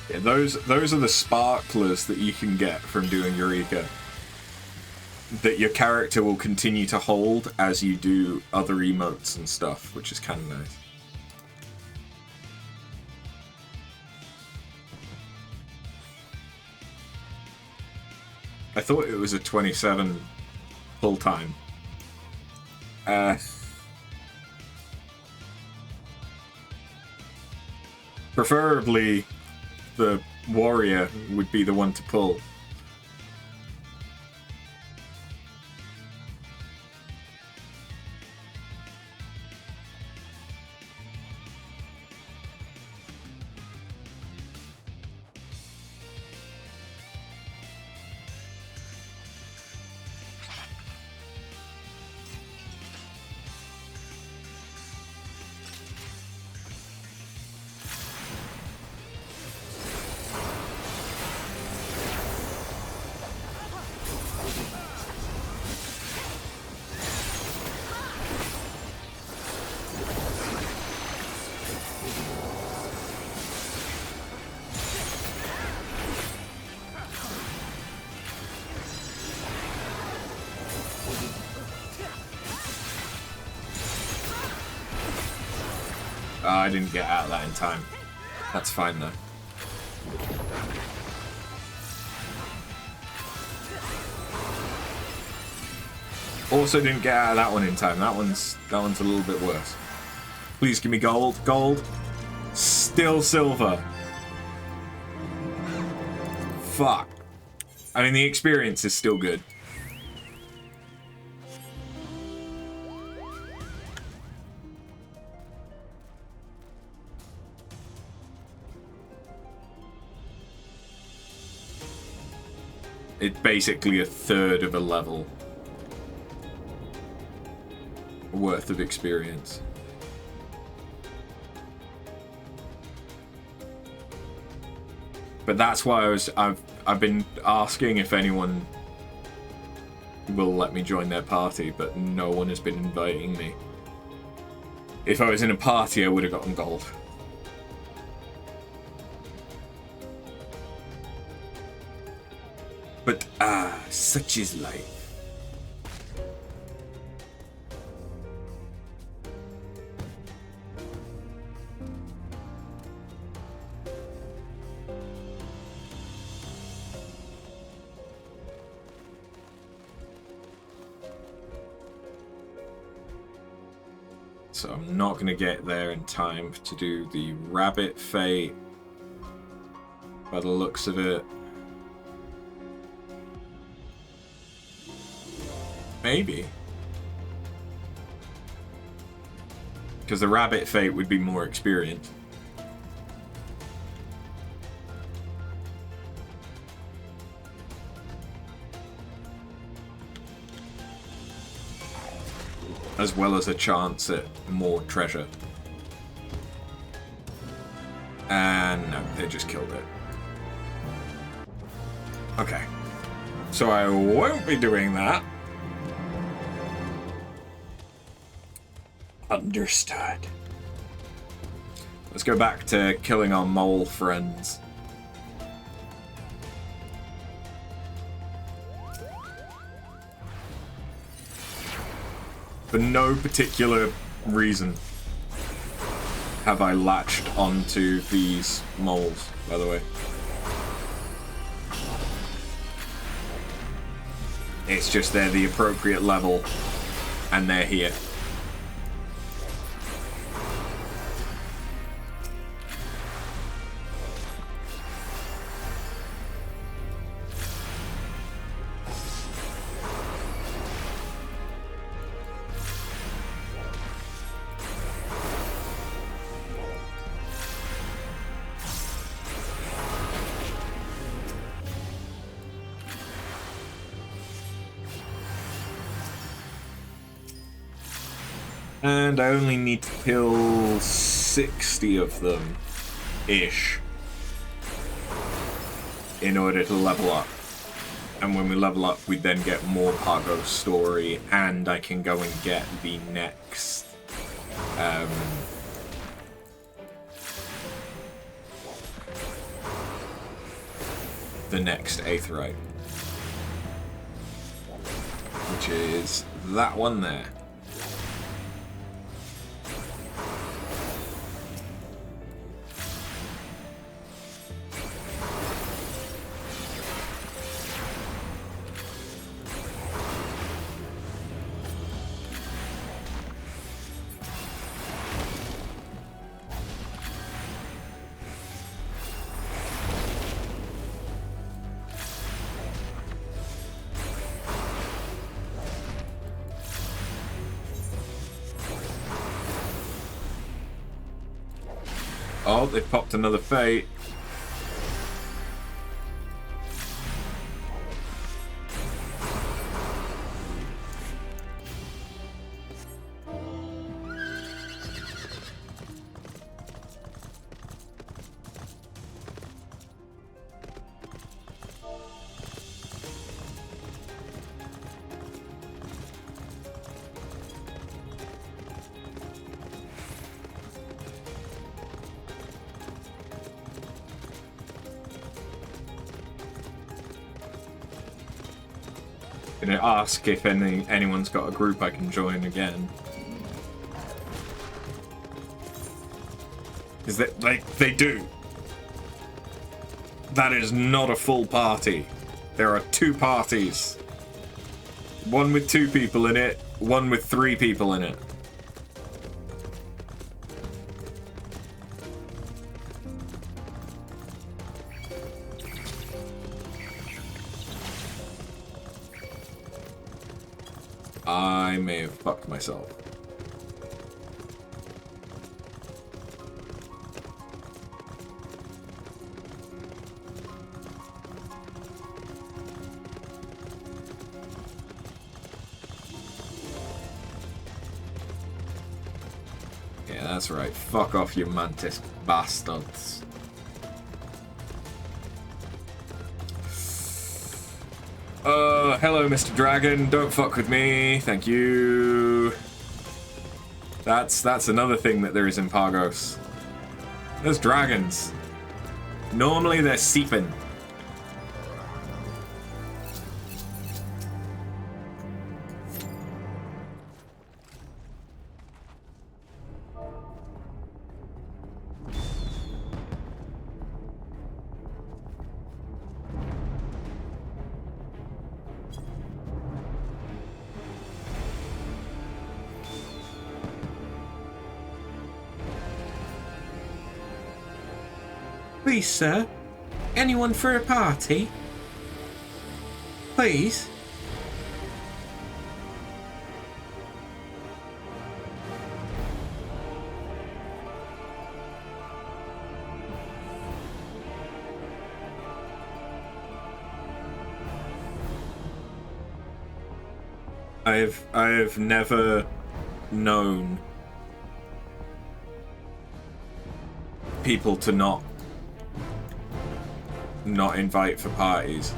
Yeah, those are the sparklers that you can get from doing Eureka. That your character will continue to hold as you do other emotes and stuff, which is kind of nice. I thought it was a 27 full time. Preferably the warrior would be the one to pull. I didn't get out of that in time. That's fine though. Also didn't get out of that one in time. That one's a little bit worse. Please give me gold. Gold. Still silver. Fuck. I mean, the experience is still good. It's basically a third of a level worth of experience. But that's why I've been asking if anyone will let me join their party, but no one has been inviting me. If I was in a party, I would have gotten gold. But such is life. So I'm not going to get there in time to do the rabbit fate by the looks of it. Maybe. Because the rabbit fate would be more experience. As well as a chance at more treasure. And no, they just killed it. Okay. So I won't be doing that. Understood. Let's go back to killing our mole friends. For no particular reason have I latched onto these moles, by the way. It's just they're the appropriate level, and they're here. And I only need to kill 60 of them, ish, in order to level up. And when we level up, we then get more Pargo story, and I can go and get the next, Aetheryte, which is that one there. Oh, they popped another Fate. Gonna ask if anyone's got a group I can join again. Is that they do? That is not a full party. There are 2 parties. One with 2 people in it, one with 3 people in it. I may have fucked myself. Yeah, that's right. Fuck off, you mantis bastards. Hello, Mr. Dragon. Don't fuck with me. Thank you. That's another thing that there is in Pagos. There's dragons. Normally they're seeping. Please, sir. Anyone for a party? Please? I've never known people to not invite for parties.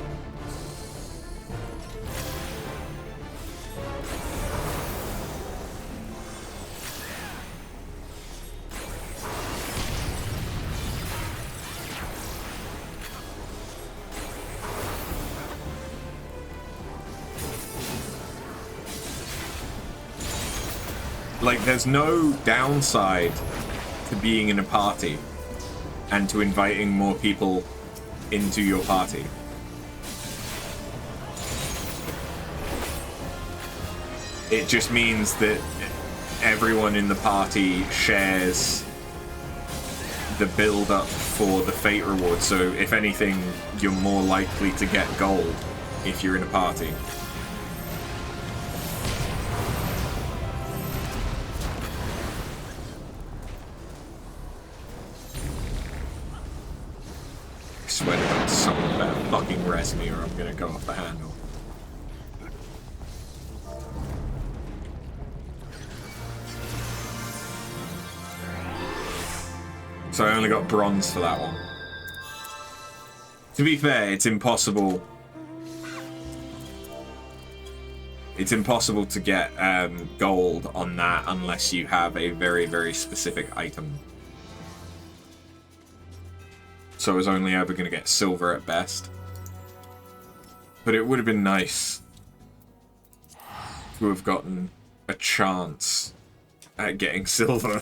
Like, there's no downside to being in a party and to inviting more people into your party. It just means that everyone in the party shares the build-up for the fate reward, so if anything, you're more likely to get gold if you're in a party. I swear to God, someone better fucking res me or I'm gonna go off the handle. So I only got bronze for that one. To be fair, it's impossible. It's impossible to get gold on that unless you have a very, very specific item. So I was only ever going to get silver at best. But it would have been nice to have gotten a chance at getting silver.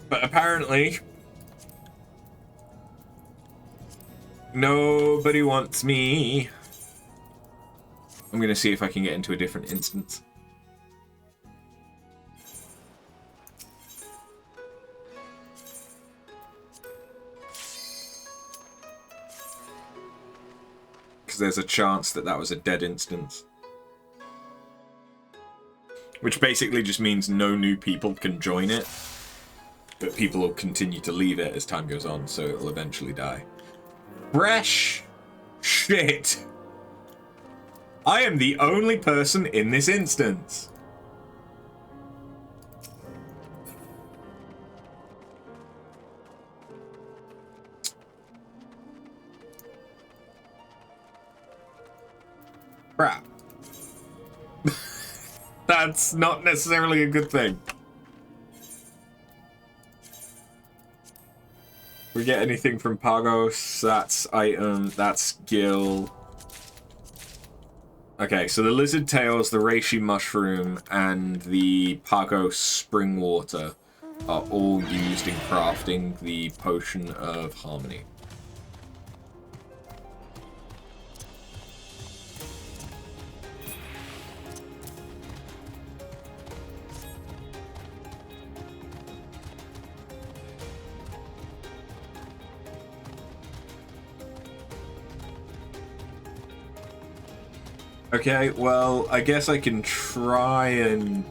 But apparently, nobody wants me. I'm going to see if I can get into a different instance. Because there's a chance that that was a dead instance. Which basically just means no new people can join it. But people will continue to leave it as time goes on, so it'll eventually die. Fresh shit! I am the only person in this instance. Crap. That's not necessarily a good thing. We get anything from Pagos, that's item, that's skill. Okay, so the lizard tails, the reishi mushroom, and the Pagos spring water are all used in crafting the potion of harmony. Okay, well, I guess I can try and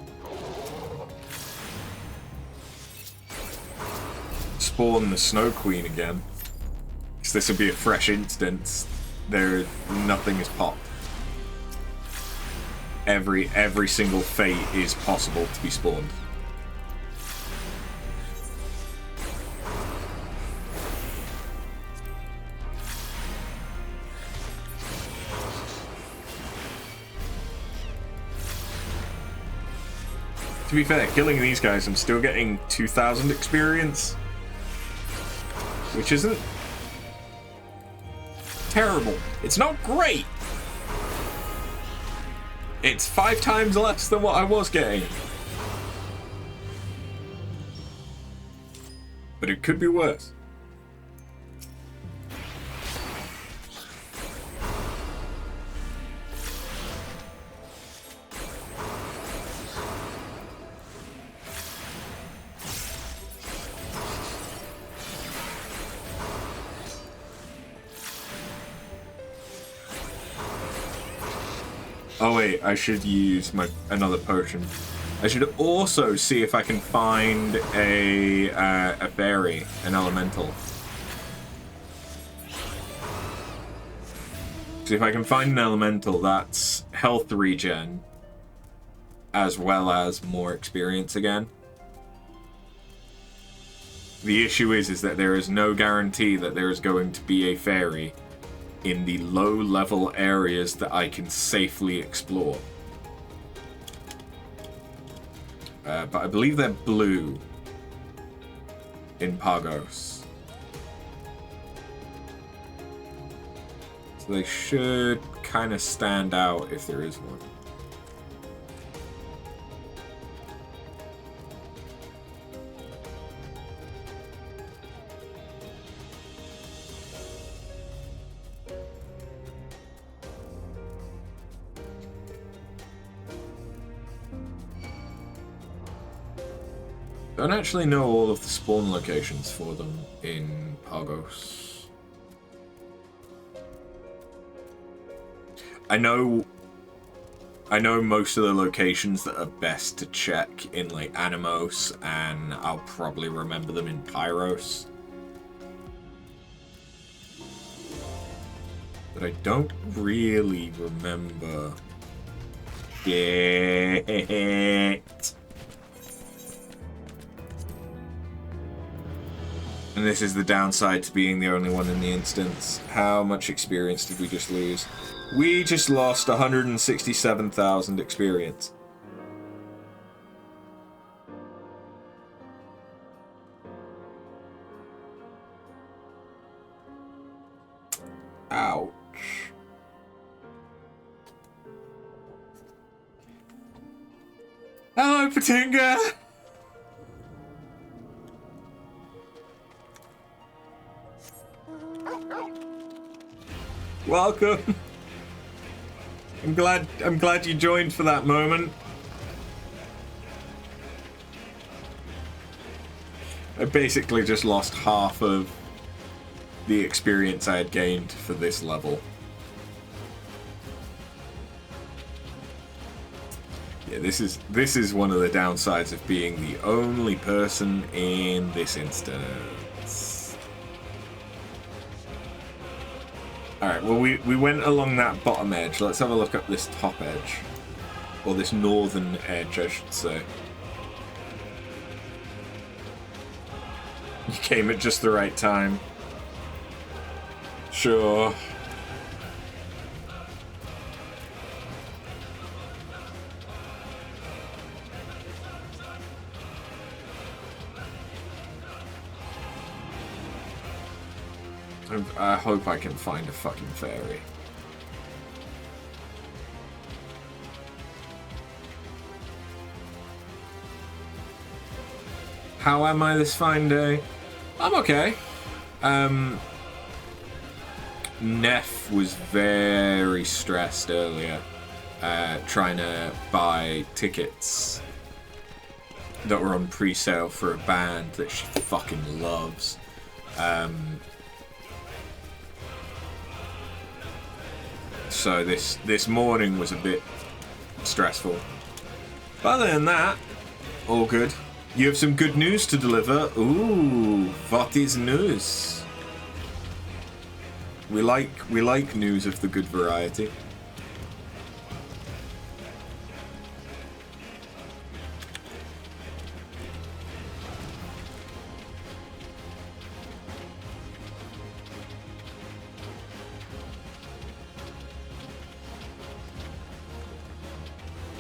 spawn the Snow Queen again. Because this will be a fresh instance. Nothing is popped. Every single fate is possible to be spawned. To be fair, killing these guys, I'm still getting 2,000 experience. Which isn't terrible. It's not great. It's 5 times less than what I was getting. But it could be worse. Oh wait, I should use another potion. I should also see if I can find a fairy, an elemental. See if I can find an elemental that's health regen, as well as more experience again. The issue is that there is no guarantee that there is going to be a fairy in the low-level areas that I can safely explore. But I believe they're blue in Pagos. So So they should kind of stand out if there is one. I don't actually know all of the spawn locations for them in Pagos. I know most of the locations that are best to check in like Animos, and I'll probably remember them in Pyros. But I don't really remember it. And this is the downside to being the only one in the instance. How much experience did we just lose? We just lost 167,000 experience. Ouch. Hello, Patinga! Welcome. I'm glad you joined for that moment. I basically just lost half of the experience I had gained for this level. Yeah, this is one of the downsides of being the only person in this instance. Alright, well we went along that bottom edge. Let's have a look up this top edge. Or this northern edge, I should say. You came at just the right time. Sure. I hope I can find a fucking fairy. How am I this fine day? I'm okay. Neff was very stressed earlier, trying to buy tickets that were on pre-sale for a band that she fucking loves. So this morning was a bit stressful. But other than that, all good. You have some good news to deliver. Ooh, what is news? We like news of the good variety.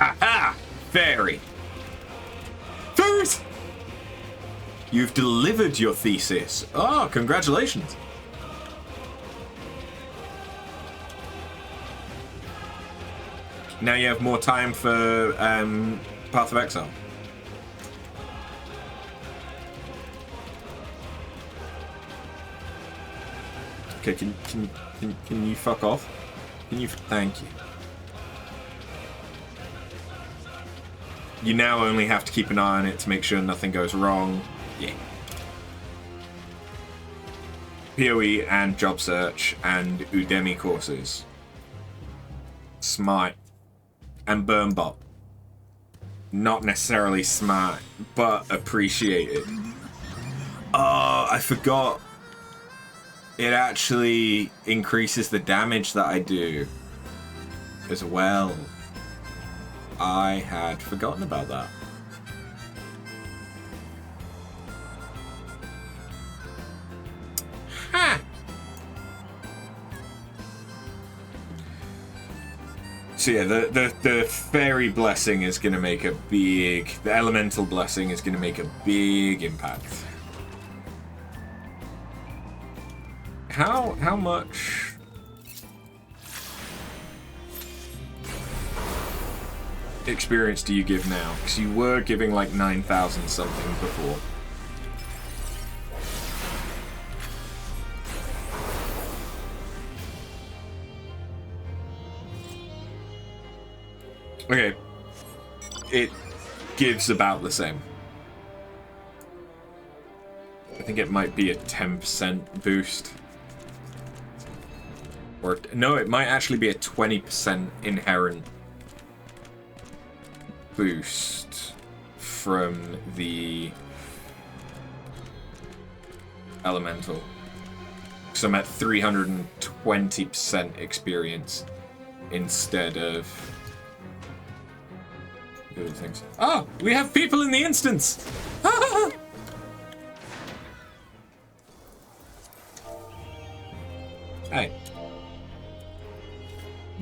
Aha! Fairy. Fairies! You've delivered your thesis. Oh, congratulations. Now you have more time for Path of Exile. Okay, can you fuck off? Can you? Thank you. You now only have to keep an eye on it to make sure nothing goes wrong. Yeah. PoE and job search and Udemy courses. Smart. And Burnbot. Not necessarily smart, but appreciated. Oh, I forgot. It actually increases the damage that I do as well. I had forgotten about that. Ha! So yeah, the fairy blessing is going to make a big... The elemental blessing is going to make a big impact. How much experience do you give now? Because you were giving like 9,000 something before. Okay. It gives about the same. I think it might be a 10% boost. Or, no, it might actually be a 20% inherent boost from the elemental. So I'm at 320% experience instead of the other things. Oh, we have people in the instance! Hey.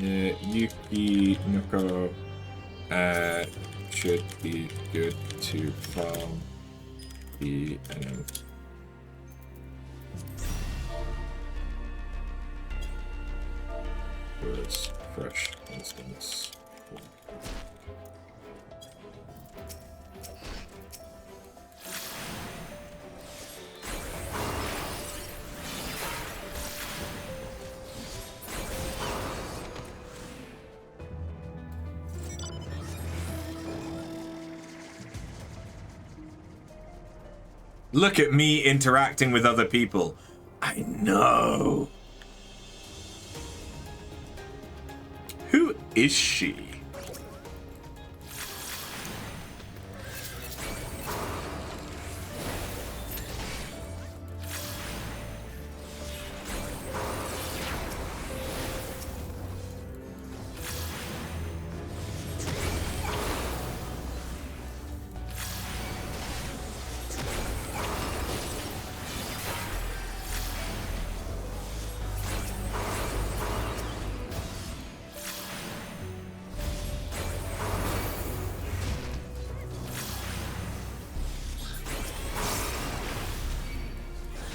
Yuki Noko should be good to farm the was fresh instance. Look at me interacting with other people. I know. Who is she?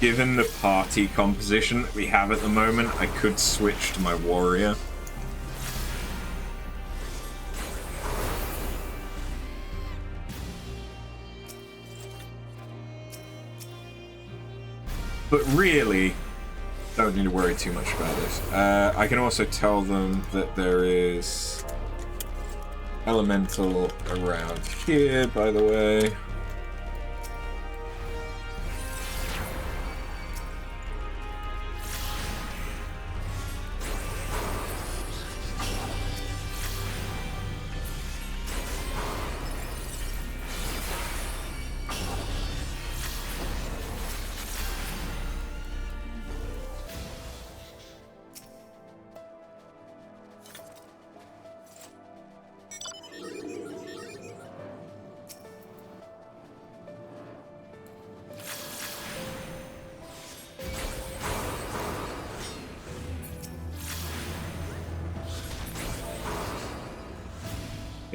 Given the party composition that we have at the moment, I could switch to my warrior. But really, don't need to worry too much about this. I can also tell them that there is elemental around here, by the way.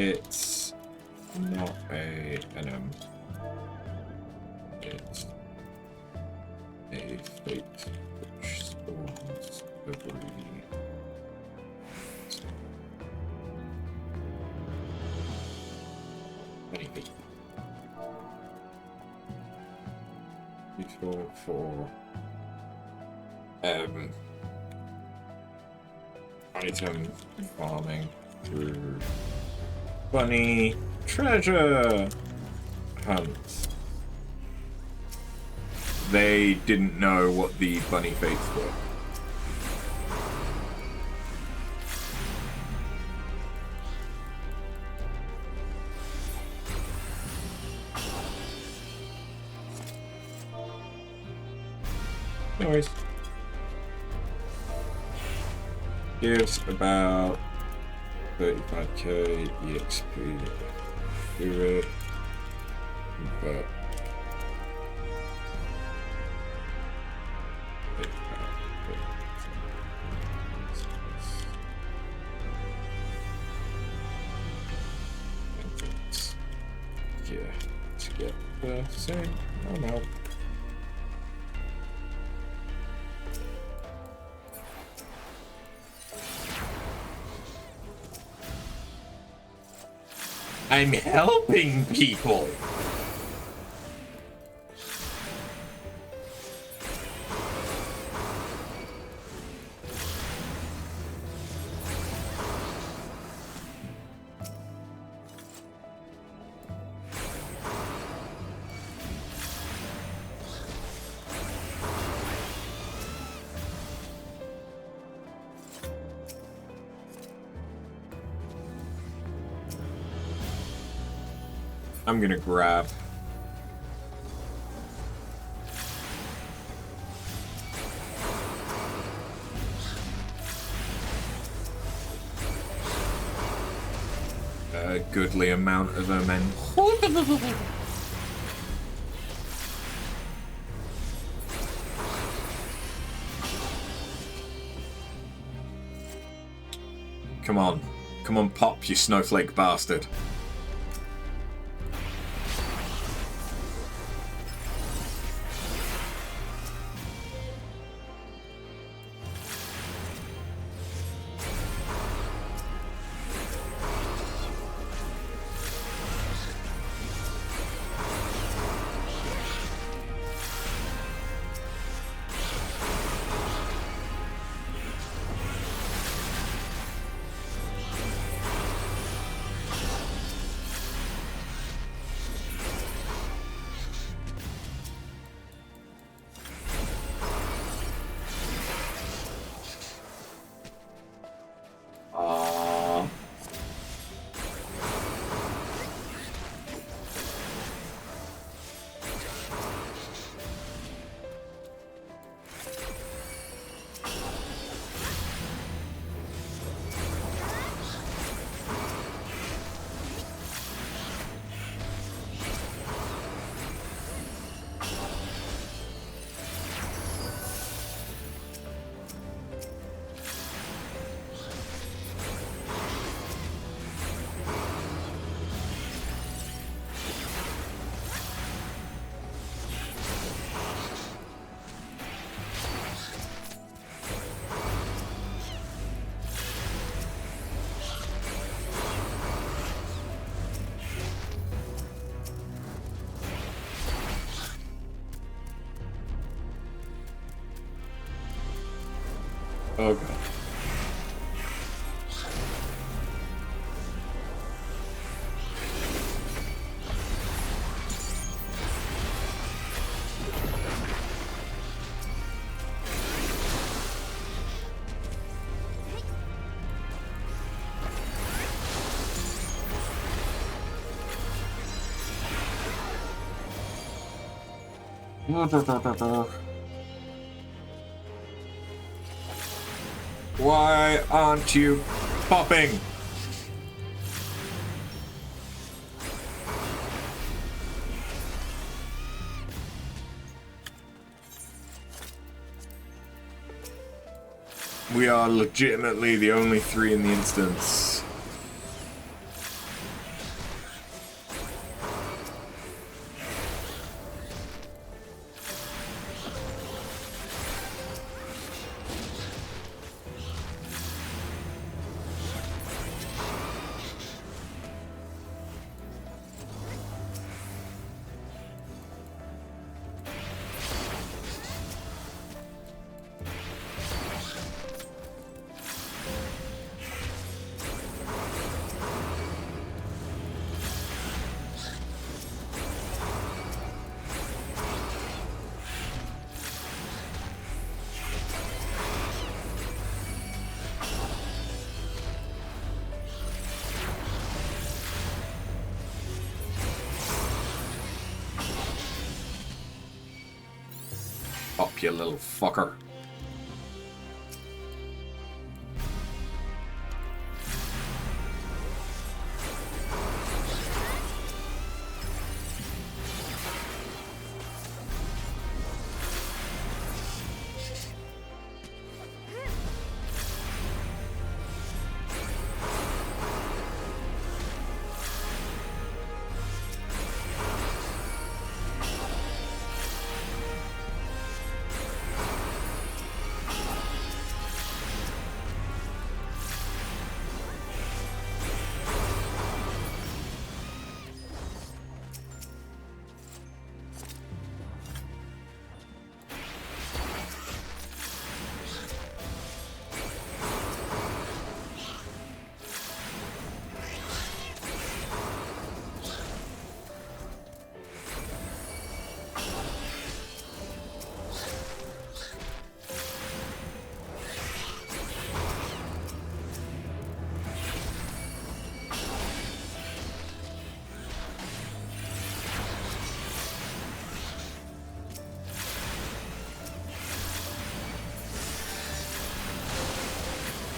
It's not a NM. It's a fate which spawns every anything. Useful for item farming through bunny treasure hunts. They didn't know what the bunny fates were. No worries. Gives about 35k EXP. Do it. But yeah, to get the same amount. I'm helping people. I'm gonna grab a goodly amount of them and come on, pop, you snowflake bastard. Oh god. Why aren't you popping? We are legitimately the only three in the instance. Up, you little fucker.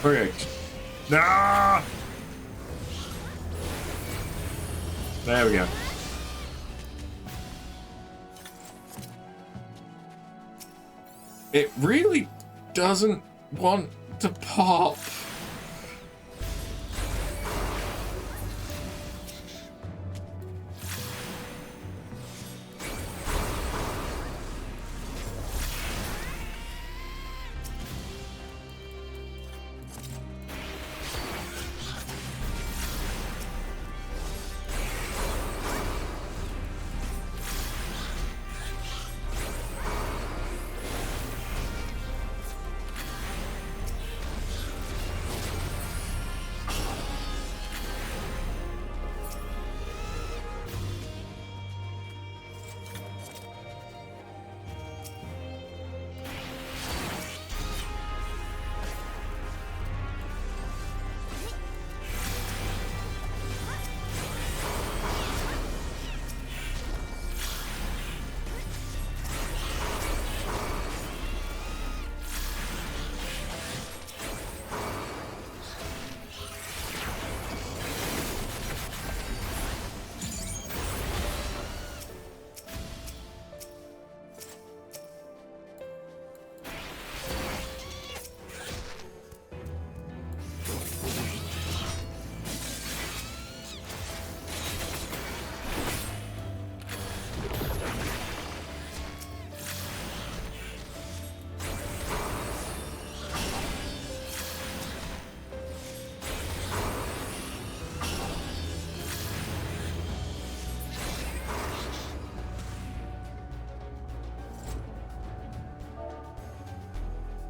Okay. Ah! There we go. It really doesn't want to pop.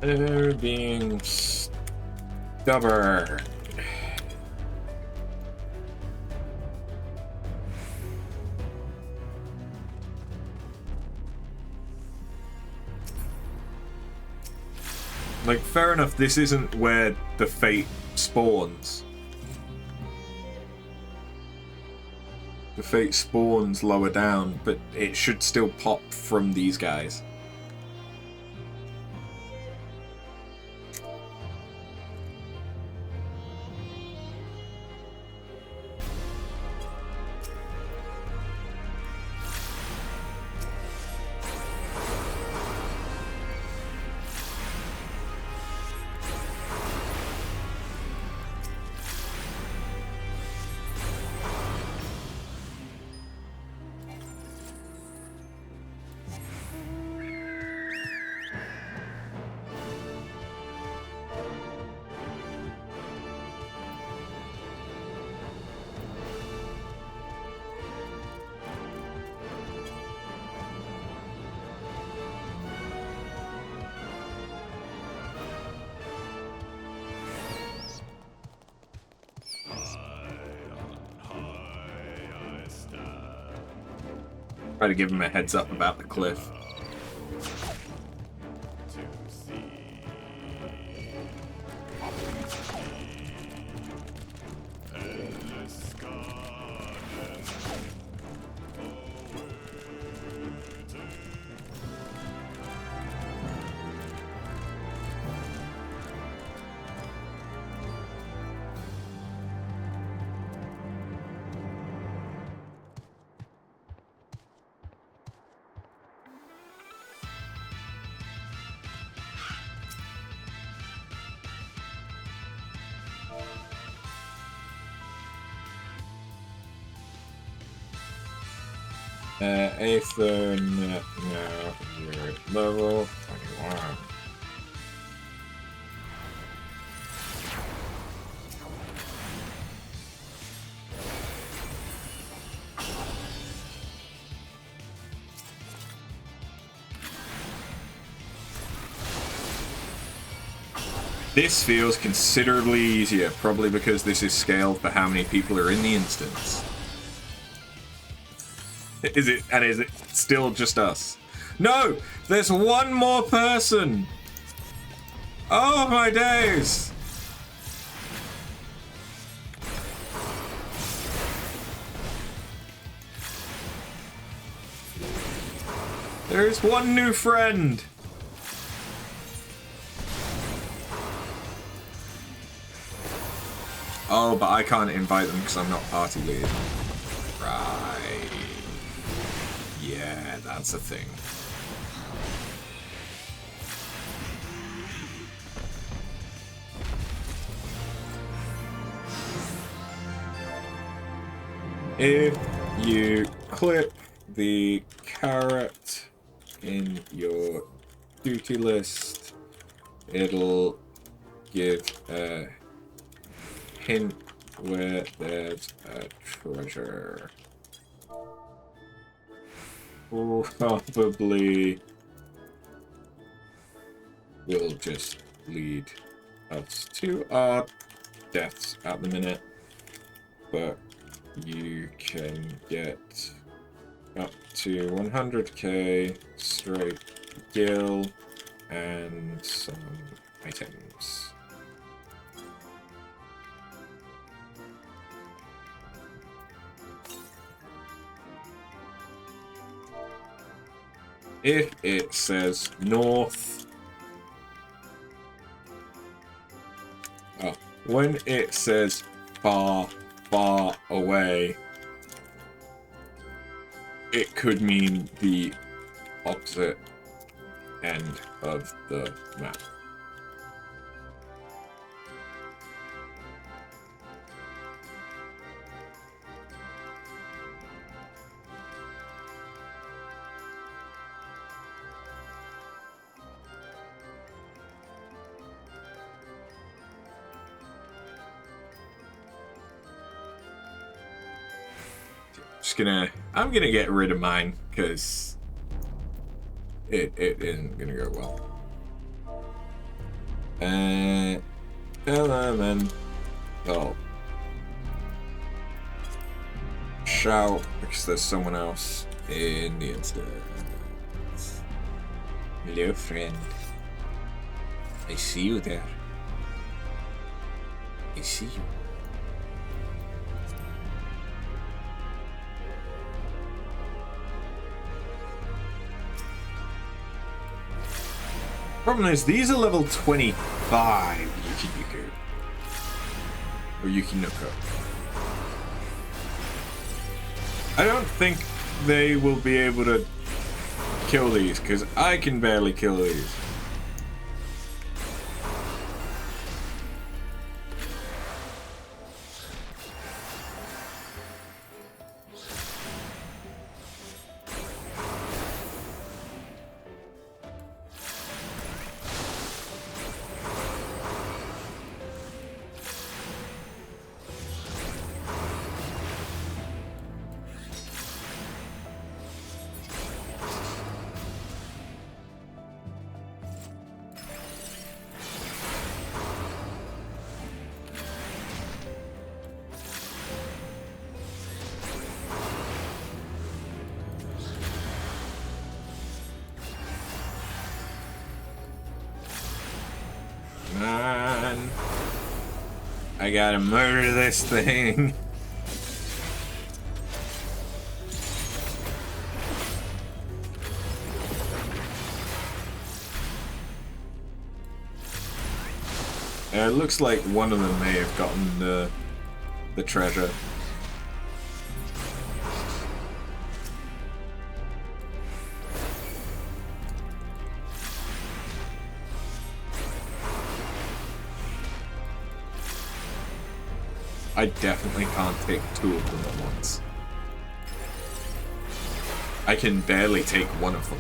They're being stubborn. Like, fair enough, this isn't where the fate spawns. The fate spawns lower down, but it should still pop from these guys. Try to give him a heads up about the cliff. Aether, no, you're at level 21. This feels considerably easier, probably because this is scaled for how many people are in the instance. Is it still just us? No! There's one more person! Oh my days! There's one new friend! but I can't invite them because I'm not party lead. Right. Yeah, that's a thing. If you click the caret in your duty list, it'll give a hint where there's a treasure. Probably will just lead us to our deaths at the minute, but you can get up to 100k straight gil and some items. If it says north, when it says far, far away, it could mean the opposite end of the map. I'm gonna get rid of mine because it isn't gonna go well. Oh, shout because there's someone else in the instance. Hello, friend. I see you there. I see you. Problem is, these are level 25 Yuki-Yuku. Or Yuki-Nuko. I don't think they will be able to kill these, because I can barely kill these. Man, I gotta murder this thing. It looks like one of them may have gotten the treasure. I definitely can't take two of them at once. I can barely take one of them.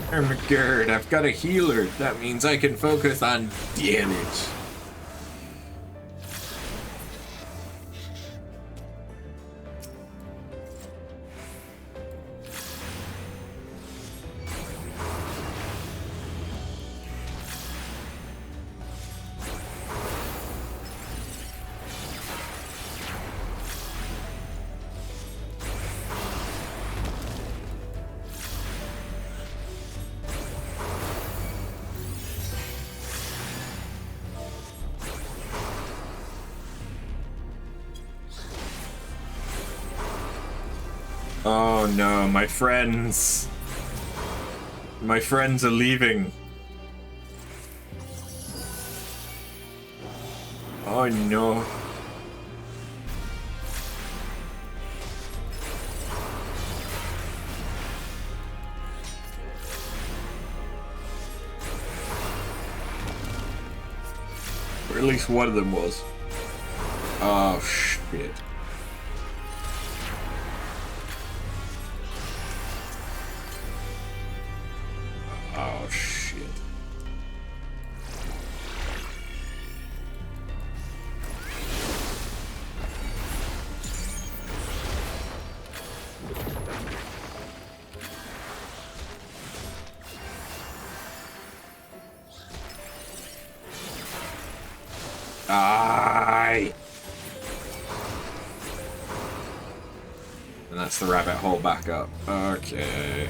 Oh my god, I've got a healer. That means I can focus on damage. Oh no, my friends. My friends are leaving. Oh no. Or at least one of them was. Oh shit. Oh shit. Aye. And that's the rabbit hole back up. Okay.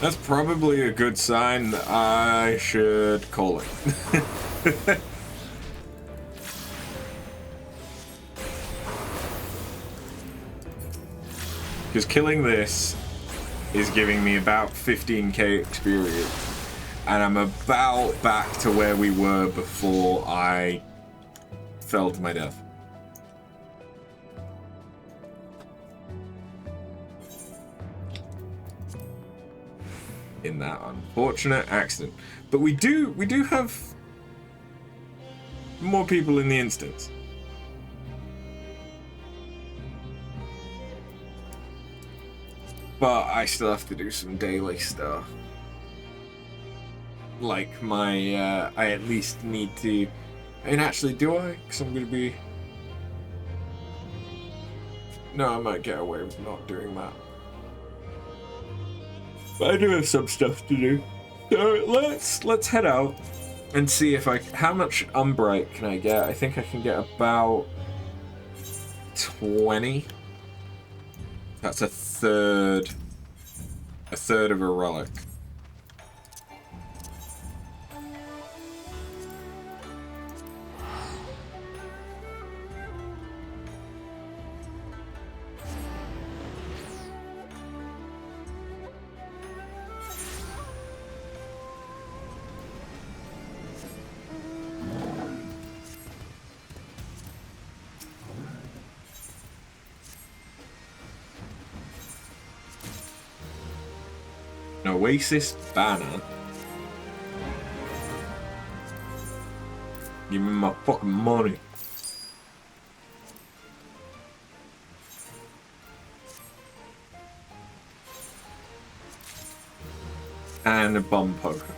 That's probably a good sign that I should call it. Because killing this is giving me about 15k experience. And I'm about back to where we were before I fell to my death. In that unfortunate accident. But we do have more people in the instance. But I still have to do some daily stuff. Like my, I at least need to... And actually, do I? Because I'm going to be... No, I might get away with not doing that. But I do have some stuff to do. So let's head out and see if I... How much Umbrite can I get? I think I can get about 20. That's a third of a relic. Oasis banner. Give me my fucking money. And a bomb poker.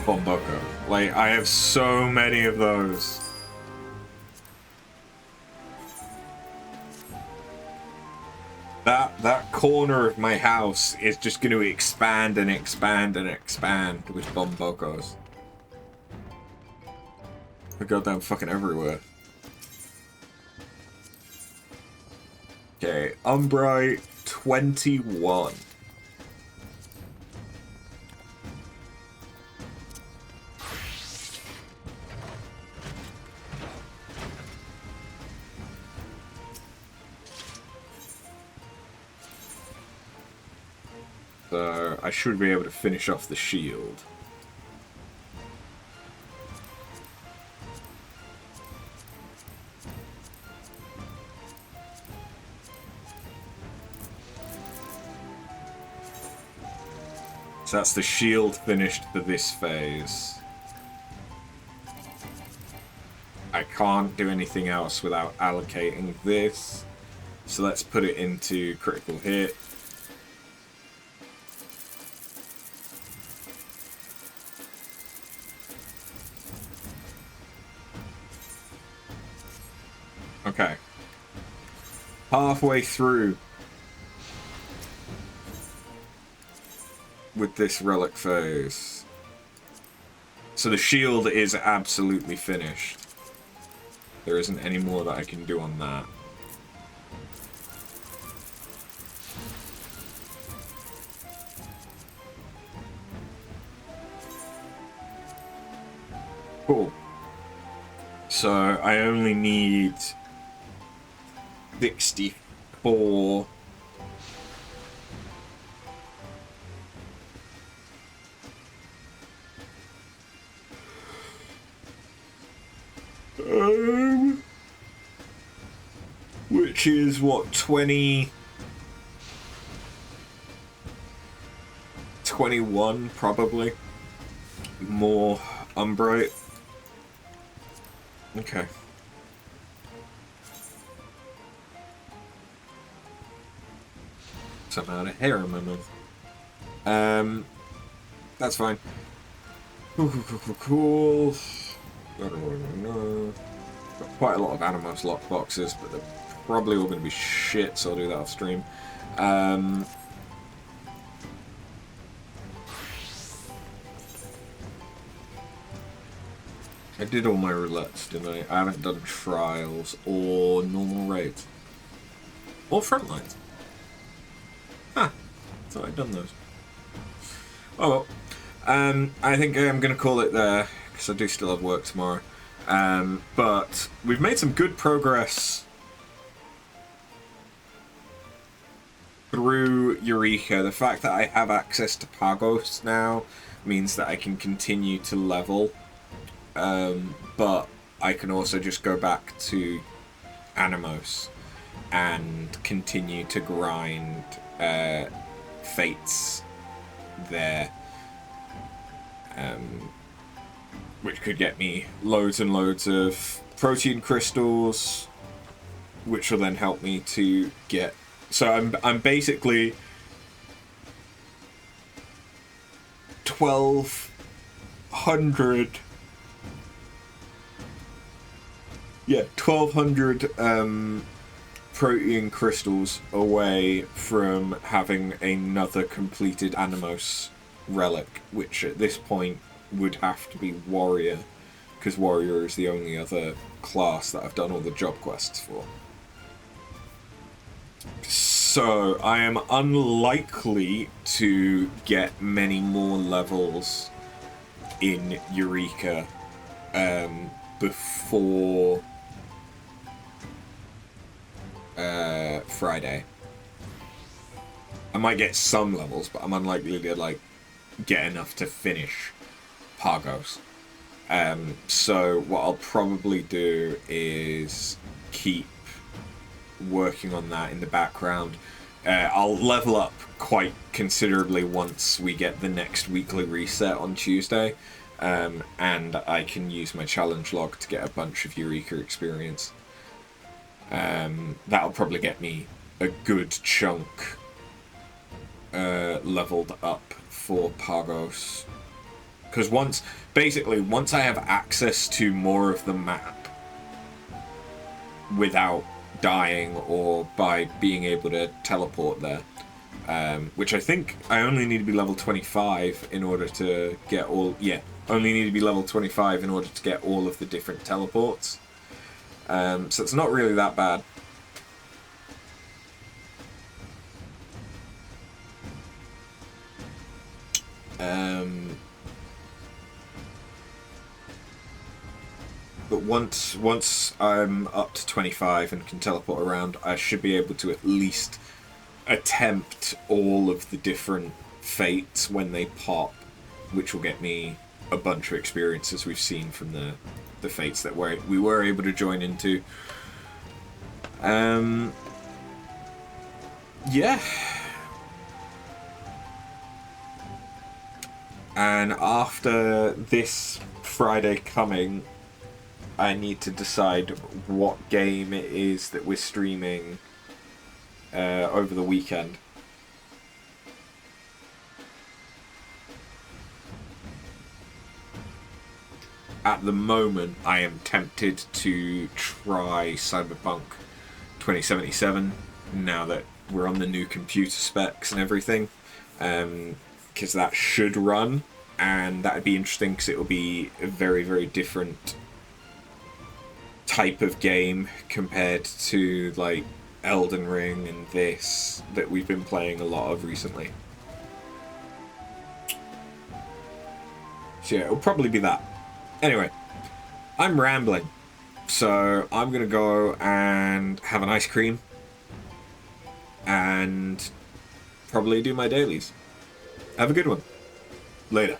Bomb poker. Like, I have so many of those. That corner of my house is just going to expand and expand and expand with bombocos. They're goddamn fucking everywhere. Okay, Umbrite 21. So I should be able to finish off the shield. So that's the shield finished for this phase. I can't do anything else without allocating this. So let's put it into critical hit. Okay. Halfway through with this relic phase. So the shield is absolutely finished. There isn't any more that I can do on that. Cool. So I only need 64. Which is what, 21 probably. More Umbrite. Okay. Somehow a hair in my mouth. That's fine. Cool. Got quite a lot of Animos lockboxes, but they're probably all going to be shit, so I'll do that off stream. I did all my roulettes, didn't I? I haven't done trials or normal raids. Or frontlines. Huh. Thought I'd done those. Oh well. I think I'm going to call it there, because I do still have work tomorrow. But we've made some good progress through Eureka. The fact that I have access to Pagos now means that I can continue to level. But I can also just go back to Animos and continue to grind fates there, which could get me loads and loads of protein crystals, which will then help me to get. So I'm basically 1,200. Yeah, 1,200 protein crystals away from having another completed Animos relic, which at this point would have to be Warrior, because Warrior is the only other class that I've done all the job quests for. So I am unlikely to get many more levels in Eureka before Friday. I might get some levels, but I'm unlikely to get enough to finish Pagos. So what I'll probably do is keep working on that in the background. I'll level up quite considerably once we get the next weekly reset on Tuesday, and I can use my challenge log to get a bunch of Eureka experience. That'll probably get me a good chunk leveled up for Pagos. Because once I have access to more of the map without dying or by being able to teleport there, which I think I only need to be level 25 in order to get all. Yeah, only need to be level 25 in order to get all of the different teleports. So it's not really that bad. But once I'm up to 25 and can teleport around, I should be able to at least attempt all of the different fates when they pop, which will get me a bunch of experiences we've seen from the fates that we were able to join into. Yeah. And after this Friday coming, I need to decide what game it is that we're streaming over the weekend. At the moment, I am tempted to try Cyberpunk 2077 now that we're on the new computer specs and everything, because that should run, and that would be interesting because it will be a very, very different type of game compared to like Elden Ring and this that we've been playing a lot of recently. So yeah, it'll probably be that. Anyway, I'm rambling. So I'm going to go and have an ice cream and probably do my dailies. Have a good one. Later.